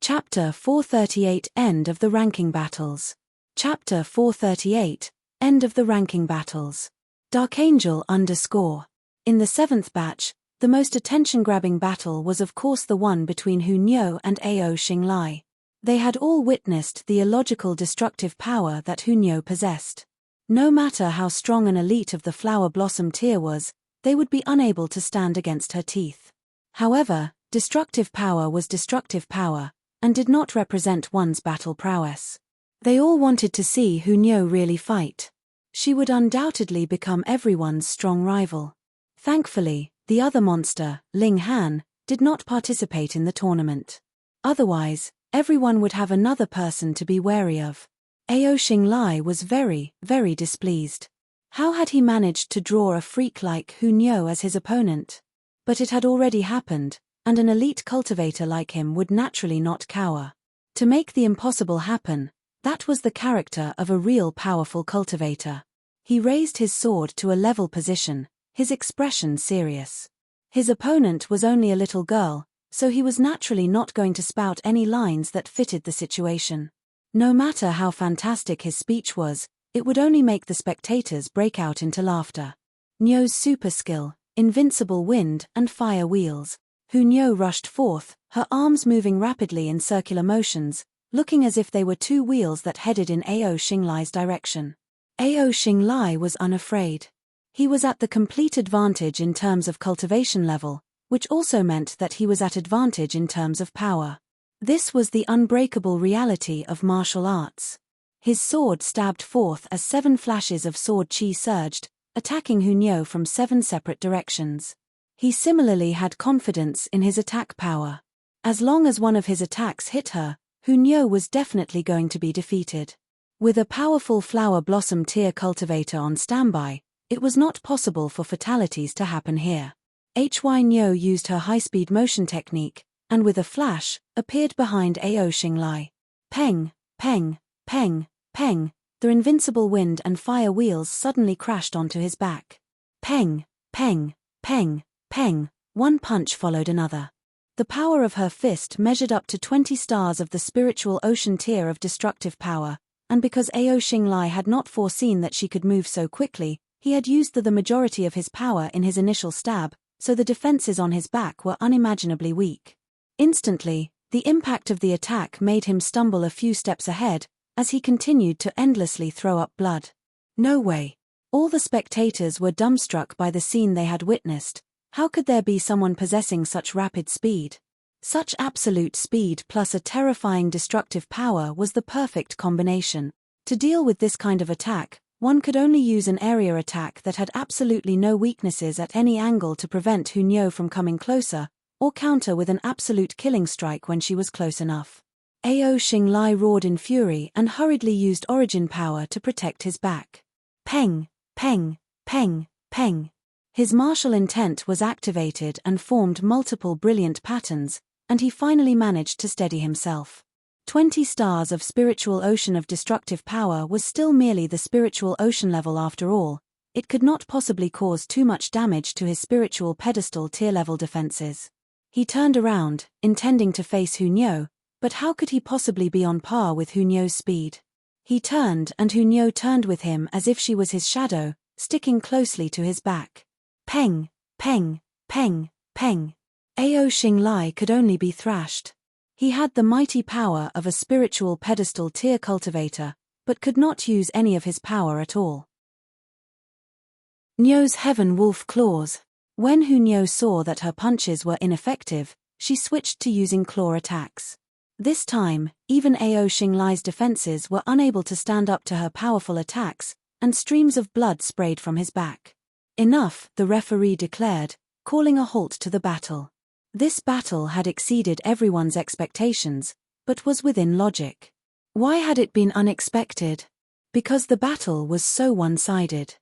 Chapter 438 End of the Ranking Battles. Chapter 438 End of the Ranking Battles. Darkangel _ In the seventh batch, the most attention-grabbing battle was of course the one between Hu Niu and Ao Xinglai. They had all witnessed the illogical destructive power that Hu Niu possessed. No matter how strong an elite of the flower blossom tier was, they would be unable to stand against her teeth. However, destructive power was destructive power, and did not represent one's battle prowess. They all wanted to see Hu Niu really fight. She would undoubtedly become everyone's strong rival. Thankfully, the other monster, Ling Han, did not participate in the tournament. Otherwise, everyone would have another person to be wary of. Ao Xinglai was very, very displeased. How had he managed to draw a freak like Hu Niu as his opponent? But it had already happened, and an elite cultivator like him would naturally not cower. To make the impossible happen, that was the character of a real powerful cultivator. He raised his sword to a level position, his expression serious. His opponent was only a little girl, so he was naturally not going to spout any lines that fitted the situation. No matter how fantastic his speech was, it would only make the spectators break out into laughter. Niu's super skill, invincible wind and fire wheels. Hu Niu rushed forth, her arms moving rapidly in circular motions, looking as if they were two wheels that headed in Ao Xinglai's direction. Ao Xinglai was unafraid. He was at the complete advantage in terms of cultivation level, which also meant that he was at advantage in terms of power. This was the unbreakable reality of martial arts. His sword stabbed forth as 7 flashes of sword chi surged, attacking Hu Niu from 7 separate directions. He similarly had confidence in his attack power. As long as one of his attacks hit her, Hu Niu was definitely going to be defeated. With a powerful flower blossom tier cultivator on standby, it was not possible for fatalities to happen here. Hy Niu used her high-speed motion technique, and with a flash, appeared behind Ao Xinglai. Peng, peng, peng, peng, the invincible wind and fire wheels suddenly crashed onto his back. Peng, peng, peng, peng, one punch followed another. The power of her fist measured up to 20 stars of the spiritual ocean tier of destructive power, and because Ao Xinglai had not foreseen that she could move so quickly, he had used the majority of his power in his initial stab, so the defenses on his back were unimaginably weak. Instantly, the impact of the attack made him stumble a few steps ahead, as he continued to endlessly throw up blood. No way. All the spectators were dumbstruck by the scene they had witnessed. How could there be someone possessing such rapid speed? Such absolute speed plus a terrifying destructive power was the perfect combination. To deal with this kind of attack, one could only use an area attack that had absolutely no weaknesses at any angle to prevent Hu Niu from coming closer, or counter with an absolute killing strike when she was close enough. Ao Xinglai roared in fury and hurriedly used origin power to protect his back. Peng, peng, peng, peng. His martial intent was activated and formed multiple brilliant patterns, and he finally managed to steady himself. 20 stars of spiritual ocean of destructive power was still merely the spiritual ocean level after all. It could not possibly cause too much damage to his spiritual pedestal tier level defenses. He turned around, intending to face Hu Niu, but how could he possibly be on par with Hu Niu's speed? He turned and Hu Niu turned with him as if she was his shadow, sticking closely to his back. Peng, peng, peng, peng. Ao Xinglai could only be thrashed. He had the mighty power of a spiritual pedestal tier cultivator, but could not use any of his power at all. Nyo's Heaven Wolf Claws. When Hu Nyo saw that her punches were ineffective, she switched to using claw attacks. This time, even Ao Xinglai's defenses were unable to stand up to her powerful attacks, and streams of blood sprayed from his back. Enough, the referee declared, calling a halt to the battle. This battle had exceeded everyone's expectations, but was within logic. Why had it been unexpected? Because the battle was so one-sided.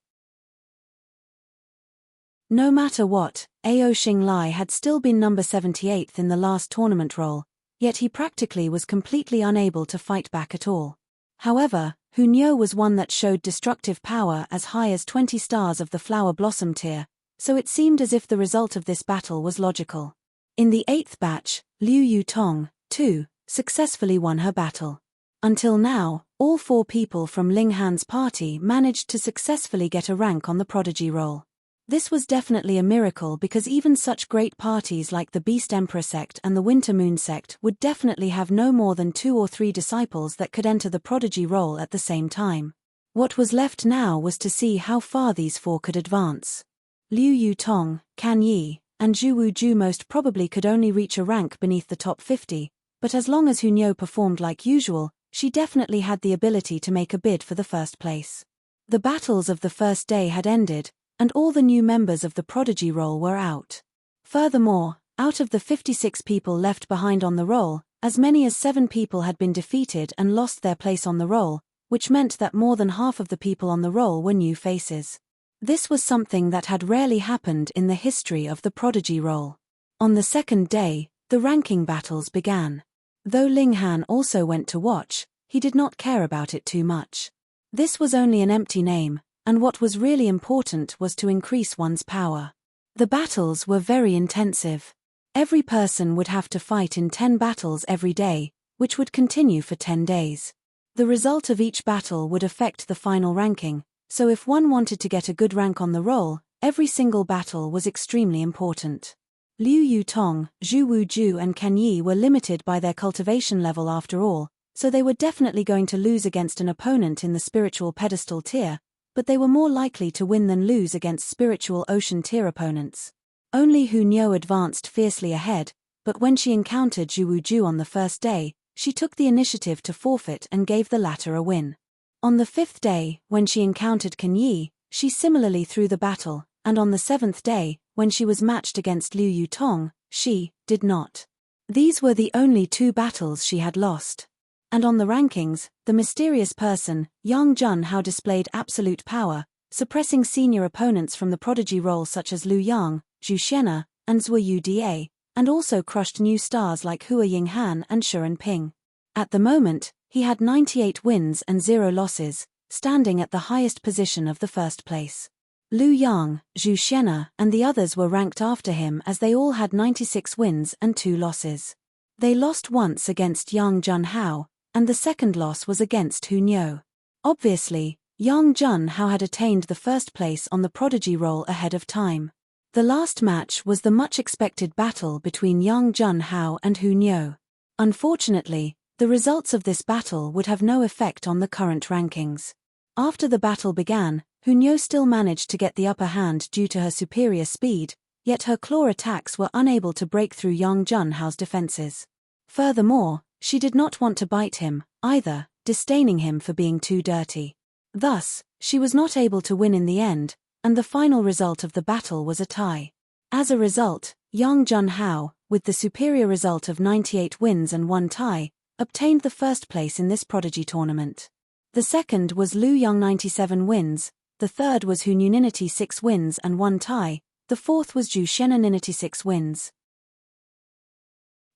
No matter what, Ao Xinglai had still been number 78th in the last tournament roll, yet he practically was completely unable to fight back at all. However, Hu Nyo was one that showed destructive power as high as 20 stars of the Flower Blossom tier, so it seemed as if the result of this battle was logical. In the 8th batch, Liu Yutong, too, successfully won her battle. Until now, all 4 people from Ling Han's party managed to successfully get a rank on the Prodigy roll. This was definitely a miracle because even such great parties like the Beast Emperor sect and the Winter Moon sect would definitely have no more than 2 or 3 disciples that could enter the Prodigy roll at the same time. What was left now was to see how far these 4 could advance. Liu Yutong, Kan Yi, and Zhu Wuju most probably could only reach a rank beneath the top 50, but as long as Hu Nyo performed like usual, she definitely had the ability to make a bid for the first place. The battles of the first day had ended, and all the new members of the Prodigy roll were out. Furthermore, out of the 56 people left behind on the roll, as many as 7 people had been defeated and lost their place on the roll, which meant that more than half of the people on the roll were new faces. This was something that had rarely happened in the history of the Prodigy roll. On the second day, the ranking battles began. Though Ling Han also went to watch, he did not care about it too much. This was only an empty name, and what was really important was to increase one's power. The battles were very intensive. Every person would have to fight in 10 battles every day, which would continue for 10 days. The result of each battle would affect the final ranking, so if one wanted to get a good rank on the roll, every single battle was extremely important. Liu Yutong, Zhu Wuju and Kan Yi were limited by their cultivation level after all, so they were definitely going to lose against an opponent in the spiritual pedestal tier, but they were more likely to win than lose against spiritual ocean tier opponents. Only Hu Nyo advanced fiercely ahead, but when she encountered Zhu Wuju on the first day, she took the initiative to forfeit and gave the latter a win. On the 5th day, when she encountered Kan Yi, she similarly threw the battle, and on the 7th day, when she was matched against Liu Yutong, she did not. These were the only 2 battles she had lost. And on the rankings, the mysterious person, Yang Junhao, displayed absolute power, suppressing senior opponents from the Prodigy roll such as Lu Yang, Zhu Xiena, and Zhuo Yuda, and also crushed new stars like Hua Yinghan and Shuren Ping. At the moment, he had 98 wins and 0 losses, standing at the highest position of the first place. Lu Yang, Zhu Xiena, and the others were ranked after him as they all had 96 wins and 2 losses. They lost once against Yang Junhao, and the second loss was against Hu Nyo. Obviously, Yang Junhao had attained the first place on the Prodigy roll ahead of time. The last match was the much-expected battle between Yang Junhao and Hu Nyo. Unfortunately, the results of this battle would have no effect on the current rankings. After the battle began, Hu Nyo still managed to get the upper hand due to her superior speed, yet her claw attacks were unable to break through Yang Junhao's defenses. Furthermore, she did not want to bite him, either, disdaining him for being too dirty. Thus, she was not able to win in the end, and the final result of the battle was a tie. As a result, Yang Junhao, with the superior result of 98 wins and 1 tie, obtained the first place in this Prodigy tournament. The second was Lu Yang 97 wins, the third was Hu Nyo 6 wins and 1 tie, the fourth was Zhu Xiena 6 wins.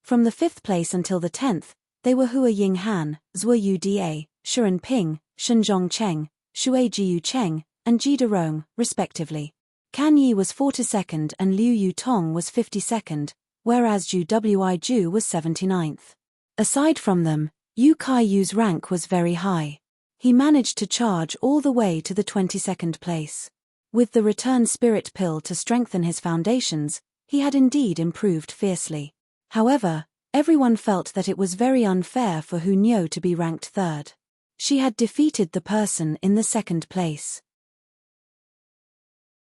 From the 5th place until the 10th, they were Hua Yinghan, Zhuo Yuda, Shuren Ping, Shenzhong Cheng, Shui Jiu Cheng, and Ji Derong, respectively. Kan Yi was 42nd and Liu Yutong was 52nd, whereas Zhu Wiju was 79th. Aside from them, Yu Kaiyu's rank was very high. He managed to charge all the way to the 22nd place. With the return spirit pill to strengthen his foundations, He had indeed improved fiercely. However, everyone felt that it was very unfair for Hu Niu to be ranked third. She had defeated the person in the second place.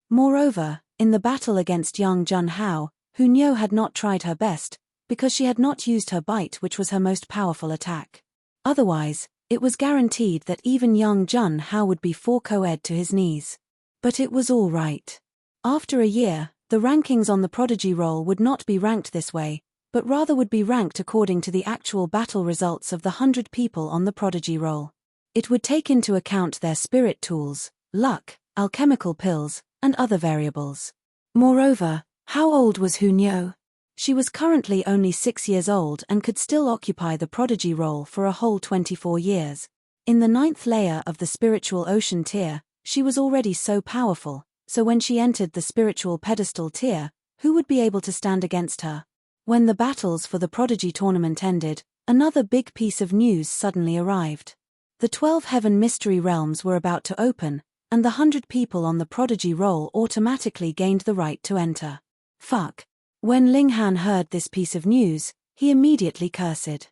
Moreover, in the battle against Yang Junhao, Hu Niu had not tried her best, because she had not used her bite, which was her most powerful attack. Otherwise, it was guaranteed that even Yang Junhao would be co-ed to his knees. But it was all right. After a year, the rankings on the prodigy roll would not be ranked this way, but rather would be ranked according to the actual battle results of the 100 people on the prodigy roll. It would take into account their spirit tools, luck, alchemical pills, and other variables. Moreover, how old was Hu Niu? She was currently only 6 years old and could still occupy the prodigy role for a whole 24 years. In the 9th layer of the spiritual ocean tier, she was already so powerful, so when she entered the spiritual pedestal tier, who would be able to stand against her? When the battles for the prodigy tournament ended, another big piece of news suddenly arrived. The 12 heaven mystery realms were about to open, and the 100 people on the prodigy roll automatically gained the right to enter. Fuck. When Ling Han heard this piece of news, he immediately cursed.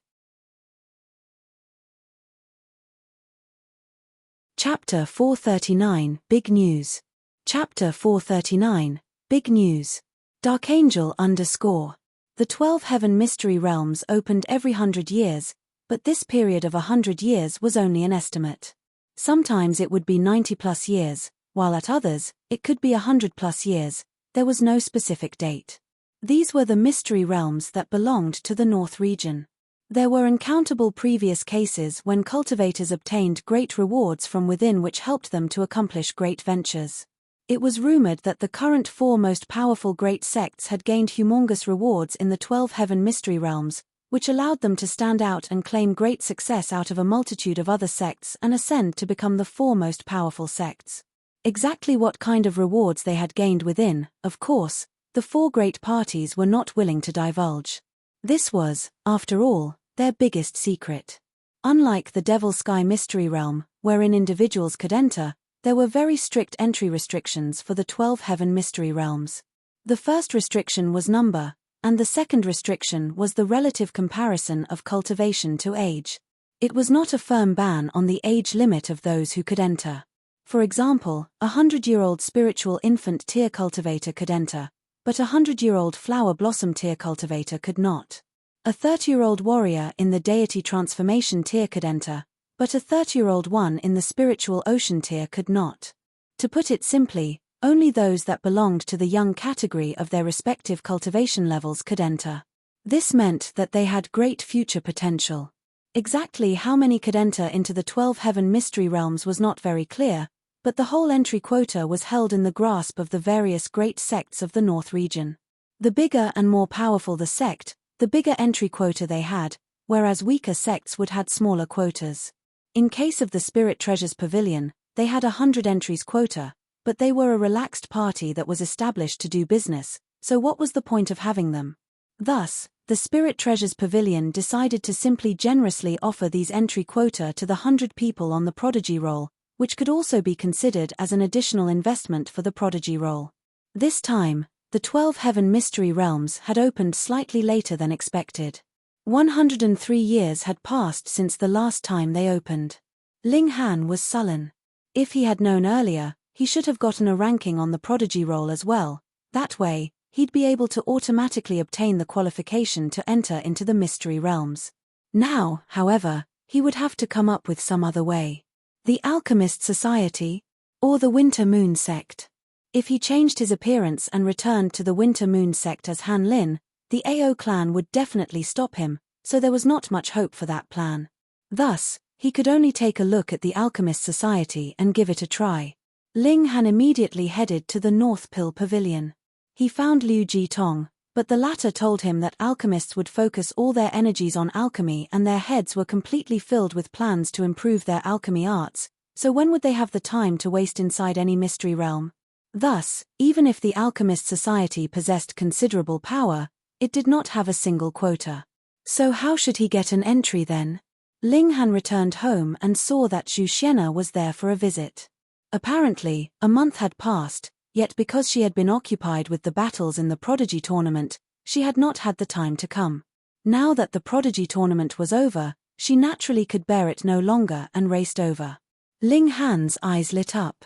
Chapter 439, Big News. Chapter 439, Big News. Darkangel _ The 12 heaven mystery realms opened every 100 years, but this period of 100 years was only an estimate. Sometimes it would be 90+ years, while at others, it could be 100+ years. There was no specific date. These were the mystery realms that belonged to the North region. There were uncountable previous cases when cultivators obtained great rewards from within, which helped them to accomplish great ventures. It was rumored that the current 4 most powerful great sects had gained humongous rewards in the 12 heaven mystery realms, which allowed them to stand out and claim great success out of a multitude of other sects and ascend to become the 4 most powerful sects. Exactly what kind of rewards they had gained within, of course, the 4 great parties were not willing to divulge. This was, after all, their biggest secret. Unlike the Devil's Sky mystery realm, wherein individuals could enter, there were very strict entry restrictions for the 12 heaven mystery realms. The first restriction was number, and the second restriction was the relative comparison of cultivation to age. It was not a firm ban on the age limit of those who could enter. For example, a 100-year-old spiritual infant tier cultivator could enter, but a 100-year-old flower blossom tier cultivator could not. A 30-year-old warrior in the deity transformation tier could enter, but a 30-year-old one in the spiritual ocean tier could not. To put it simply, only those that belonged to the young category of their respective cultivation levels could enter. This meant that they had great future potential. Exactly how many could enter into the 12 heaven mystery realms was not very clear, but the whole entry quota was held in the grasp of the various great sects of the North region. The bigger and more powerful the sect, the bigger entry quota they had, whereas weaker sects would had smaller quotas. In case of the Spirit Treasures Pavilion, they had 100 entries quota, but they were a relaxed party that was established to do business, so what was the point of having them? Thus, the Spirit Treasures Pavilion decided to simply generously offer these entry quota to the 100 people on the prodigy roll, which could also be considered as an additional investment for the prodigy roll. This time, the 12 heaven mystery realms had opened slightly later than expected. 103 years had passed since the last time they opened. Ling Han was sullen. If he had known earlier, he should have gotten a ranking on the prodigy roll as well. That way, he'd be able to automatically obtain the qualification to enter into the mystery realms. Now, however, he would have to come up with some other way. The Alchemist Society? Or the Winter Moon Sect? If he changed his appearance and returned to the Winter Moon Sect as Han Lin, the AO clan would definitely stop him, so there was not much hope for that plan. Thus, he could only take a look at the Alchemist Society and give it a try. Ling Han immediately headed to the North Pill Pavilion. He found Liu Jitong, but the latter told him that alchemists would focus all their energies on alchemy and their heads were completely filled with plans to improve their alchemy arts, so when would they have the time to waste inside any mystery realm? Thus, even if the Alchemist Society possessed considerable power, it did not have a single quota. So how should he get an entry then? Ling Han returned home and saw that Zhu Xian'er was there for a visit. Apparently, a month had passed, Yet because she had been occupied with the battles in the Prodigy tournament, she had not had the time to come. Now that the Prodigy tournament was over, she naturally could bear it no longer and raced over. Ling Han's eyes lit up.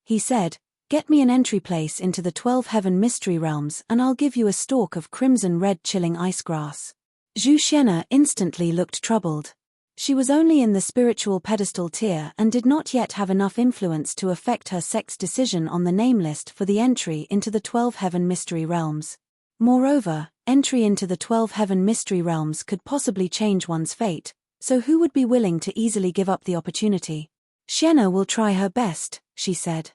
He said, "Get me an entry place into the 12 Heaven Mystery Realms and I'll give you a stalk of crimson-red chilling ice grass." Zhu Xian'er instantly looked troubled. She was only in the spiritual pedestal tier and did not yet have enough influence to affect her sect's decision on the name list for the entry into the 12 Heaven Mystery Realms. Moreover, entry into the 12 Heaven Mystery Realms could possibly change one's fate, so who would be willing to easily give up the opportunity? "Xian'er will try her best," she said.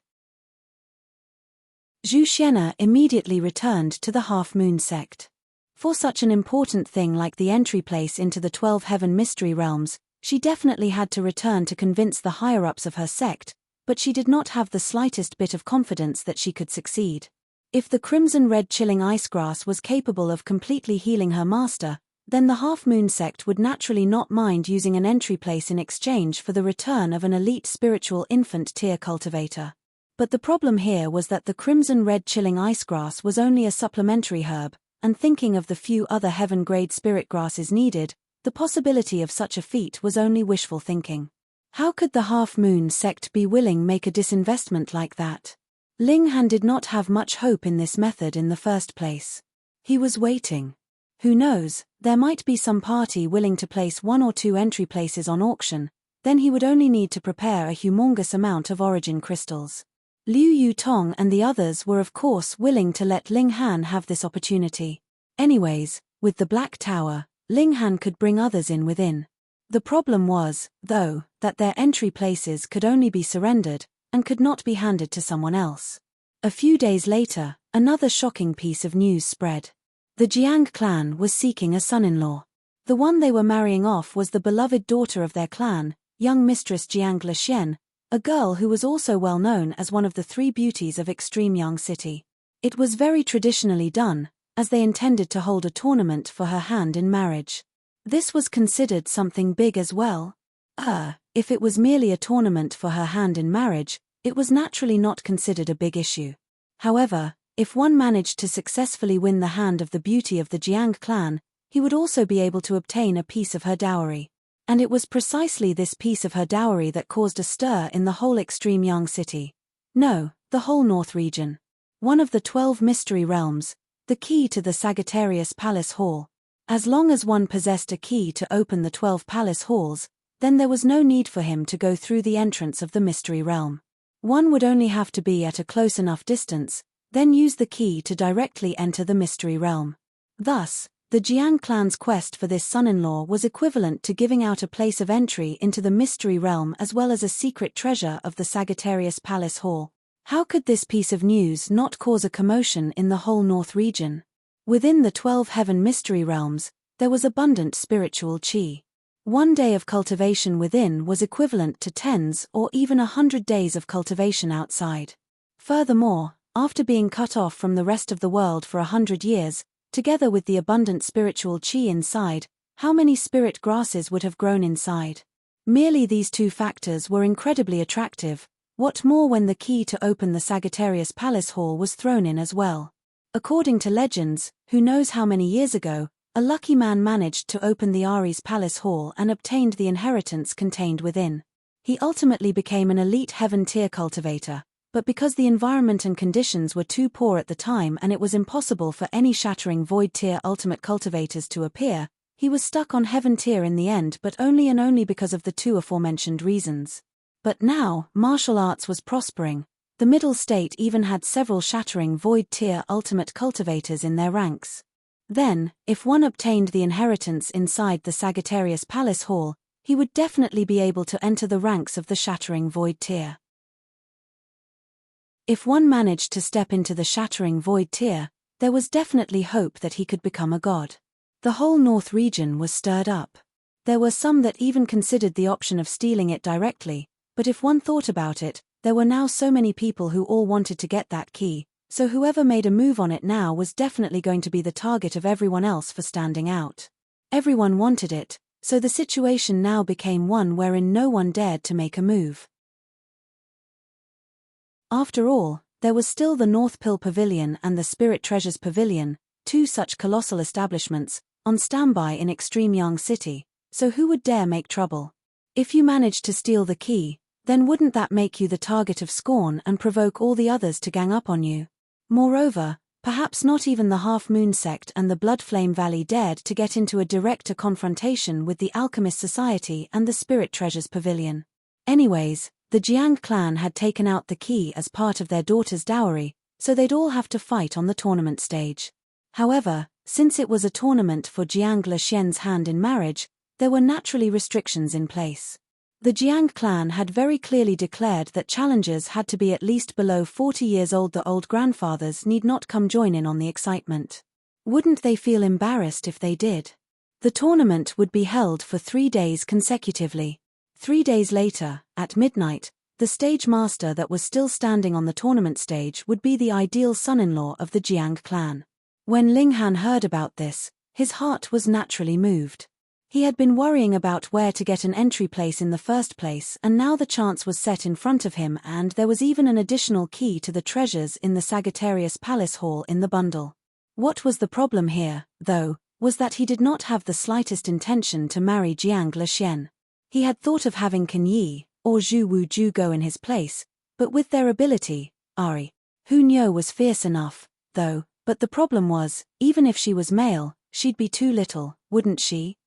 Zhu Xian'er immediately returned to the Half-Moon sect. For such an important thing like the entry place into the 12 Heaven Mystery Realms, she definitely had to return to convince the higher-ups of her sect, but she did not have the slightest bit of confidence that she could succeed. If the crimson-red chilling ice grass was capable of completely healing her master, then the Half-Moon sect would naturally not mind using an entry place in exchange for the return of an elite spiritual infant tier cultivator. But the problem here was that the crimson-red chilling ice grass was only a supplementary herb, and thinking of the few other heaven-grade spirit grasses needed, the possibility of such a feat was only wishful thinking. How could the Half-Moon sect be willing make a disinvestment like that? Ling Han did not have much hope in this method in the first place. He was waiting. Who knows, there might be some party willing to place 1 or 2 entry places on auction, then he would only need to prepare a humongous amount of origin crystals. Liu Yutong and the others were of course willing to let Ling Han have this opportunity. Anyways, with the Black Tower, Ling Han could bring others in within. The problem was, though, that their entry places could only be surrendered, and could not be handed to someone else. A few days later, another shocking piece of news spread. The Jiang clan was seeking a son-in-law. The one they were marrying off was the beloved daughter of their clan, young Mistress Jiang Lexian, a girl who was also well known as one of the 3 beauties of Extreme Yang City. It was very traditionally done, as they intended to hold a tournament for her hand in marriage. This was considered something big as well. If it was merely a tournament for her hand in marriage, it was naturally not considered a big issue. However, if one managed to successfully win the hand of the beauty of the Jiang clan, he would also be able to obtain a piece of her dowry. And it was precisely this piece of her dowry that caused a stir in the whole Extreme Yang City. No, the whole North region. One of the 12 mystery realms, the key to the Sagittarius Palace Hall. As long as one possessed a key to open the 12 palace halls, then there was no need for him to go through the entrance of the mystery realm. One would only have to be at a close enough distance, then use the key to directly enter the mystery realm. Thus, the Jiang clan's quest for this son-in-law was equivalent to giving out a place of entry into the mystery realm as well as a secret treasure of the Sagittarius Palace Hall. How could this piece of news not cause a commotion in the whole North region? Within the 12 Heaven Mystery Realms, there was abundant spiritual qi. 1 day of cultivation within was equivalent to tens or even 100 days of cultivation outside. Furthermore, after being cut off from the rest of the world for 100 years, together with the abundant spiritual qi inside, how many spirit grasses would have grown inside? Merely these 2 factors were incredibly attractive. What more when the key to open the Sagittarius Palace Hall was thrown in as well? According to legends, who knows how many years ago, a lucky man managed to open the Ares Palace Hall and obtained the inheritance contained within. He ultimately became an elite heaven tier cultivator, but because the environment and conditions were too poor at the time and it was impossible for any shattering void tier ultimate cultivators to appear, he was stuck on heaven tier in the end, but only because of the 2 aforementioned reasons. But now, martial arts was prospering. The middle state even had several shattering void tier ultimate cultivators in their ranks. Then, if one obtained the inheritance inside the Sagittarius Palace Hall, he would definitely be able to enter the ranks of the shattering void tier. If one managed to step into the shattering void tier, there was definitely hope that he could become a god. The whole North region was stirred up. There were some that even considered the option of stealing it directly, but if one thought about it, there were now so many people who all wanted to get that key, so whoever made a move on it now was definitely going to be the target of everyone else for standing out. Everyone wanted it, so the situation now became one wherein no one dared to make a move. After all, there was still the North Pill Pavilion and the Spirit Treasures Pavilion, two such colossal establishments, on standby in Extreme Yang City, so who would dare make trouble? If you managed to steal the key, then wouldn't that make you the target of scorn and provoke all the others to gang up on you? Moreover, perhaps not even the Half Moon Sect and the Bloodflame Valley dared to get into a direct confrontation with the Alchemist Society and the Spirit Treasures Pavilion. Anyways, the Jiang clan had taken out the key as part of their daughter's dowry, so they'd all have to fight on the tournament stage. However, since it was a tournament for Jiang Lexian's hand in marriage, there were naturally restrictions in place. The Jiang clan had very clearly declared that challengers had to be at least below 40 years old. The old grandfathers need not come join in on the excitement. Wouldn't they feel embarrassed if they did? The tournament would be held for 3 days consecutively. 3 days later, at midnight, the stage master that was still standing on the tournament stage would be the ideal son-in-law of the Jiang clan. When Ling Han heard about this, his heart was naturally moved. He had been worrying about where to get an entry place in the first place, and now the chance was set in front of him, and there was even an additional key to the treasures in the Sagittarius Palace Hall in the bundle. What was the problem here, though, was that he did not have the slightest intention to marry Jiang Lexian. He had thought of having Kan Yi, or Zhu Wuju go in his place, but with their ability, Ari Hunyo was fierce enough, though, but the problem was, even if she was male, she'd be too little, wouldn't she?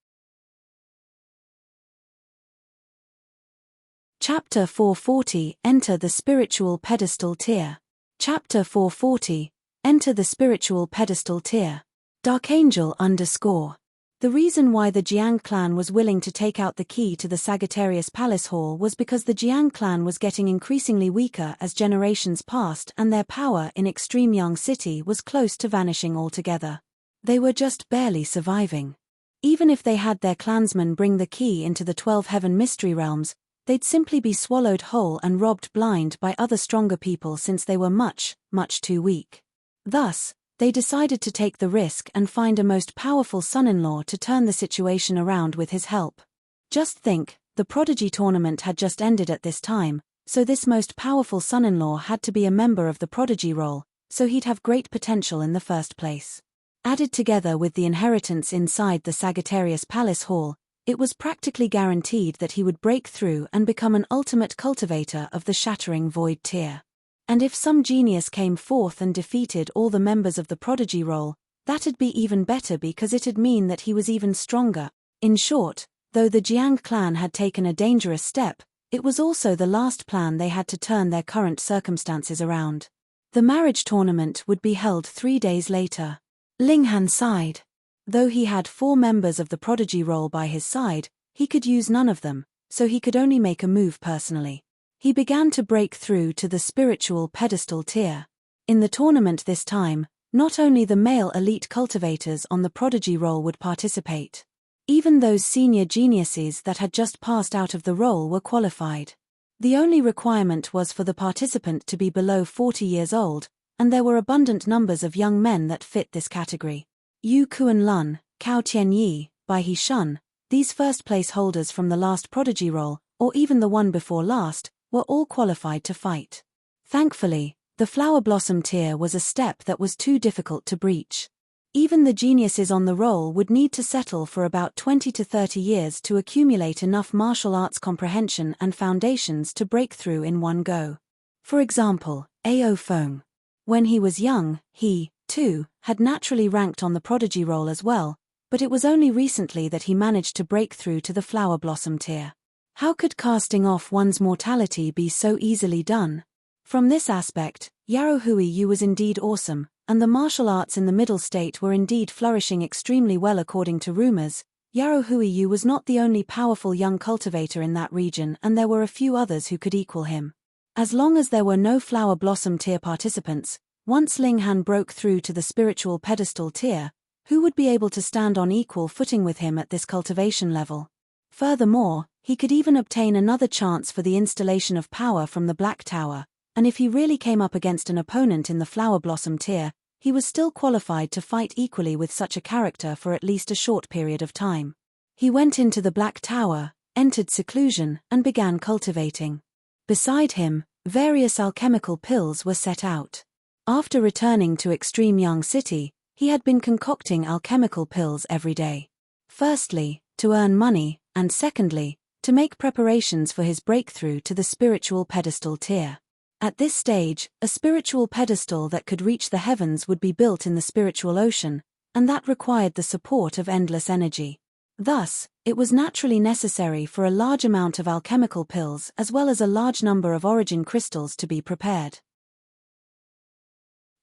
Chapter 440 Enter the Spiritual Pedestal Tier. Chapter 440 Enter the Spiritual Pedestal Tier. Darkangel _ The reason why the Jiang clan was willing to take out the key to the Sagittarius Palace Hall was because the Jiang clan was getting increasingly weaker as generations passed, and their power in Extreme Yang City was close to vanishing altogether. They were just barely surviving. Even if they had their clansmen bring the key into the 12 Heaven Mystery Realms, they'd simply be swallowed whole and robbed blind by other stronger people, since they were much, much too weak. Thus, they decided to take the risk and find a most powerful son-in-law to turn the situation around with his help. Just think, the Prodigy tournament had just ended at this time, so this most powerful son-in-law had to be a member of the Prodigy role, so he'd have great potential in the first place. Added together with the inheritance inside the Sagittarius Palace Hall, it was practically guaranteed that he would break through and become an ultimate cultivator of the Shattering Void tier. And if some genius came forth and defeated all the members of the Prodigy role, that'd be even better, because it'd mean that he was even stronger. In short, though the Jiang clan had taken a dangerous step, it was also the last plan they had to turn their current circumstances around. The marriage tournament would be held 3 days later. Ling Han sighed. Though he had 4 members of the Prodigy role by his side, he could use none of them, so he could only make a move personally. He began to break through to the Spiritual Pedestal tier. In the tournament this time, not only the male elite cultivators on the Prodigy role would participate. Even those senior geniuses that had just passed out of the role were qualified. The only requirement was for the participant to be below 40 years old, and there were abundant numbers of young men that fit this category. Yu Kuan-lun, Cao Tianyi, Bai He Shun, these first-place holders from the last Prodigy role, or even the one before last, were all qualified to fight. Thankfully, the Flower Blossom tier was a step that was too difficult to breach. Even the geniuses on the roll would need to settle for about 20 to 30 years to accumulate enough martial arts comprehension and foundations to break through in one go. For example, Ao Feng. When he was young, he, too, had naturally ranked on the Prodigy role as well, but it was only recently that he managed to break through to the Flower Blossom tier. How could casting off one's mortality be so easily done? From this aspect, Yarrow Hui was indeed awesome, and the martial arts in the Middle State were indeed flourishing extremely well according to rumors. Yarrow Hui was not the only powerful young cultivator in that region, and there were a few others who could equal him. As long as there were no Flower Blossom tier participants, once Ling Han broke through to the Spiritual Pedestal tier, who would be able to stand on equal footing with him at this cultivation level? Furthermore, he could even obtain another chance for the installation of power from the Black Tower, and if he really came up against an opponent in the Flower Blossom tier, he was still qualified to fight equally with such a character for at least a short period of time. He went into the Black Tower, entered seclusion, and began cultivating. Beside him, Various alchemical pills were set out. After returning to Extreme Young City, he had been concocting alchemical pills every day. Firstly, to earn money, and secondly, to make preparations for his breakthrough to the spiritual pedestal tier. At this stage, a spiritual pedestal that could reach the heavens would be built in the spiritual ocean, and that required the support of endless energy. Thus, it was naturally necessary for a large amount of alchemical pills as well as a large number of origin crystals to be prepared.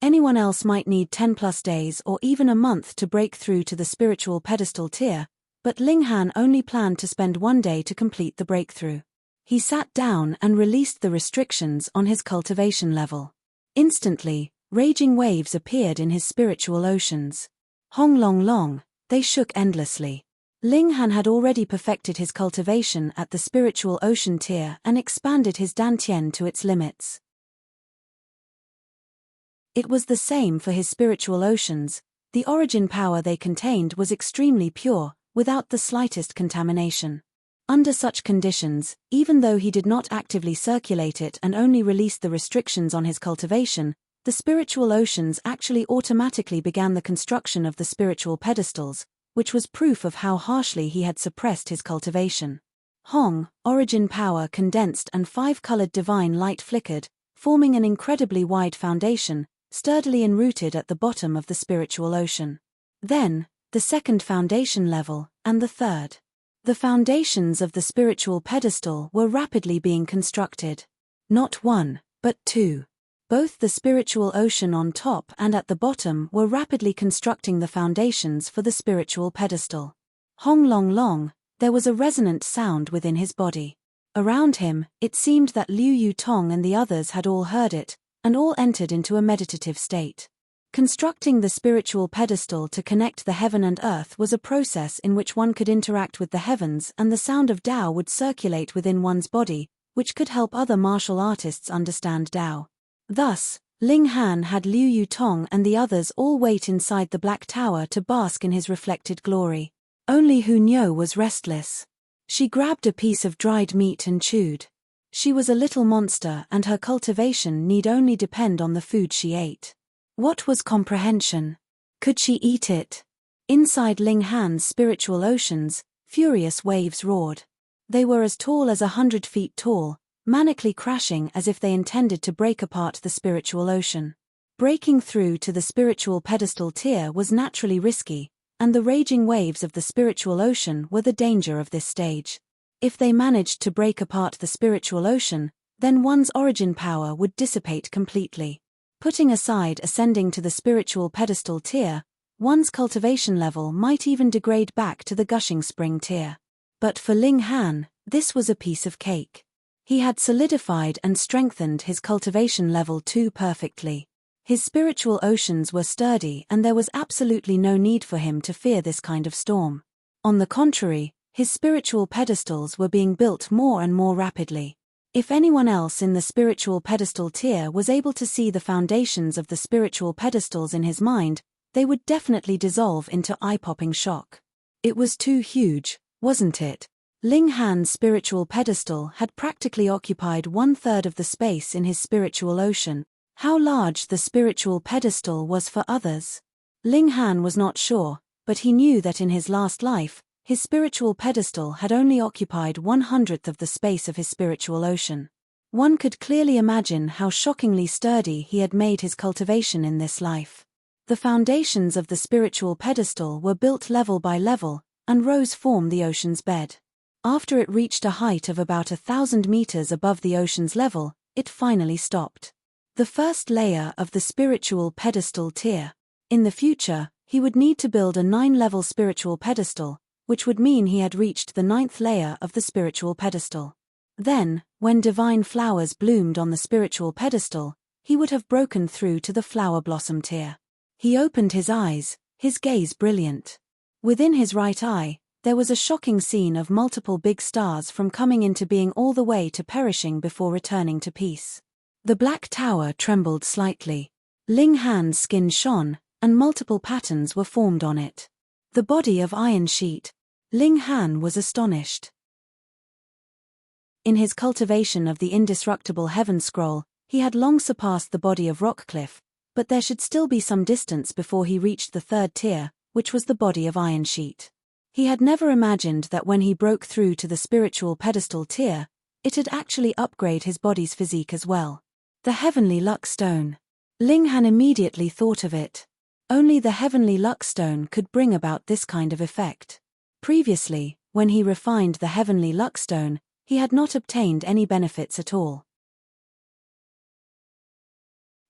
Anyone else might need 10+ days or even a month to break through to the spiritual pedestal tier, but Ling Han only planned to spend one day to complete the breakthrough. He sat down and released the restrictions on his cultivation level. Instantly, raging waves appeared in his spiritual oceans. Hong long long, they shook endlessly. Ling Han had already perfected his cultivation at the spiritual ocean tier and expanded his dantian to its limits. It was the same for his spiritual oceans. The origin power they contained was extremely pure, without the slightest contamination. Under such conditions, even though he did not actively circulate it and only released the restrictions on his cultivation, the spiritual oceans actually automatically began the construction of the spiritual pedestals, which was proof of how harshly he had suppressed his cultivation. Hong, origin power condensed and 5-colored divine light flickered, forming an incredibly wide foundation, sturdily enrooted at the bottom of the spiritual ocean. Then, the second foundation level, and the third. The foundations of the spiritual pedestal were rapidly being constructed. Not one, but two. Both the spiritual ocean on top and at the bottom were rapidly constructing the foundations for the spiritual pedestal. Hong long long, there was a resonant sound within his body. Around him, it seemed that Liu Yutong and the others had all heard it, and all entered into a meditative state. Constructing the spiritual pedestal to connect the heaven and earth was a process in which one could interact with the heavens and the sound of Tao would circulate within one's body, which could help other martial artists understand Tao. Thus, Ling Han had Liu Yutong and the others all wait inside the Black Tower to bask in his reflected glory. Only Hu Niu was restless. She grabbed a piece of dried meat and chewed. She was a little monster and her cultivation need only depend on the food she ate. What was comprehension? Could she eat it? Inside Ling Han's spiritual oceans, furious waves roared. They were as tall as 100 feet tall, manically crashing as if they intended to break apart the spiritual ocean. Breaking through to the spiritual pedestal tier was naturally risky, and the raging waves of the spiritual ocean were the danger of this stage. If they managed to break apart the spiritual ocean, then one's origin power would dissipate completely. Putting aside ascending to the spiritual pedestal tier, one's cultivation level might even degrade back to the gushing spring tier. But for Ling Han, this was a piece of cake. He had solidified and strengthened his cultivation level too perfectly. His spiritual oceans were sturdy and there was absolutely no need for him to fear this kind of storm. On the contrary, his spiritual pedestals were being built more and more rapidly. If anyone else in the spiritual pedestal tier was able to see the foundations of the spiritual pedestals in his mind, they would definitely dissolve into eye-popping shock. It was too huge, wasn't it? Ling Han's spiritual pedestal had practically occupied 1/3 of the space in his spiritual ocean. How large the spiritual pedestal was for others? Ling Han was not sure, but he knew that in his last life, his spiritual pedestal had only occupied 1/100th of the space of his spiritual ocean. One could clearly imagine how shockingly sturdy he had made his cultivation in this life. The foundations of the spiritual pedestal were built level by level, and rose formed the ocean's bed. After it reached a height of about 1,000 meters above the ocean's level, it finally stopped. The first layer of the spiritual pedestal tier. In the future, he would need to build a 9-level spiritual pedestal, which would mean he had reached the 9th layer of the spiritual pedestal. Then, when divine flowers bloomed on the spiritual pedestal, he would have broken through to the flower blossom tier. He opened his eyes, his gaze brilliant. Within his right eye, there was a shocking scene of multiple big stars from coming into being all the way to perishing before returning to peace. The Black Tower trembled slightly. Ling Han's skin shone, and multiple patterns were formed on it. The body of iron sheet. Ling Han was astonished. In his cultivation of the indestructible heaven scroll, he had long surpassed the body of Rockcliffe, but there should still be some distance before he reached the third tier, which was the body of Ironsheet. He had never imagined that when he broke through to the spiritual pedestal tier, it'd actually upgrade his body's physique as well. The heavenly luck stone. Ling Han immediately thought of it. Only the heavenly luck stone could bring about this kind of effect. Previously, when he refined the heavenly luck stone, he had not obtained any benefits at all.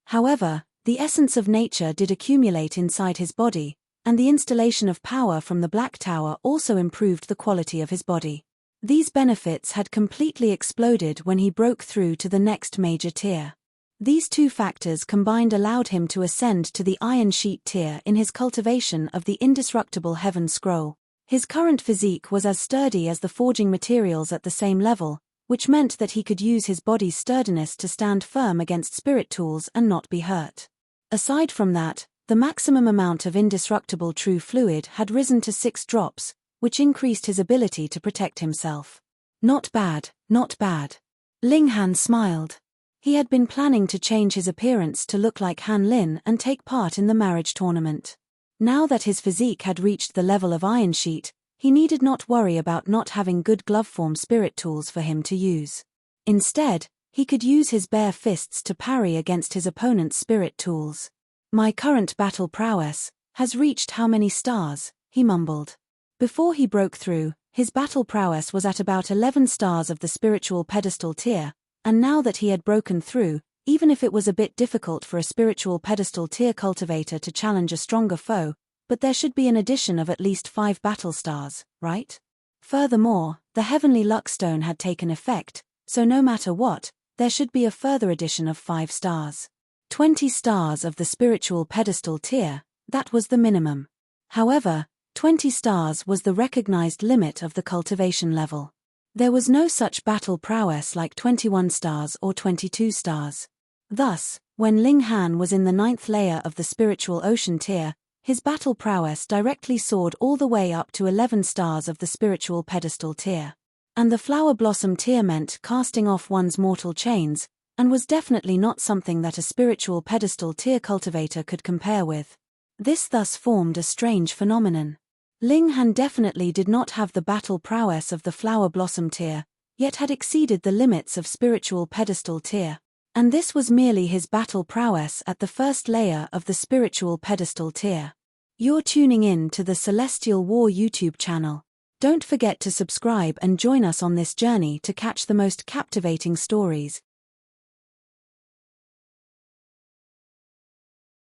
However, the essence of nature did accumulate inside his body, and the installation of power from the Black Tower also improved the quality of his body. These benefits had completely exploded when he broke through to the next major tier. These two factors combined allowed him to ascend to the Ironsheet tier in his cultivation of the indestructible heaven scroll. His current physique was as sturdy as the forging materials at the same level, which meant that he could use his body's sturdiness to stand firm against spirit tools and not be hurt. Aside from that, the maximum amount of indestructible true fluid had risen to 6 drops, which increased his ability to protect himself. Not bad, not bad. Ling Han smiled. He had been planning to change his appearance to look like Han Lin and take part in the marriage tournament. Now that his physique had reached the level of Ironsheet, he needed not worry about not having good glove form spirit tools for him to use. Instead, he could use his bare fists to parry against his opponent's spirit tools. My current battle prowess has reached how many stars, he mumbled. Before he broke through, his battle prowess was at about 11 stars of the spiritual pedestal tier, and now that he had broken through, even if it was a bit difficult for a spiritual pedestal tier cultivator to challenge a stronger foe, but there should be an addition of at least 5 battle stars, right? Furthermore, the heavenly luck stone had taken effect, so no matter what, there should be a further addition of 5 stars. 20 stars of the spiritual pedestal tier, that was the minimum. However, 20 stars was the recognized limit of the cultivation level. There was no such battle prowess like 21 stars or 22 stars. Thus, when Ling Han was in the 9th layer of the spiritual ocean tier, his battle prowess directly soared all the way up to 11 stars of the spiritual pedestal tier. And the flower blossom tier meant casting off one's mortal chains, and was definitely not something that a spiritual pedestal tier cultivator could compare with. This thus formed a strange phenomenon. Ling Han definitely did not have the battle prowess of the flower blossom tier, yet had exceeded the limits of spiritual pedestal tier. And this was merely his battle prowess at the first layer of the spiritual pedestal tier. You're tuning in to the Celestial War YouTube channel. Don't forget to subscribe and join us on this journey to catch the most captivating stories,